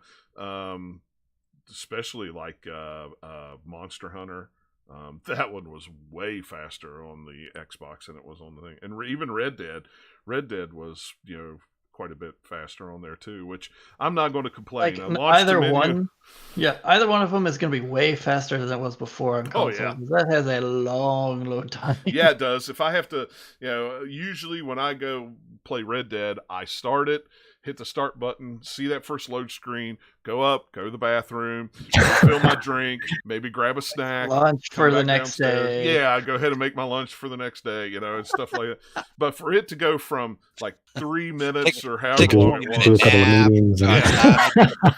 Especially Monster Hunter. That one was way faster on the Xbox than it was on the thing. And even Red Dead was quite a bit faster on there too, which I'm not going to complain. Either one of them is going to be way faster than it was before on console. That has a long load time. Yeah, it does. If I have to, usually when I go play Red Dead, I start it, hit the start button, see that first load screen, go to the bathroom, fill my drink, maybe grab a snack, lunch for the next day. Yeah, I go ahead and make my lunch for the next day, and stuff like that. But for it to go from 3 minutes or however long it was,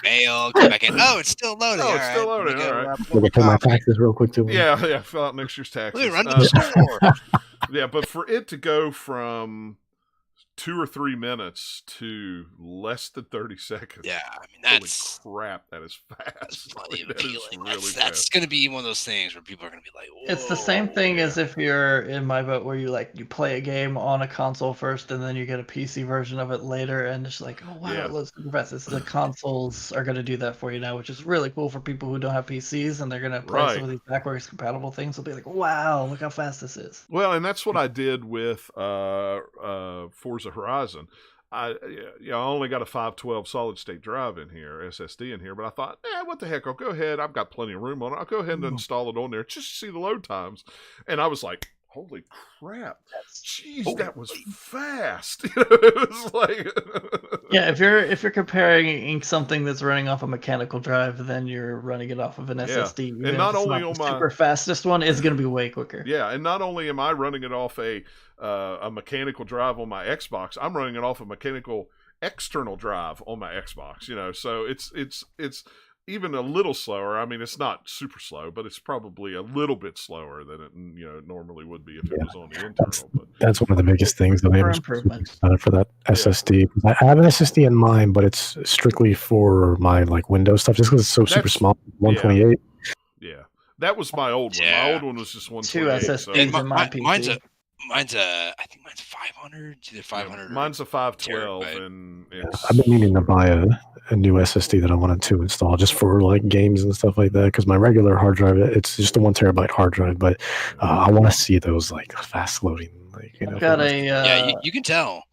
mail, come back in. Oh, it's still loading. Oh, it's still loading. All right. Let me pay my taxes real quick too. Yeah, fill out next year's taxes. Run to the store. Yeah, but for it to go from 2 or 3 minutes to less than 30 seconds. Yeah, I mean that's holy crap. That is fast. That's plenty that appealing. Is really that's going to be one of those things where people are going to be like, whoa. It's the same thing as if you're in my boat where you play a game on a console first and then you get a PC version of it later, and it's like, oh wow, it looks super fast. It's the consoles are going to do that for you now, which is really cool for people who don't have PCs and they're going to play some of these backwards compatible things. They'll be like, wow, look how fast this is. Well, and that's what I did with Forza Horizon. I only got a 512 solid state drive in here, SSD in here, but I thought, what the heck? I'll go ahead. I've got plenty of room on it. I'll go ahead and install it on there just to see the load times. And I was like, holy crap! Jeez, that was fast. It was like, yeah. If you're comparing something that's running off a mechanical drive, then you're running it off of an SSD. And not only on my super fastest one, it's going to be way quicker. Yeah, and not only am I running it off a mechanical drive on my Xbox, I'm running it off a mechanical external drive on my Xbox. So it's even a little slower. I mean, it's not super slow, but it's probably a little bit slower than it normally would be if it was on the internal. That's one of the biggest things that I am for that SSD. I have an SSD in mine, but it's strictly for my Windows stuff, just because it's so super small. 128. Yeah, that was my old one. My old one was just 128. 2 SSDs in my PC. I think mine's 500. It's either 500. Mine's a 512, and I've been meaning to buy a new SSD that I wanted to install just for games and stuff like that. Because my regular hard drive, it's just a 1 terabyte hard drive, but I want to see those fast loading. I've got a you can tell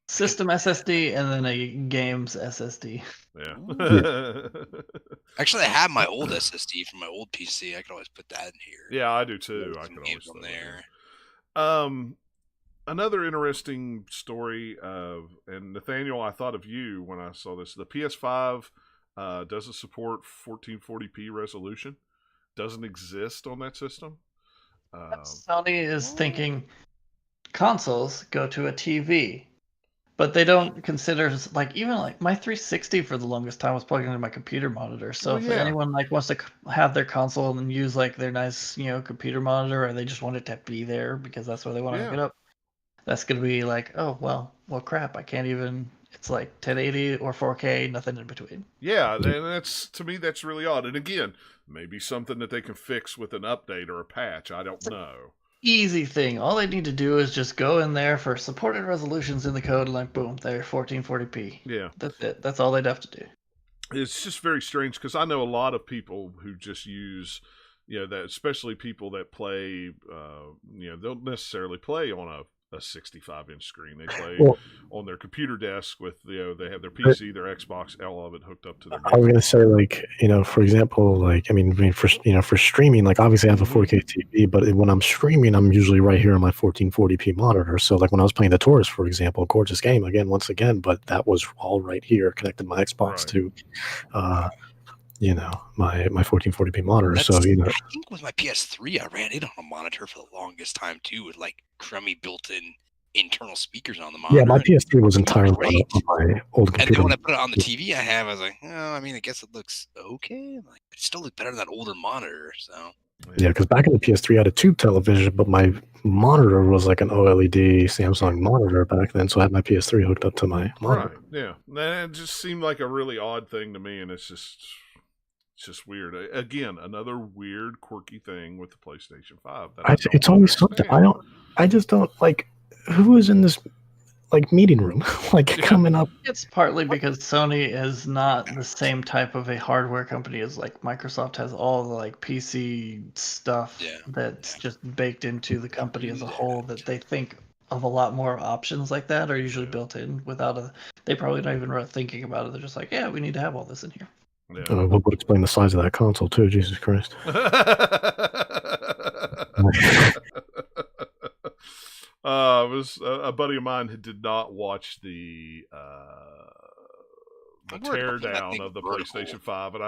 system SSD and then a games SSD. Yeah. Actually, I have my old SSD from my old PC. I could always put that in here. Yeah, I do too. I can always on there. Another interesting story and Nathaniel, I thought of you when I saw this. The PS5 doesn't support 1440p resolution. Doesn't exist on that system. Sony is thinking consoles go to a TV, but they don't consider even my 360 for the longest time was plugged into my computer monitor. So if anyone wants to have their console and use their nice computer monitor, or they just want it to be there because that's where they want to hook it up, that's gonna be oh well crap, I can't even. It's 1080 or 4K, nothing in between. Yeah, and to me that's really odd. And again, maybe something that they can fix with an update or a patch. I don't know. Easy thing. All they need to do is just go in there for supported resolutions in the code, boom, there, 1440p. Yeah. That's it. That's all they'd have to do. It's just very strange because I know a lot of people who just use, that especially people that play, don't necessarily play on a 65-inch screen. They play on their computer desk with, they have their PC, their Xbox, all of it hooked up to their. I was going to say, for example, for streaming, obviously I have a 4K TV, but when I'm streaming, I'm usually right here on my 1440p monitor. So when I was playing The Tourist, for example, gorgeous game once again, but that was all right here, connected my Xbox to, my 1440p monitor. I think with my PS3, I ran it on a monitor for the longest time too, with crummy built-in internal speakers on the monitor. Yeah, my PS3 was entirely on my old computer. And then when I put it on the TV I have, I was I guess it looks okay. It still looks better than that older monitor. So yeah, because back in the PS3, I had a tube television, but my monitor was an OLED Samsung monitor back then, so I had my PS3 hooked up to my monitor. Right. Yeah, and it just seemed like a really odd thing to me, and it's just weird. Again, another weird, quirky thing with the PlayStation 5. It's always something. I just don't who is in this meeting room coming up. It's partly because Sony is not the same type of a hardware company as Microsoft has all the PC stuff that's just baked into the company as a whole, that they think of a lot more options like that are usually built in without they probably not even thinking about it. They're just we need to have all this in here. Yeah. What would explain the size of that console too? Jesus Christ! It was a buddy of mine who did not watch the teardown of the PlayStation 5, and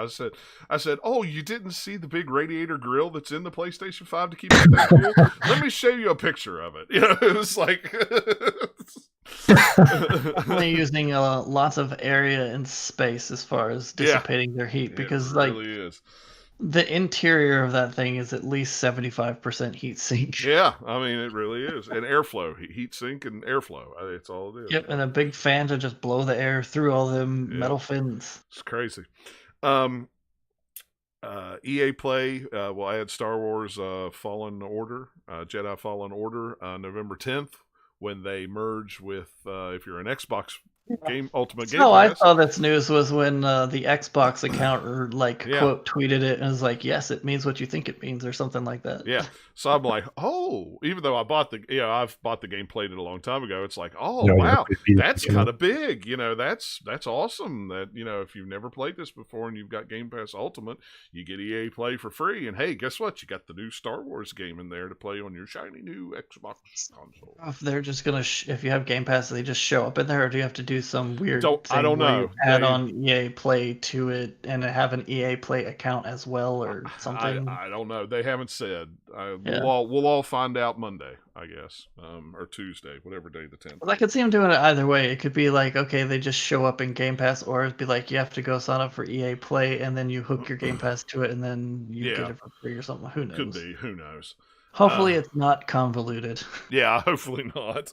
I said, "Oh, you didn't see the big radiator grill that's in the PlayStation 5 to keep it cool? Let me show you a picture of it." It was Only using lots of area and space as far as dissipating their heat, because it really is. The interior of that thing is at least 75% heat sink. Yeah, I mean it really is, and airflow, heat sink, and airflow. It's all it is. Yep, and a big fan to just blow the air through all them metal fins. It's crazy. EA Play will add Star Wars Fallen Order, Jedi Fallen Order, November 10th when they merge with if you're an Xbox Ultimate Game Pass. I saw this news was when the Xbox account quote tweeted it and was like, yes, it means what you think it means or something like that. Yeah. So I'm like, oh, even though I've bought the game, played it a long time ago. It's like, wow, that's kind of big. That's awesome. That if you've never played this before and you've got Game Pass Ultimate, you get EA Play for free. And hey, guess what? You got the new Star Wars game in there to play on your shiny new Xbox console. If they're just gonna, if you have Game Pass, they just show up in there, or do you have to do some weird I don't know. Add on EA Play to it and have an EA Play account as well, or something. I don't know. They haven't said. We'll all find out Monday, I guess, or Tuesday, whatever day the 10th. Well, I could see them doing it either way. It could be like, okay, they just show up in Game Pass, or it'd be like you have to go sign up for EA Play and then you hook your Game Pass to it and then you get it for free or something. Who knows? Could be. Who knows? Hopefully it's not convoluted. Yeah, hopefully not.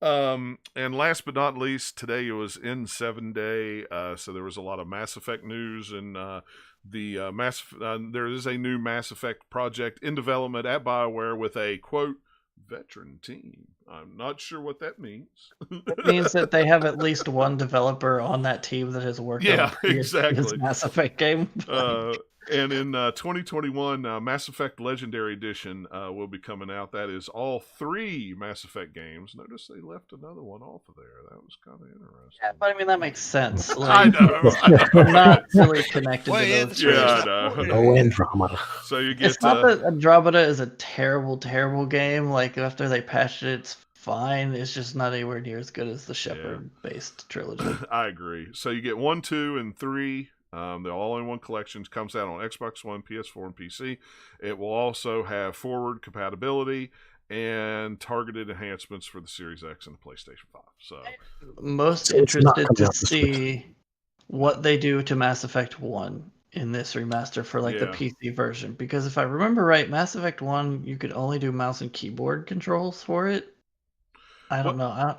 And last but not least, today it was N7 Day, so there was a lot of Mass Effect news, and there is a new Mass Effect project in development at BioWare with a, quote, veteran team. I'm not sure what that means. It means that they have at least one developer on that team that has worked on exactly. Mass Effect game. And in 2021, Mass Effect Legendary Edition will be coming out. That is all 3 Mass Effect games. Notice they left another one off of there. That was kind of interesting. Yeah, but I mean, that makes sense. I know. I'm not really connected to those. Yeah, I know. No Andromeda. So you get. It's not that Andromeda is a terrible, terrible game. Like, after they patched it, it's fine. It's just not anywhere near as good as the Shepard-based trilogy. I agree. So you get 1, 2, and 3. They're all in one collection. Comes out on Xbox One, PS4, and PC. It will also have forward compatibility and targeted enhancements for the Series X and the PlayStation 5. So, most interested to see what they do to Mass Effect 1 in this remaster for the PC version. Because if I remember right, Mass Effect 1, you could only do mouse and keyboard controls for it. I don't know.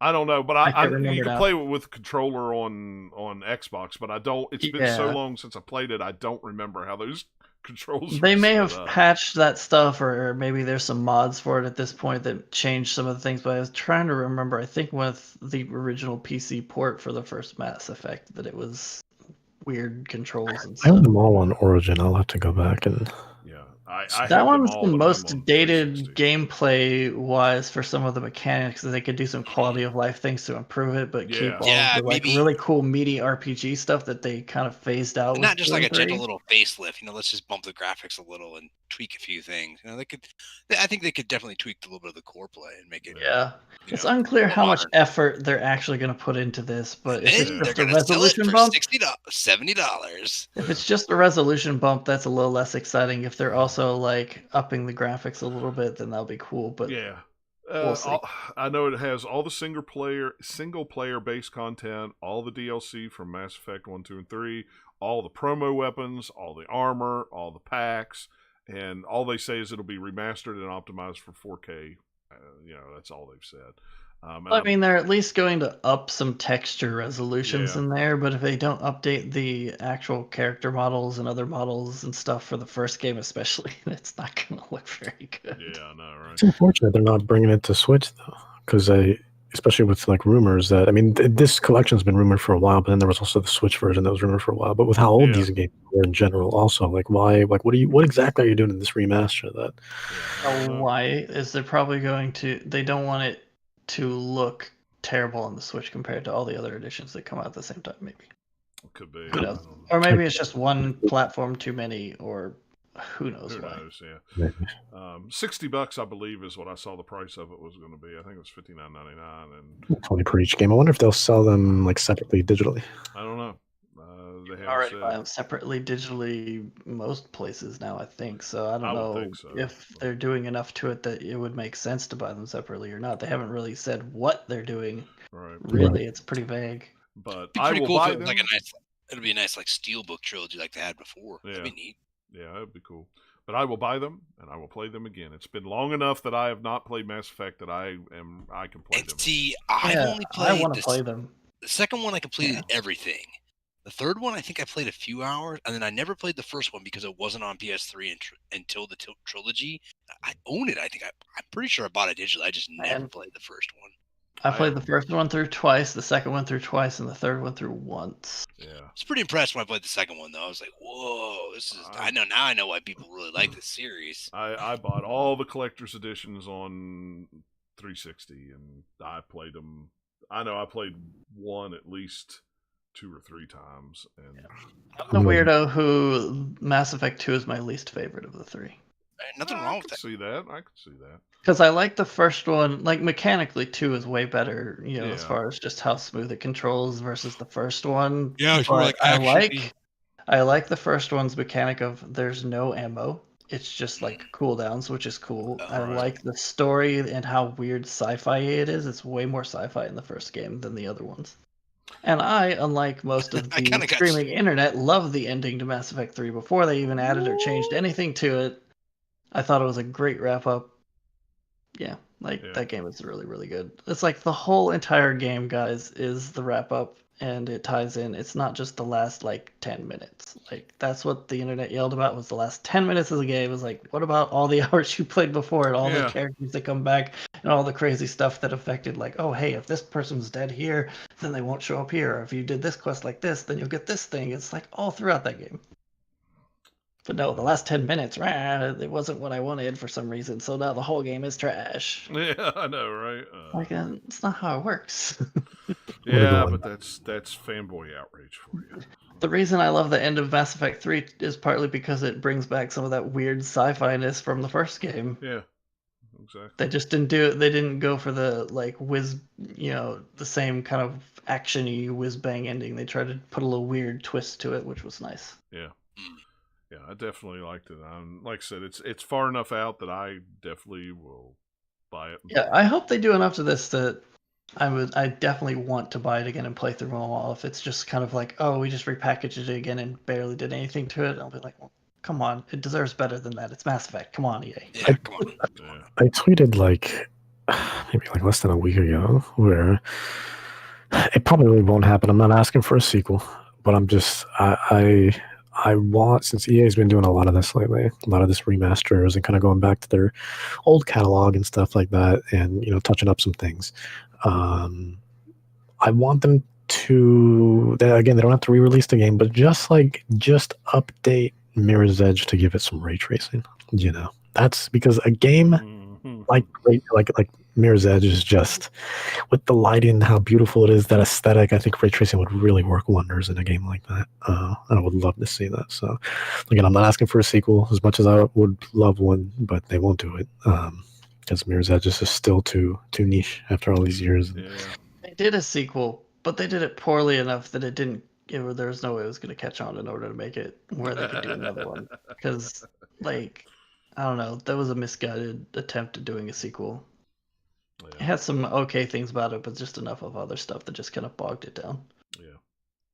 I don't know, but you can play with a controller on Xbox, but I don't. It's been so long since I played it, I don't remember how those controls. They may have patched that stuff, or maybe there's some mods for it at this point that changed some of the things. But I was trying to remember. I think with the original PC port for the first Mass Effect, that it was weird controls and stuff. I own them all on Origin. I'll have to go back and. That one's the most dated gameplay wise for some of the mechanics. That they could do some quality of life things to improve it, but keep all the really cool meaty RPG stuff that they kind of phased out. Not just like a gentle little facelift. Let's just bump the graphics a little and tweak a few things. They could. I think they could definitely tweak a little bit of the core play and make it. Yeah, it's unclear how much effort they're actually going to put into this, but if it's just a resolution bump, $70. If it's just a resolution bump, that's a little less exciting. If they're also upping the graphics a little bit, then that'll be cool. But we'll see. I know it has all the single player based content, all the DLC from Mass Effect 1, 2, and 3, all the promo weapons, all the armor, all the packs, and all they say is it'll be remastered and optimized for 4K. That's all they've said. I mean, they're at least going to up some texture resolutions in there, but if they don't update the actual character models and other models and stuff for the first game especially, it's not going to look very good. Yeah, I know, right? It's unfortunate they're not bringing it to Switch, though, because especially with rumors that, this collection's been rumored for a while, but then there was also the Switch version that was rumored for a while. But with how old these games were in general, also, why, what exactly are you doing in this remaster? Why is they're probably going to, they don't want it to look terrible on the Switch compared to all the other editions that come out at the same time, maybe. Could be. Who knows? Or maybe it's just one platform too many, or who knows why. Yeah. $60, I believe, is what I saw the price of it was going to be. I think it was $59.99 and $20 per each game. I wonder if they'll sell them separately digitally. I don't know. They already buy them separately digitally most places now, I think. So I don't know if they're doing enough to it that it would make sense to buy them separately or not. They haven't really said what they're doing. Right. Really, it's pretty vague. But I will buy them. It'll be a nice steelbook trilogy like they had before. Yeah. That'd be neat. Yeah, that'd be cool. But I will buy them and I will play them again. It's been long enough that I have not played Mass Effect that I can play them. See, I've only played. I want to play them. The second one I completed everything. The third one I think I played a few hours, and then I never played the first one because it wasn't on PS3 until the trilogy. I own it. I think I'm pretty sure I bought it digitally. I just never played the first one. I played the first one through twice, the second one through twice, and the third one through once. Yeah, I was pretty impressed when I played the second one, though. I was like, "Whoa, this is." I know why people really like this series. I bought all the collector's editions on 360, and I played them. I know I played one at least 2 or 3 times. And I'm the weirdo who Mass Effect 2 is my least favorite of the 3. Nothing wrong with that. I can see that. Because I like the first one, like mechanically 2 is way better, as far as just how smooth it controls versus the first one. Yeah, it's more like I like the first one's mechanic of there's no ammo. It's just like cooldowns, which is cool. I like the story and how weird sci-fi it is. It's way more sci-fi in the first game than the other ones. And I, unlike most of the streaming internet, love the ending to Mass Effect 3 before they even added or changed anything to it. I thought it was a great wrap-up. Yeah, that game is really, really good. It's like the whole entire game, guys, is the wrap-up, and it ties in. It's not just the last, 10 minutes. That's what the internet yelled about, was the last 10 minutes of the game. It was like, what about all the hours you played before and all the characters that come back and all the crazy stuff that affected, oh, hey, if this person's dead here, then they won't show up here. Or if you did this quest like this, then you'll get this thing. It's all throughout that game. But no, the last 10 minutes, it wasn't what I wanted for some reason, so now the whole game is trash. Yeah, I know, right? It's not how it works. Yeah, but that's fanboy outrage for you. The reason I love the end of Mass Effect 3 is partly because it brings back some of that weird sci-fi-ness from the first game. Yeah, exactly. They just didn't do it. They didn't go for the, whiz, the same kind of action-y whiz-bang ending. They tried to put a little weird twist to it, which was nice. Yeah. Yeah, I definitely liked it. Like I said, it's far enough out that I definitely will buy it. Yeah, I hope they do enough to this that I definitely want to buy it again and play through them all. If it's just kind of like, oh, we just repackaged it again and barely did anything to it, I'll be like, well, come on, it deserves better than that. It's Mass Effect. Come on, EA. Yeah, come on. I tweeted maybe less than a week ago where it probably won't happen. I'm not asking for a sequel, but I'm just I want, since EA's been doing a lot of this lately, a lot of this remasters and kind of going back to their old catalog and stuff like that, and touching up some things. I want them to, again, they don't have to re-release the game, but just update Mirror's Edge to give it some ray tracing. That's because a game like Mirror's Edge is just, with the lighting, how beautiful it is, that aesthetic, I think ray tracing would really work wonders in a game like that. I would love to see that. So again, I'm not asking for a sequel as much as I would love one, but they won't do it because Mirror's Edge is just still too niche after all these years. Yeah. They did a sequel, but they did it poorly enough that it didn't. There was no way it was going to catch on in order to make it where they could do another one. Because, I don't know, that was a misguided attempt at doing a sequel. Yeah. It had some okay things about it, but just enough of other stuff that just kind of bogged it down. Yeah,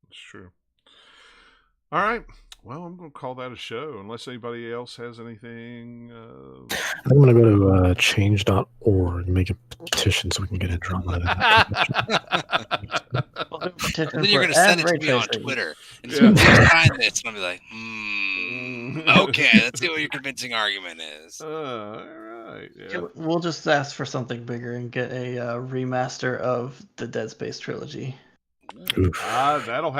that's true. All right. Well, I'm going to call that a show, unless anybody else has anything. I'm going to go to change.org and make a petition so we can get a drama. Then you're going to send it to me on Twitter. And so find this, and I'll be like, okay, let's see what your convincing argument is. All right. Yeah. We'll just ask for something bigger and get a remaster of the Dead Space trilogy. That'll happen.